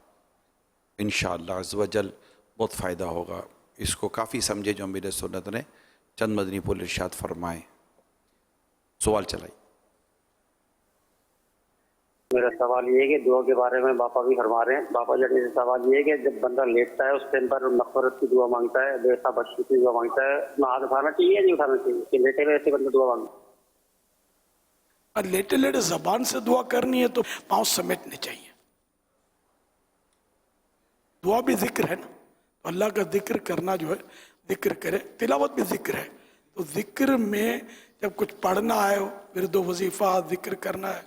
इंशाअल्लाह अज़्ज़ व जल बहुत फ़ायदा होगा। इसको काफ़ी समझे जो अमीर सुन्नत ने चंद मदनी पुल इरशाद फरमाए। सवाल चलाई। मेरा सवाल ये है कि दुआ के बारे में बापा भी फरमा रहे हैं। बापा जी से सवाल ये है कि जब बंदा लेटता है उस टाइम पर मग़फ़िरत की दुआ मांगता है, बेसा बख्शी की दुआ मांगता है, ना हाथ उठाना चाहिए या नहीं उठाना चाहिए कि लेटे हुए ऐसे बंदा दुआ मांगे? और लेटे लेटे ज़बान से दुआ करनी है तो पाँव समेटने चाहिए। दुआ भी जिक्र है ना, तो अल्लाह का जिक्र करना जो है, जिक्र करे, तिलावत भी जिक्र है। तो जिक्र में जब कुछ पढ़ना है, विरदो वजीफ़ा जिक्र करना है,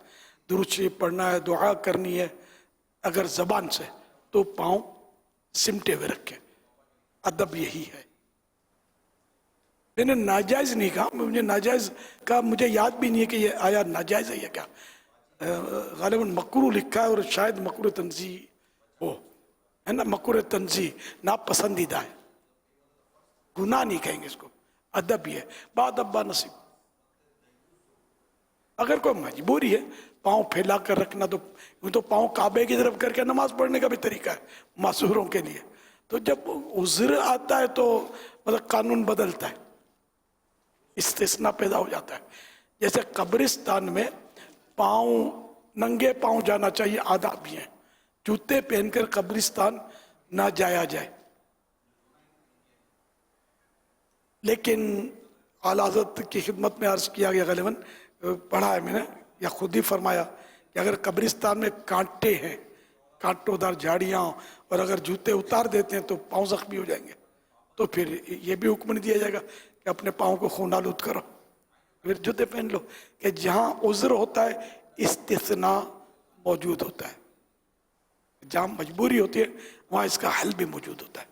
दुरूद शरीफ पढ़ना है, दुआ करनी है, अगर ज़बान से, तो पाँव सिमटे हुए रखे। अदब यही है। मैंने नाजायज़ नहीं कहा, मुझे नाजायज़ का मुझे याद भी नहीं है कि ये आया नाजायज़ है या क्या। ग़ालिबन मकरूह लिखा है और शायद मकरूह तंज़ी हो, है ना, मकरूह तंज़ी नापसंदीदा है, गुनाह नहीं कहेंगे इसको, अदब ही है। बाद अब्बा नसीब। अगर कोई मजबूरी है पाँव फैला कर रखना, तो पाँव काबे की तरफ करके नमाज पढ़ने का भी तरीका है मासूरों के लिए। तो जब उज़्र आता है तो मतलब कानून बदलता है, इस्तिस्ना पैदा हो जाता है। जैसे कब्रिस्तान में पाँव नंगे पाँव जाना चाहिए, आदाब भी हैं। जूते पहनकर कब्रिस्तान ना जाया जाए। लेकिन आला हज़रत की खिदमत में अर्ज़ किया गया, ग़ालिबन पढ़ा है मैंने या खुद ही फरमाया कि अगर कब्रिस्तान में कांटे हैं, कांटोदार झाड़ियाँ, और अगर जूते उतार देते हैं तो पाँव ज़ख्मी हो जाएंगे, तो फिर ये भी हुक्म नहीं दिया जाएगा कि अपने पाँव को खून आलूद करो, फिर जूते पहन लो। कि जहाँ उज़्र होता है इस्तिस्ना मौजूद होता है, जहाँ मजबूरी होती है वहाँ इसका हल भी मौजूद होता है।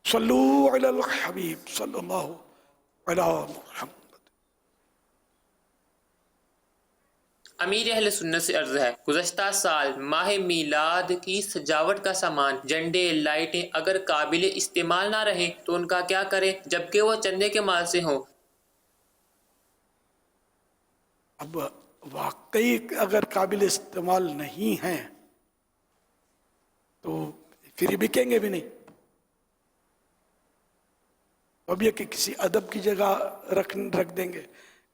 सल्लू अलल हबीब सल्लल्लाहु अलैहि वसल्लम। अमीर अहले सुन्नत से अर्ज़ है, गुज़श्ता साल माह मीलाद की सजावट का सामान, झंडे, लाइटें अगर काबिल इस्तेमाल ना रहे तो उनका क्या करें, जबकि वो चंदे के माल से हों? अब वाकई अगर काबिल इस्तेमाल नहीं है तो फिर बिकेंगे भी नहीं। अब ये कि किसी अदब की जगह रख देंगे,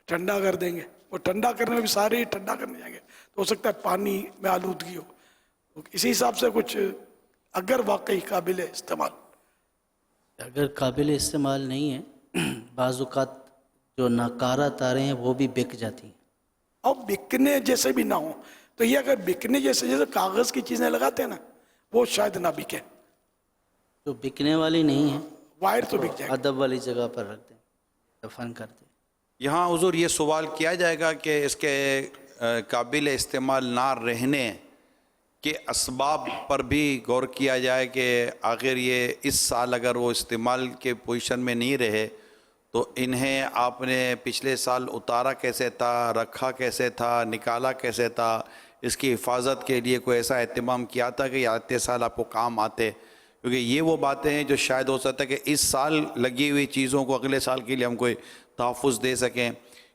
ठंडा कर देंगे। वो ठंडा करने में भी सारे ही ठंडा करने जाएंगे, तो हो सकता है पानी में आलूदगी हो। तो इसी हिसाब से कुछ अगर वाकई काबिल इस्तेमाल, अगर काबिल इस्तेमाल नहीं है, बाज़ औक़ात जो नाकारा तारें हैं वो भी बिक जाती हैं। अब बिकने जैसे भी ना हो, तो ये अगर बिकने जैसे जैसे कागज़ की चीज़ें लगाते हैं ना, वो शायद ना बिके। तो बिकने वाली नहीं है, वायर तो बिक जाएगा। अदब वाली जगह पर रख दें, दफन कर दें। यहाँ हुजूर ये सवाल किया जाएगा कि इसके काबिल इस्तेमाल ना रहने के असबाब पर भी गौर किया जाए कि आखिर ये इस साल अगर वो इस्तेमाल के पोजीशन में नहीं रहे तो इन्हें आपने पिछले साल उतारा कैसे था, रखा कैसे था, निकाला कैसे था, اس کی حفاظت کے لیے کوئی ایسا اہتمام کیا تھا کہ یہ آتے سال آپ کو کام آتے؟ کیونکہ یہ وہ باتیں ہیں جو شاید ہو سکتا ہے کہ اس سال لگی ہوئی چیزوں کو اگلے سال کے لیے ہم کوئی تحفظ دے سکیں.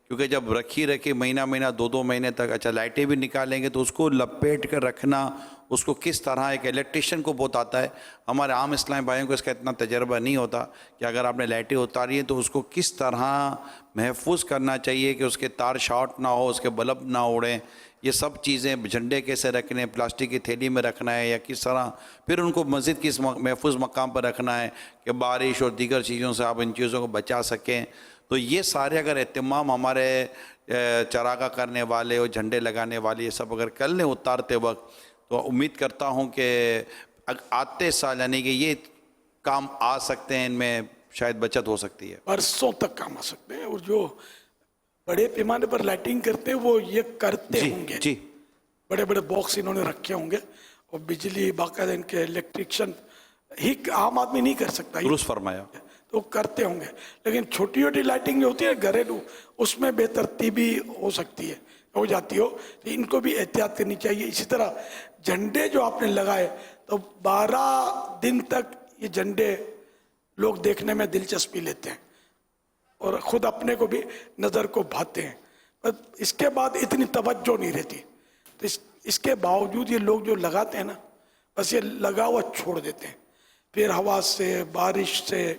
کیونکہ جب رکھی مہینہ 2 مہینے تک، اچھا لائٹیں بھی نکالیں گے تو اس کو لپیٹ کر رکھنا، اس کو کس طرح، ایک الیکٹریشین کو بہت آتا ہے، ہمارے عام اسلامی بھائیوں کو اس کا اتنا تجربہ نہیں ہوتا کہ اگر آپ نے لائٹیں اتاری ہیں تو اس کو کس طرح محفوظ کرنا چاہیے کہ اس کے تار شارٹ نہ ہو، اس کے بلب نہ اڑیں. یہ سب چیزیں، جھنڈے کیسے رکھنے، پلاسٹک کی تھیلی میں رکھنا ہے یا کس طرح، پھر ان کو مسجد کس محفوظ مقام پر رکھنا ہے کہ بارش اور دیگر چیزوں سے آپ ان چیزوں کو بچا سکیں. تو یہ سارے اگر اہتمام ہمارے چراغا کرنے والے اور جھنڈے لگانے والے یہ سب اگر کر لیں اتارتے وقت، تو امید کرتا ہوں کہ آتے سال یعنی کہ یہ کام آ سکتے ہیں، ان میں شاید بچت ہو سکتی ہے. برسوں تک کام آ سکتے ہیں. اور جو بڑے پیمانے پر لائٹنگ کرتے ہیں وہ یہ کرتے ہوں گے. جی بڑے بڑے باکس انہوں نے رکھے ہوں گے اور بجلی باقاعدہ ان کے الیکٹریشین ہی عام آدمی نہیں کر سکتا. درست فرمایا. تو کرتے ہوں گے. لیکن چھوٹی چھوٹی لائٹنگ جو ہوتی ہے گھریلو، اس میں بے ترتیبی ہو سکتی ہے، ہو جاتی ہو، تو ان کو بھی احتیاط کرنی چاہیے. اسی طرح جھنڈے جو آپ نے لگائے تو 12 دن تک یہ جھنڈے لوگ دیکھنے میں دلچسپی لیتے ہیں اور خود اپنے کو بھی نظر کو بھاتے ہیں. اس کے بعد اتنی توجہ نہیں رہتی. تو اس کے باوجود یہ لوگ جو لگاتے ہیں نا، بس یہ لگا ہوا چھوڑ دیتے ہیں. پھر ہوا سے، بارش سے،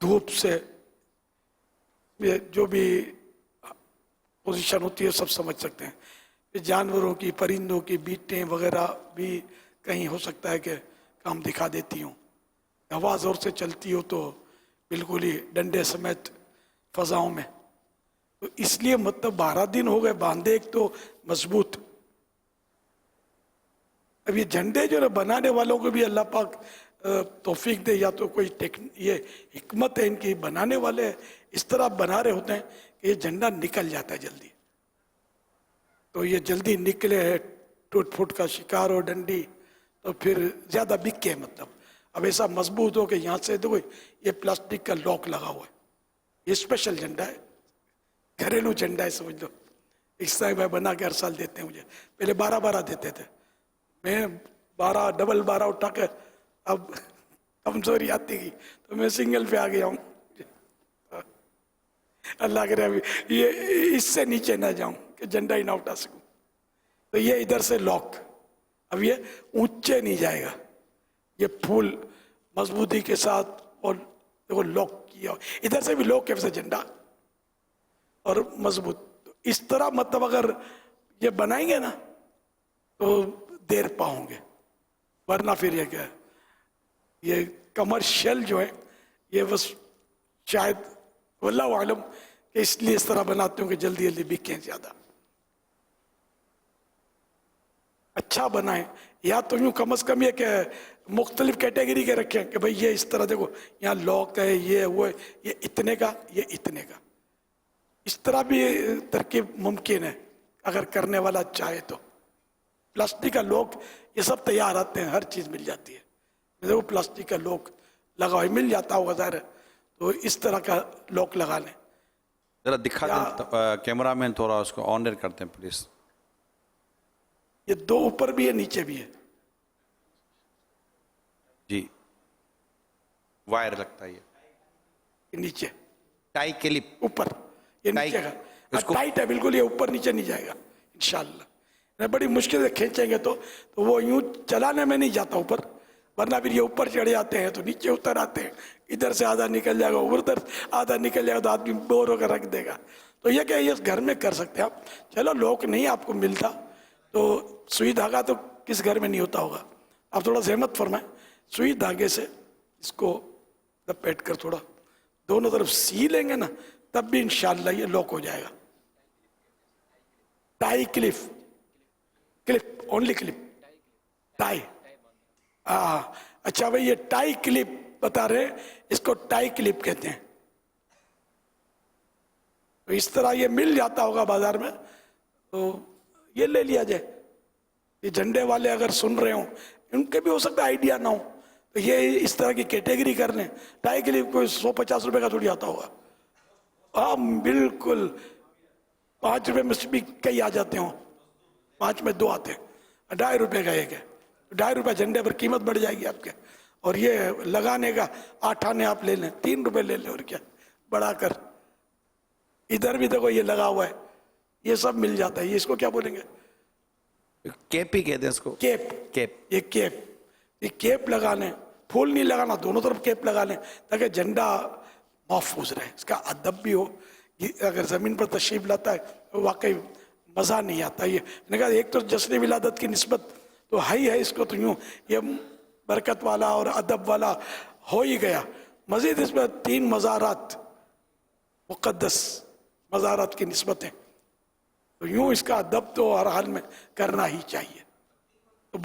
دھوپ سے، جو بھی پوزیشن ہوتی ہے سب سمجھ سکتے ہیں. جانوروں کی، پرندوں کی بیٹیں وغیرہ بھی کہیں ہو سکتا ہے کہ کام دکھا دیتی ہوں. ہوا زور سے چلتی ہو تو بالکل ہی ڈنڈے سمیت فضاؤں میں. تو اس لیے مطلب 12 دن ہو گئے باندھے ایک تو مضبوط. اب یہ جھنڈے جو بنانے والوں کو بھی اللہ پاک توفیق دے، یا تو کوئی یہ حکمت ہے ان کی، بنانے والے اس طرح بنا رہے ہوتے ہیں کہ یہ جھنڈا نکل جاتا ہے جلدی. تو یہ جلدی نکلے، ٹوٹ پھوٹ کا شکار ہو ڈنڈی تو پھر زیادہ بکے. مطلب اب ایسا مضبوط ہو کہ یہاں سے دیکھو یہ پلاسٹک کا لاک لگا ہوا ہے. یہ اسپیشل جھنڈا ہے، گھریلو جھنڈا ہے سمجھ لو. اسلامی بھائی بنا کے ہر سال دیتے ہیں مجھے. پہلے 12 دیتے تھے، میں 12 اٹھا کے اب کمزوری آتی گئی تو میں سنگل پہ آ گیا ہوں. اللہ کرے ابھی یہ اس سے نیچے نہ جاؤں کہ جھنڈا ہی نہ اٹھا سکوں. تو یہ ادھر سے لاک، اب یہ اونچے نہیں جائے گا. یہ پھول مضبوطی کے ساتھ اور دیکھو لاک کیا، ادھر سے بھی لاک ہے ویسے جھنڈا اور مضبوط. اس طرح مطلب اگر یہ بنائیں گے نا تو دیر پاؤں گے، ورنہ پھر یہ کیا، یہ کمرشل جو ہے یہ بس شاید واللہ عالم کہ اس لیے اس طرح بناتے ہوں کہ جلدی جلدی بکیں زیادہ. اچھا بنائیں، یا تو یوں کم از کم یہ کہ مختلف کیٹیگری کے رکھیں کہ بھئی یہ اس طرح دیکھو یہاں لاک ہے، یہ وہ ہے، یہ اتنے کا، یہ اتنے کا. اس طرح بھی ترکیب ممکن ہے اگر کرنے والا چاہے تو. پلاسٹک کا لوک یہ سب تیار آتے ہیں، ہر چیز مل جاتی ہے. دیکھو پلاسٹک کا لوک لگا ہوا مل جاتا ہوگا ظاہر ہے، تو اس طرح کا لوک لگا لیں. ذرا دکھا دیں کیمرہ مین، تھوڑا اس کو آن کرتے ہیں پلیز. یہ 2 اوپر بھی ہے، نیچے بھی ہے. جی وائر لگتا ہے یہ نیچے ٹائی کلپ اوپر، یہ نیچے کا ٹائٹ ہے بالکل، یہ اوپر نیچے نہیں جائے گا انشاءاللہ. بڑی مشکل سے کھینچیں گے تو وہ یوں چلانے میں نہیں جاتا اوپر، ورنہ پھر یہ اوپر چڑھ جاتے ہیں تو نیچے اتر آتے ہیں. ادھر سے آدھا نکل جائے گا، ادھر آدھا نکل جائے گا تو آدمی بور ہو کر رکھ دے گا. تو یہ کہ یہ گھر میں کر سکتے ہیں آپ. چلو لوک نہیں آپ کو ملتا تو سوئی دھاگا تو کس گھر میں نہیں ہوتا ہوگا. آپ تھوڑا زحمت فرمائیں، سوئی دھاگے سے اس کو لپیٹ کر تھوڑا دونوں طرف سی لیں گے نا، تب بھی انشاءاللہ یہ لاک ہو جائے گا. Tie clip, only clip, tie. اچھا بھائی یہ ٹائی کلپ بتا رہے ہیں، اس کو ٹائی کلپ کہتے ہیں. تو اس طرح یہ مل جاتا ہوگا بازار میں، تو یہ لے لیا جائے. یہ جھنڈے والے اگر سن رہے ہوں، ان کے بھی ہو سکتا ہے آئیڈیا نہ ہو، تو یہ اس طرح کی کیٹیگری کر لیں. ٹائی کلپ کوئی 150 روپے کا تھوڑی آتا ہوگا. ہاں بالکل 5 روپے میں بھی کئی آ جاتے ہوں. 5 में 2 आते हैं, 2.5 रुपये का एक है, तो 2.5 रुपये झंडे पर कीमत बढ़ जाएगी आपके। और ये लगाने का 8 आने आप ले लें, 3 रुपये ले लें, और क्या बढ़ाकर। इधर भी देखो ये लगा हुआ है, ये सब मिल जाता है। ये इसको क्या बोलेंगे? कैप ही कहते हैं इसको। कैप। कैप। ये कैप लगा लें, फूल नहीं लगाना, दोनों तरफ कैप लगा लें ताकि झंडा महफूज रहे, इसका अदब भी हो। अगर ज़मीन पर तशरीफ लाता है तो वाकई मज़ा नहीं आता। ये मैंने कहा एक तो जश्न विलादत की निस्बत तो है ही है, इसको तो यूँ ये बरकत वाला और अदब वाला हो ही गया। मज़ीद इसमें 3 मज़ारात मुक़द्दस मज़ारात की निस्बतें, तो यूँ इसका अदब तो हर हाल में करना ही चाहिए। तो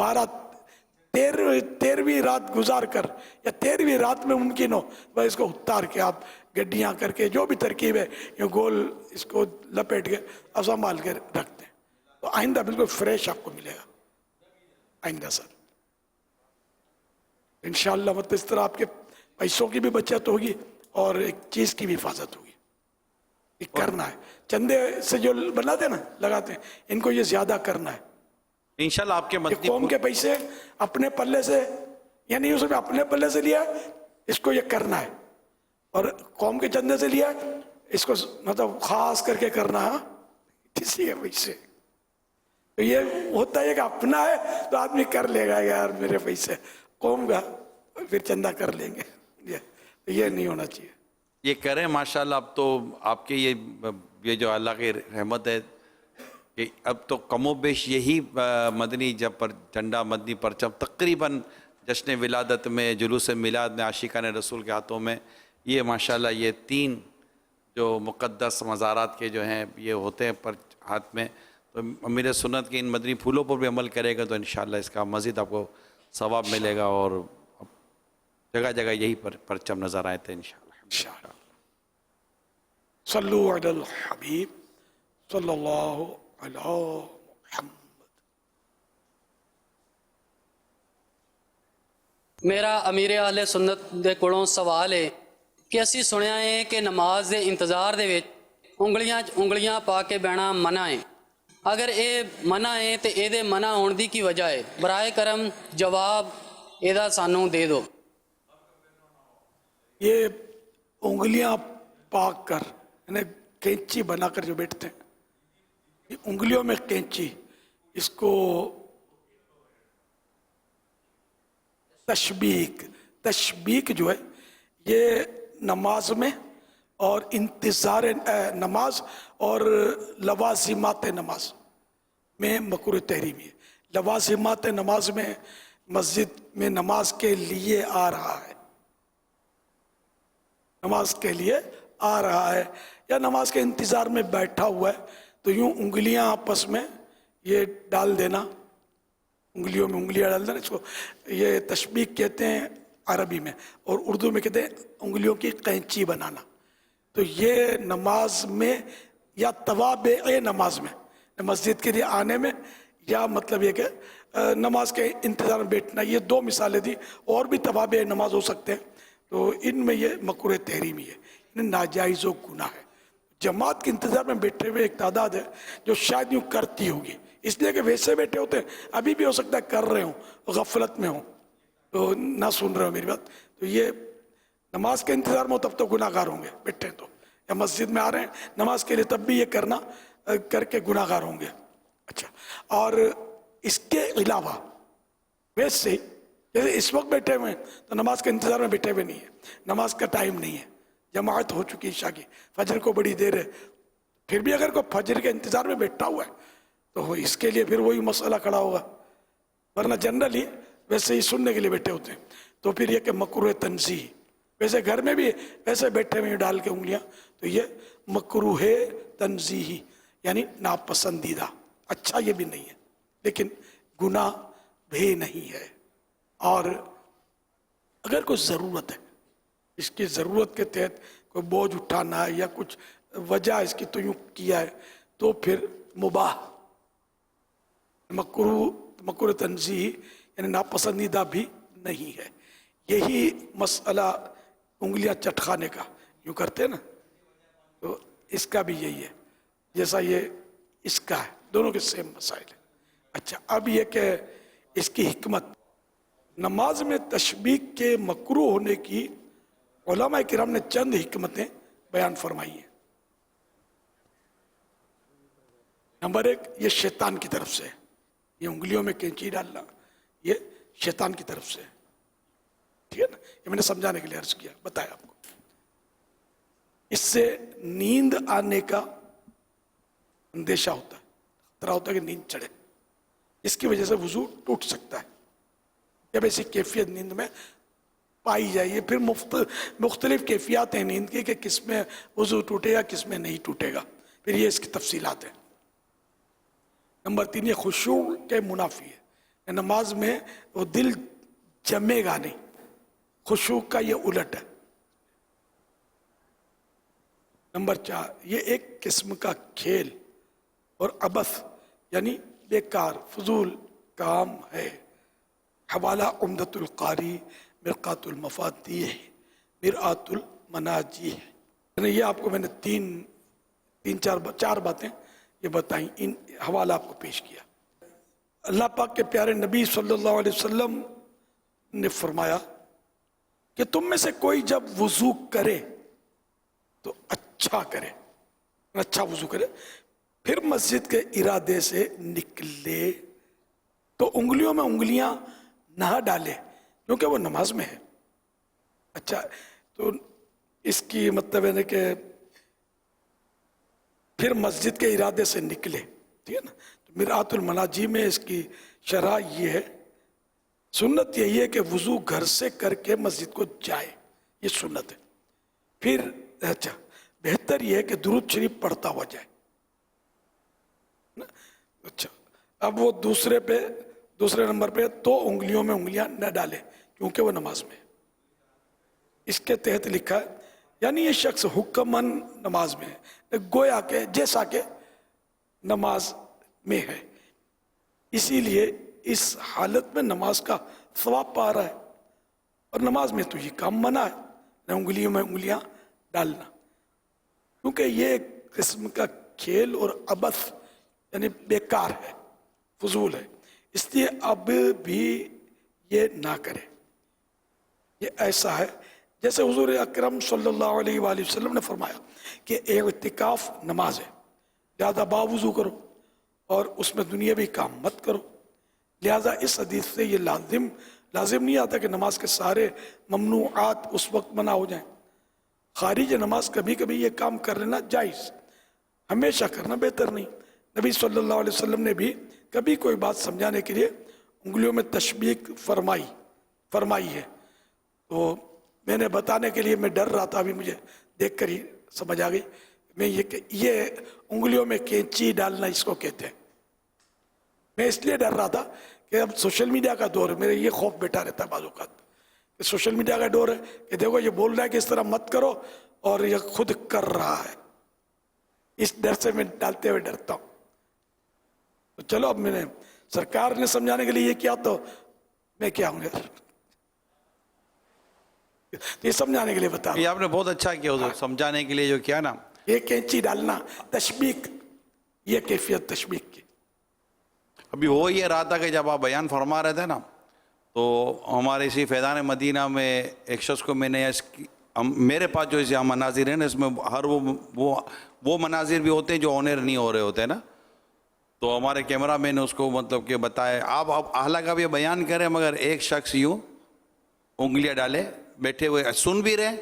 13वीं रात गुजार कर या 13वीं रात में मुमकिन हो वह इसको उतार के आप गड्डियाँ करके जो भी तरकीब है ये गोल इसको लपेट के अब संभाल के रखते हैं, तो आइंदा बिल्कुल फ्रेश आपको मिलेगा आइंदा सर इंशाअल्लाह। मतलब इस तरह आपके पैसों की भी बचत होगी और एक चीज़ की भी हिफाजत होगी। ये करना है, चंदे से जो बनाते हैं ना लगाते हैं, इनको ये ज्यादा करना है इंशाल्लाह। आपके मदनी कौम के पैसे अपने पल्ले से यानी उसमें अपने पल्ले से लिया इसको ये करना है, और कौम के चंदे से लिया इसको मतलब खास करके करना है किसी के पैसे। तो ये होता है कि अपना है तो आदमी कर लेगा यार मेरे पैसे, कौम का फिर चंदा कर लेंगे, ये नहीं होना चाहिए। ये करें माशाल्लाह। अब तो आपके ये जो अल्लाह की रहमत है कि अब तो कमोबेश यही मदनी जब पर झंडा मदनी परचम तकरीबन जश्न विलादत में, जुलूस मिलाद में, आशिकान रसूल के हाथों में, ये माशाल्लाह ये 3 जो मुक़द्दस मज़ारात के जो हैं ये होते हैं पर हाथ में। तो अमीर सुन्नत के इन मदनी फूलों पर भी अमल करेगा तो इंशाअल्लाह इसका मज़ीद आपको सवाब मिलेगा, और जगह जगह यही परचम नज़र आए थे इंशाअल्लाह। सल्लु अलल हबीब सल्लल्लाहु अलैहि मुहम्मद। मेरा अमीर अहले सुन्नत दे कोलों सवाल है कि असी सुनिया है कि नमाज दे इंतज़ार दे विच उंगलियां पा के बहना मना है। अगर ये मना है तो ये मना होने की की वजह है? बराए करम जवाब एदा सानू दे दो। ये उंगलियां पाक कर यानी कैंची बनाकर जो बैठते हैं, ये उंगलियों में कैंची, इसको तशबीक जो है ये नमाज में और इंतज़ार नमाज और लवाजिमात नमाज में मकरूह तहरीमी है। लवाजिमात नमाज में मस्जिद में नमाज के लिए आ रहा है, नमाज के लिए आ रहा है या नमाज के इंतज़ार में बैठा हुआ है, तो यूँ उंगलियां आपस में ये डाल देना, उंगलियों में उंगलियां डाल देना, इसको ये तशबीक कहते हैं अरबी में, और उर्दू में कहते हैं उंगलियों की कैंची बनाना। तो ये नमाज में या तवाबे नमाज में, मस्जिद के लिए आने में, या मतलब ये कि नमाज के इंतज़ार में बैठना, ये 2 मिसालें दी। और भी तवाबे नमाज हो सकते हैं, तो इनमें ये मकरूह तहरीमी है, इन्हें नाजायज़ व गुनाह है। जमात के इंतज़ार में बैठे हुए एक तादाद है जो शायद यूँ करती होगी, इसलिए कि वैसे बैठे होते हैं, अभी भी हो सकता है कर रहे हों, गफलत में हों, तो ना सुन रहे हो मेरी बात। तो ये नमाज के इंतज़ार में हो तब तो गुनाहगार होंगे बैठे तो, या मस्जिद में आ रहे हैं नमाज के लिए तब भी ये करना करके गुनाहगार होंगे। अच्छा, और इसके अलावा वैसे जैसे इस वक्त बैठे हुए हैं तो नमाज के इंतज़ार में बैठे हुए नहीं है, नमाज का टाइम नहीं है, जमात हो चुकी ईशा की, फजर को बड़ी देर है, फिर भी अगर कोई फजर के इंतज़ार में बैठा हुआ है तो इसके लिए फिर वही मसला खड़ा होगा। वरना जनरली वैसे ही सुनने के लिए बैठे होते हैं, तो फिर ये कि मकरूह तंज़ीह, वैसे घर में भी वैसे बैठे हुए डाल के उंगलियां, तो ये मकरूह तंज़ीह यानी नापसंदीदा, अच्छा ये भी नहीं है लेकिन गुनाह भी नहीं है। और अगर कोई ज़रूरत है, इसकी ज़रूरत के तहत कोई बोझ उठाना है या कुछ वजह इसकी तो यूँ किया है, तो फिर मुबाह, मकरूह तंज़ीह यानी नापसंदीदा भी नहीं है। यही मसला उंगलियां चटखाने का यूँ करते हैं ना, तो इसका भी यही है जैसा ये इसका है, दोनों के सेम मसाइल है। अच्छा, अब ये कि इसकी हिकमत, नमाज में तशबीह के मकरूह होने की उलमा किराम ने चंद हिकमतें बयान फरमाई हैं। नंबर एक, ये शैतान की तरफ से, ये उंगलियों में कैंची डालना ये शैतान की तरफ से, ठीक है ना, ये मैंने समझाने के लिए अर्ज किया, बताया आपको। इससे नींद आने का अंदेशा होता है, खतरा होता है कि नींद चढ़े, इसकी वजह से वजू टूट सकता है। जब ऐसी कैफियत नींद में पाई जाइए, फिर मुख्तलिफ कैफियत हैं नींद की कि किस में वजू टूटेगा किस में नहीं टूटेगा, फिर ये इसकी तफसीलात हैं। नंबर 3, ये खुशू के मुनाफी है, नमाज में वो दिल जमेगा नहीं, खुशू का ये उलट है। नंबर 4, ये एक किस्म का खेल और अबस यानी बेकार फजूल काम है। हवाला उम्दतुल कारी मिरकातुल मफातीह मिरआतुल मनाजी है। यानी ये आपको मैंने चार बातें ये बताई, इन हवाला आपको पेश किया। अल्लाह पाक के प्यारे नबी सल्लल्लाहु अलैहि वसल्लम ने फरमाया कि तुम में से कोई जब वुजू करे तो अच्छा करे, अच्छा वुजू करे, फिर मस्जिद के इरादे से निकले तो उंगलियों में उंगलियां ना डाले क्योंकि वो नमाज में है। अच्छा, तो इसकी मतलब है कि फिर मस्जिद के इरादे से निकले, ठीक है ना। तो मिरातुल मनाजी में इसकी शरह ये है, सुन्नत यही है कि वुजू घर से करके मस्जिद को जाए, ये सुन्नत है। फिर अच्छा, बेहतर ये है कि दुरूद शरीफ पढ़ता हुआ जाए ना। अच्छा, अब वो दूसरे नंबर पे तो उंगलियों में उंगलियां न डाले क्योंकि वो नमाज में है। इसके तहत लिखा है यानी ये शख्स हुक्मन नमाज में है, गोया के जैसा के नमाज में है, इसीलिए इस हालत में नमाज का सवाब पा रहा है। और नमाज में तो ये काम मना है, न उंगलियों में उंगलियां डालना, क्योंकि ये एक किस्म का खेल और अबस यानी बेकार है, फजूल है, इसलिए अब भी ये ना करे। ये ऐसा है जैसे हुजूर अकरम सल्लल्लाहु अलैहि वसल्लम ने फरमाया कि इत्तिकाफ नमाज है, लिहाजा बावुज़ू करो और उसमें दुनियावी काम मत करो। लिहाजा इस हदीस से ये लाजिम नहीं आता कि नमाज के सारे ममनूआत उस वक्त मना हो जाएं। खारिज नमाज कभी कभी ये काम कर लेना जायज़, हमेशा करना बेहतर नहीं। नबी सल्लल्लाहु अलैहि वसल्लम ने भी कभी कोई बात समझाने के लिए उंगलियों में तशबीह फरमाई है। तो मैंने बताने के लिए मैं डर रहा था, अभी मुझे देखकर ही समझ आ गई। मैं ये उंगलियों में कैंची डालना इसको कहते हैं। मैं इसलिए डर रहा था कि अब सोशल मीडिया का दौर है, मेरे ये खौफ बैठा रहता है बाज़ औक़ात कि सोशल मीडिया का दौर है कि देखो ये बोल रहा है कि इस तरह मत करो और ये खुद कर रहा है, इस डर से मैं डालते हुए डरता हूँ। तो चलो, अब मैंने सरकार ने समझाने के लिए ये किया तो मैं क्या हूँ यार, ये समझाने के लिए बता। ये आपने बहुत अच्छा किया उधर समझाने के लिए जो किया ना, ये कैंची डालना तशबीक, ये कैफियत तशबीक की। अभी हो ये रहा था कि जब आप बयान फरमा रहे थे ना, तो हमारे इसी फैज़ान मदीना में एक शख्स को मैंने मेरे पास जो इस मनाजिर हैं ना, इसमें हर वो मनाजिर भी होते हैं जो ऑनर नहीं हो रहे होते हैं ना, तो हमारे कैमरा मैन ने उसको मतलब कि बताए आप हालांकि आप ये बयान करें मगर एक शख्स यूँ उंगलियां डाले बैठे हुए सुन भी रहे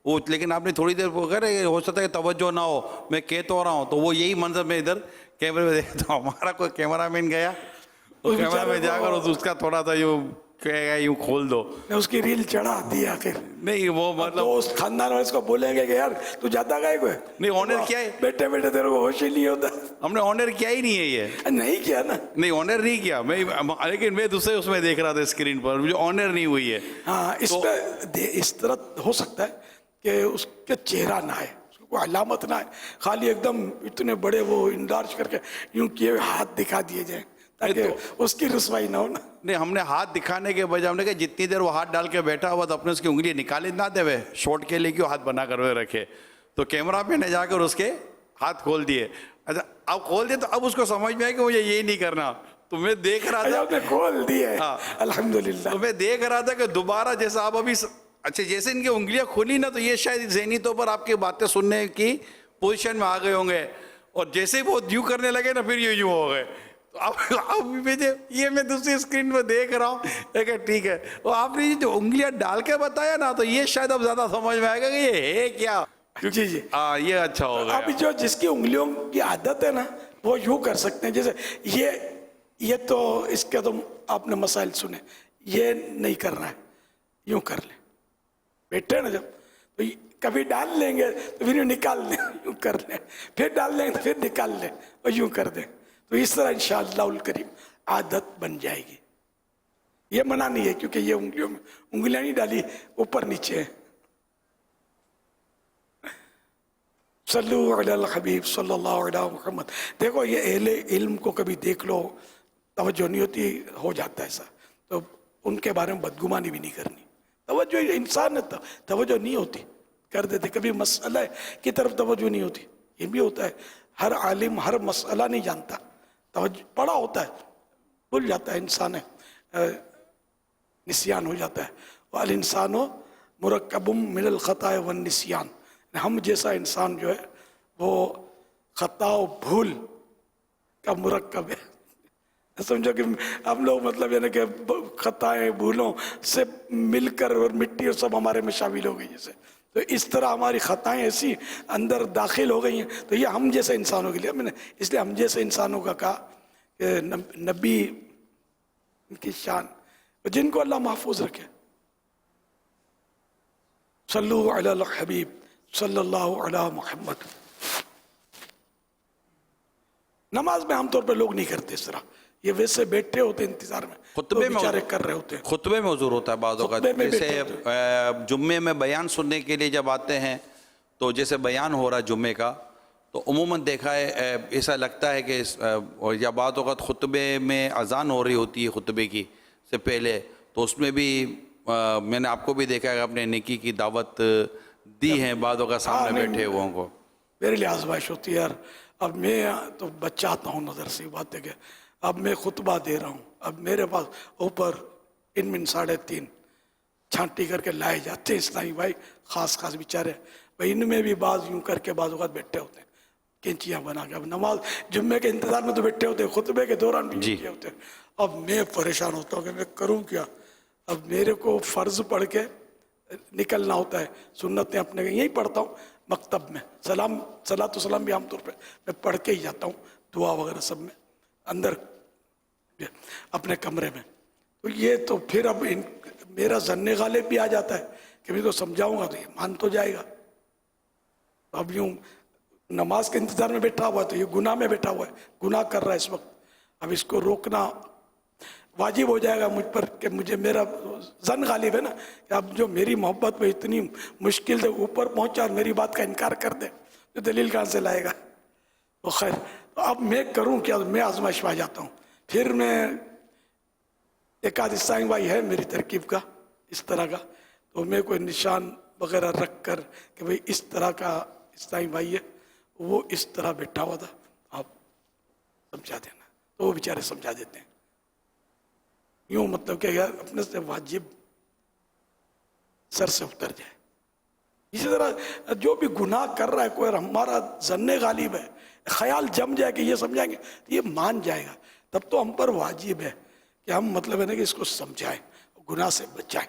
वो, लेकिन आपने थोड़ी देर वो करे हो सकता है कि तवज्जो ना हो, मैं कह तो रहा हूँ, तो वो यही मंजर में इधर कैमरे में देखे तो हमारा कोई कैमरा मैन गया तो कैमरा में जाकर उसका थोड़ा सा यूँ कहेगा यूँ खोल दो, उसकी रील चढ़ा दी आखिर। नहीं वो मतलब उस खानदान वाले इसको बोलेंगे कि यार तू जाता गए कोई नहीं, ऑनर किया है, बेटे बेटे तेरे को होश ही नहीं होता। हमने ऑनर किया ही नहीं है, ये नहीं किया ना, नहीं ऑनर नहीं किया मैं, लेकिन मैं दूसरे उसमें देख रहा था स्क्रीन पर, मुझे ऑनर नहीं हुई है। हाँ, इस तरह हो सकता है कि उसके चेहरा ना आए, उसको कोई अलामत ना आए, खाली एकदम इतने बड़े वो इंडार्ज करके यूं किए हाथ दिखा दिए जाए ताकि उसकी रुसवाई ना हो ना। नहीं, हमने हाथ दिखाने के बजाय हमने कहा जितनी देर वो हाथ डाल के बैठा हुआ तो अपने उसकी उंगली निकाले ना दे, वे शॉट के लिए क्यों हाथ बना कर रखे, तो कैमरा पे ने जाकर उसके हाथ खोल दिए। अच्छा, अब खोल दिए तो अब उसको समझ में आया कि मुझे यही नहीं करना, تو میں دیکھ رہا تھا, آپ نے کھول دی ہے الحمدللہ. تو میں دیکھ رہا تھا کہ دوبارہ جیسا آپ ابھی اچھا جیسے ان کی انگلیاں کھلی نا, تو یہ شاید ذہنی طور پر آپ کی باتیں سننے کی پوزیشن میں آ گئے ہوں گے, اور جیسے وہ یوں کرنے لگے نا پھر یوں ہو گئے. اب مجھے یہ میں دوسری اسکرین پہ دیکھ رہا ہوں کہ ٹھیک ہے, اور آپ نے جو انگلیاں ڈال کے بتایا نا, تو یہ شاید اب زیادہ سمجھ میں آئے گا کہ یہ ہے کیا. جی جی ہاں یہ اچھا ہوگا. اب جو جس کی انگلیوں کی عادت ہے نا وہ یوں کر سکتے ہیں, جیسے یہ تو اس کے تو آپ نے مسائل سنے, یہ نہیں کر رہا ہے, یوں کر لیں بیٹھے نا, جب تو کبھی ڈال لیں گے تو پھر یوں نکال لیں, یوں کر لیں, پھر ڈال لیں تو پھر نکال لیں اور یوں کر دیں. تو اس طرح انشاءاللہ الکریم عادت بن جائے گی. یہ منع نہیں ہے کیونکہ یہ انگلیوں میں انگلیاں نہیں ڈالی, اوپر نیچے. صلو علی الحبیب صلی اللہ علیہ محمد. دیکھو یہ اہل علم کو کبھی دیکھ لو, توجہ نہیں ہوتی, ہو جاتا ہے ایسا, تو ان کے بارے میں بدگمانی بھی نہیں کرنی. توجہ انسان توجہ نہیں ہوتی, کر دیتے, کبھی مسئلہ کی طرف توجہ نہیں ہوتی. یہ بھی ہوتا ہے, ہر عالم ہر مسئلہ نہیں جانتا, توجہ پڑا ہوتا ہے, بھول جاتا ہے انسان, نسیان ہو جاتا ہے. والانسان مرکب من الخطا والنسیان. ہم جیسا انسان جو ہے وہ خطا و بھول کا مرکب ہے. سمجھو کہ ہم لوگ مطلب یعنی کہ خطائیں بھولوں سے مل کر اور مٹی اور سب ہمارے میں شامل ہو گئی جیسے, تو اس طرح ہماری خطائیں ایسی اندر داخل ہو گئی ہیں. تو یہ ہم جیسے انسانوں کے لیے میں نے اس لیے ہم جیسے انسانوں کا کہا کہ نبی ان کی شان, جن کو اللہ محفوظ رکھے. صلو علی الحبیب صلی اللہ علی محمد. نماز میں عام طور پہ لوگ نہیں کرتے اس طرح, یہ ویسے بیٹھے ہوتے انتظار میں, خطبے میں بیچارے کر رہے ہوتے ہیں. خطبے میں حضور ہوتا ہے بعض اوقات, جیسے جمعے میں بیان سننے کے لیے جب آتے ہیں تو جیسے بیان ہو رہا ہے جمعے کا, تو عموماً دیکھا ہے ایسا لگتا ہے کہ یا بعض اوقات خطبے میں اذان ہو رہی ہوتی ہے خطبے کی سے پہلے, تو اس میں بھی میں نے آپ کو بھی دیکھا ہے اپنے نیکی کی دعوت دی ہے بعض اوقات سامنے بیٹھے ہوئے کو. میرے لیے آزمائش ہوتی ہے یار. اب میں تو بچاتا ہوں نظر سے, بات ہے کہ اب میں خطبہ دے رہا ہوں, اب میرے پاس اوپر ان من 3.5 چھانٹی کر کے لائے جاتے ہیں اسلامی بھائی, خاص بیچارے بھائی, ان میں بھی بعض یوں کر کے بعض اوقات بیٹھے ہوتے ہیں کینچیاں بنا کے. اب نماز جمعے کے انتظار میں تو بیٹھے ہوتے ہیں, خطبے کے دوران بھی بیٹھے ہوتے ہیں. اب میں پریشان ہوتا ہوں کہ میں کروں کیا. اب میرے کو فرض پڑھ کے نکلنا ہوتا ہے, سنتیں اپنے یہی پڑھتا ہوں مکتب میں, صلاۃ و سلام بھی عام طور پہ میں پڑھ کے ہی جاتا ہوں, دعا وغیرہ سب میں اندر اپنے کمرے میں. تو یہ تو پھر اب میرا ظن غالب بھی آ جاتا ہے کہ میں تو سمجھاؤں گا تو یہ مان تو جائے گا. اب یوں نماز کے انتظار میں بیٹھا ہوا ہے تو یہ گناہ میں بیٹھا ہوا ہے, گناہ کر رہا ہے اس وقت. اب اس کو روکنا واجب ہو جائے گا مجھ پر کہ مجھے, میرا ظن غالب ہے نا کہ اب جو میری محبت میں اتنی مشکل سے اوپر پہنچا اور میری بات کا انکار کر دے تو دلیل کہاں سے لائے گا. تو خیر, تو اب میں کروں کیا, میں آزمائش میں آ جاتا ہوں. پھر میں ایک آدھ عیسائی بھائی ہے میری ترکیب کا اس طرح کا, تو میں کوئی نشان وغیرہ رکھ کر کہ بھئی اس طرح کا عیسائی بھائی ہے, وہ اس طرح بیٹھا ہوا تھا, آپ سمجھا دینا. تو وہ بیچارے سمجھا دیتے ہیں. یوں مطلب کہ یار اپنے سے واجب سر سے اتر جائے. اسی طرح جو بھی گناہ کر رہا ہے کوئی, ہمارا ظن غالب ہے, خیال جم جائے کہ یہ سمجھائیں گے یہ مان جائے گا, تب تو ہم پر واجب ہے کہ ہم مطلب ہے نا کہ اس کو سمجھائیں, گناہ سے بچائیں.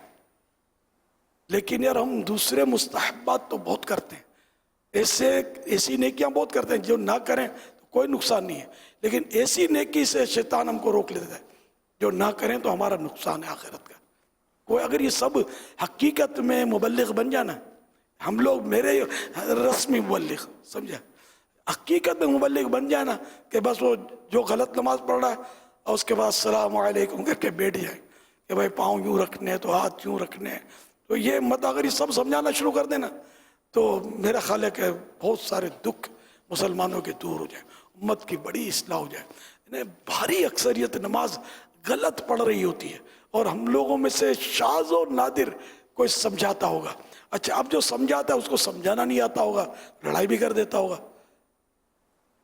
لیکن یار ہم دوسرے مستحبات تو بہت کرتے ہیں, ایسی نیکیاں بہت کرتے ہیں جو نہ کریں تو کوئی نقصان نہیں ہے, لیکن ایسی نیکی سے شیطان ہم کو روک لیتا ہے جو نہ کریں تو ہمارا نقصان ہے آخرت کا. کوئی اگر یہ سب حقیقت میں مبلغ بن جانا, ہم لوگ میرے رسمی مبلغ سمجھا, حقیقت میں مبلغ بن جانا کہ بس وہ جو غلط نماز پڑھ رہا ہے اور اس کے بعد السلام علیکم کر کے بیٹھ جائے کہ بھائی پاؤں یوں رکھنے تو ہاتھ یوں رکھنے, تو یہ مت اگر یہ سب سمجھانا شروع کر دینا تو میرا خیال ہے کہ بہت سارے دکھ مسلمانوں کے دور ہو جائیں, امت کی بڑی اصلاح ہو جائے. بھاری اکثریت نماز غلط پڑھ رہی ہوتی ہے اور ہم لوگوں میں سے شاذ و نادر کوئی سمجھاتا ہوگا. اچھا, اب جو سمجھاتا ہے اس کو سمجھانا نہیں آتا ہوگا, لڑائی بھی کر دیتا ہوگا.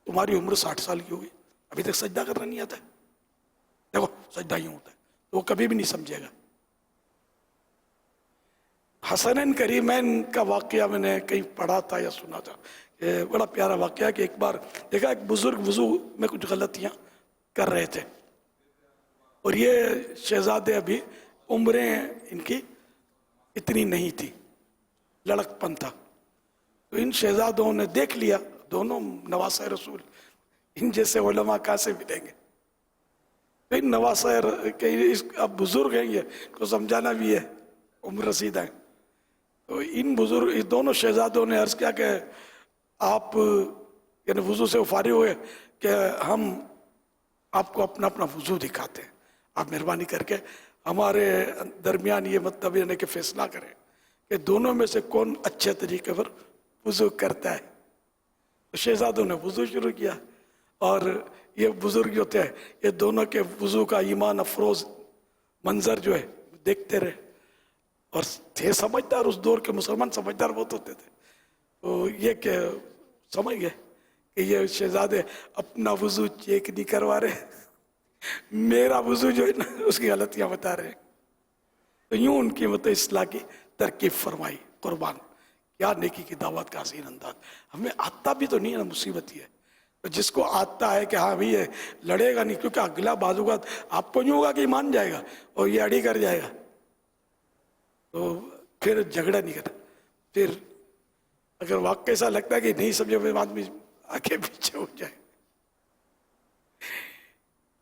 تمہاری عمر 60 سال کی ہوگی, ابھی تک سجدہ کرنا نہیں آتا ہے, देखो सजदा यूं होता है, तो वो कभी भी नहीं समझेगा। हसनैन करीमैन का वाकया मैंने कहीं पढ़ा था या सुना था, ये बड़ा प्यारा वाकया कि एक बार देखा एक बुजुर्ग वुजू में कुछ गलतियां कर रहे थे, और ये शहजादे अभी उम्रें इनकी इतनी नहीं थी, लड़कपन था। तो इन शहजादों ने देख लिया, दोनों नवासा रसूल, इन जैसे उलमा कहाँ से मिलेंगे। तो इन नवासा अब बुजुर्ग हैं, ये को समझाना भी है, उम्र रसीदा है। तो इन बुजुर्ग, इस दोनों शहजादों ने अर्ज किया कि आप यानी वुजू से फारिग हुए कि हम आपको अपना अपना वुजू दिखाते हैं, आप मेहरबानी करके हमारे दरमियान ये मतलब यानी कि फैसला करें कि दोनों में से कौन अच्छे तरीके पर वुजू करता है। तो शहजादों ने वुजू शुरू किया, और ये बुजुर्ग जो थे ये दोनों के वुजू का ईमान अफरोज मंजर जो है देखते रहे, और थे समझदार, उस दौर के मुसलमान समझदार बहुत होते थे। तो ये क्या समझ गए कि ये शहजादे अपना वुजू चेक नहीं करवा रहे, मेरा वुजू जो है ना उसकी गलतियां बता रहे। तो यूं उनकी मतलब इस्लाह की तरकीब फरमाई। कुर्बान, क्या नेकी की दावत का हसीन अंदाज। हमें आता भी तो नहीं है ना, मुसीबत ही है। तो जिसको आता है कि हाँ भाई ये लड़ेगा नहीं, क्योंकि अगला बाजूगात आपको नहीं होगा कि मान जाएगा और ये अड़ी कर जाएगा, तो फिर झगड़ा नहीं करना। फिर अगर वाकई ऐसा लगता है कि नहीं समझे हुए आदमी आगे पीछे हो जाए,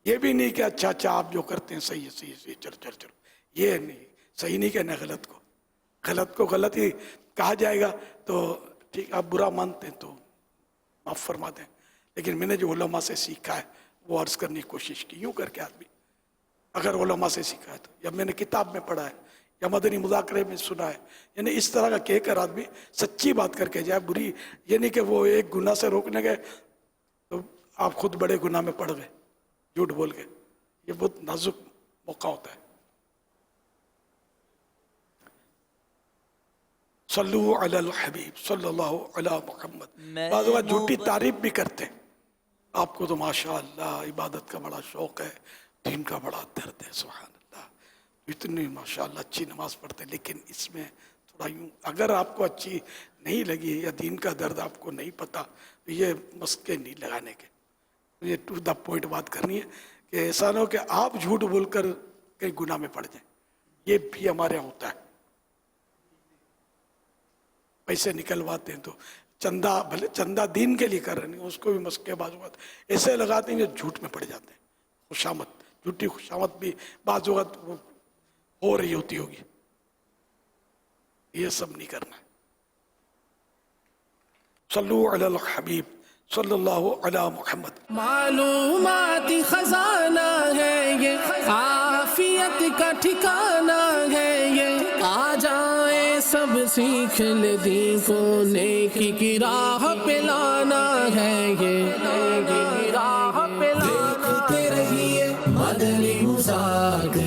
ये भी नहीं कि अच्छा अच्छा आप जो करते हैं सही है, सही है, सही, चलो चलो चलो, ये नहीं, सही नहीं कहना, गलत को गलत ही कहा जाएगा। तो ठीक, आप बुरा मानते हैं तो माफ फरमा दें, लेकिन मैंने जो उलमा से सीखा है वो अर्ज करने की कोशिश की। यूं करके आदमी अगर उलमा से सीखा है तो, या मैंने किताब में पढ़ा है या मदनी मुज़ाकरे में सुना है, यानी इस तरह का कहकर आदमी सच्ची बात करके जाए, बुरी ये नहीं कि वो एक गुनाह से रोकने गए तो आप खुद बड़े गुनाह में पड़ गए, झूठ बोल गए। ये बहुत नाजुक मौका होता है। सल्लु अलल हबीब सल्लल्लाहु अला मुहम्मद। बाज़ लोग झूठी तारीफ भी करते हैं, आपको तो माशाअल्लाह इबादत का बड़ा शौक है, दीन का बड़ा दर्द है, सुभान अल्लाह, इतनी माशाअल्लाह अच्छी नमाज पढ़ते हैं, लेकिन इसमें थोड़ा यूं, अगर आपको अच्छी नहीं लगी या दीन का दर्द आपको नहीं पता, तो ये मस्के नहीं लगाने के। ये टू द पॉइंट बात करनी है कि ऐसा ना हो कि आप झूठ बोलकर कहीं गुनाह में पड़ जाए। ये भी हमारे यहाँ होता है, पैसे निकलवाते हैं तो चंदा, भले चंदा दीन के लिए कर रहे नहीं, उसको भी मस्के बाजुगत ऐसे लगाते हैं जो झूठ में पड़ जाते हैं। खुशामद, झूठी खुशामद भी बाजुगत हो रही होती होगी, ये सब नहीं करना है। सल्लु अलल हबीब सल्लल्लाहु अला मुहम्मद। मालूमाती खजाना है ये, आफियत का ठिकाना है ये, आ जाए सब सीख ले दी को, नेकी की राह पे लाना है ये, नेकी की राह पे लाना। देखते रहिए मदनी मुज़ाकरे।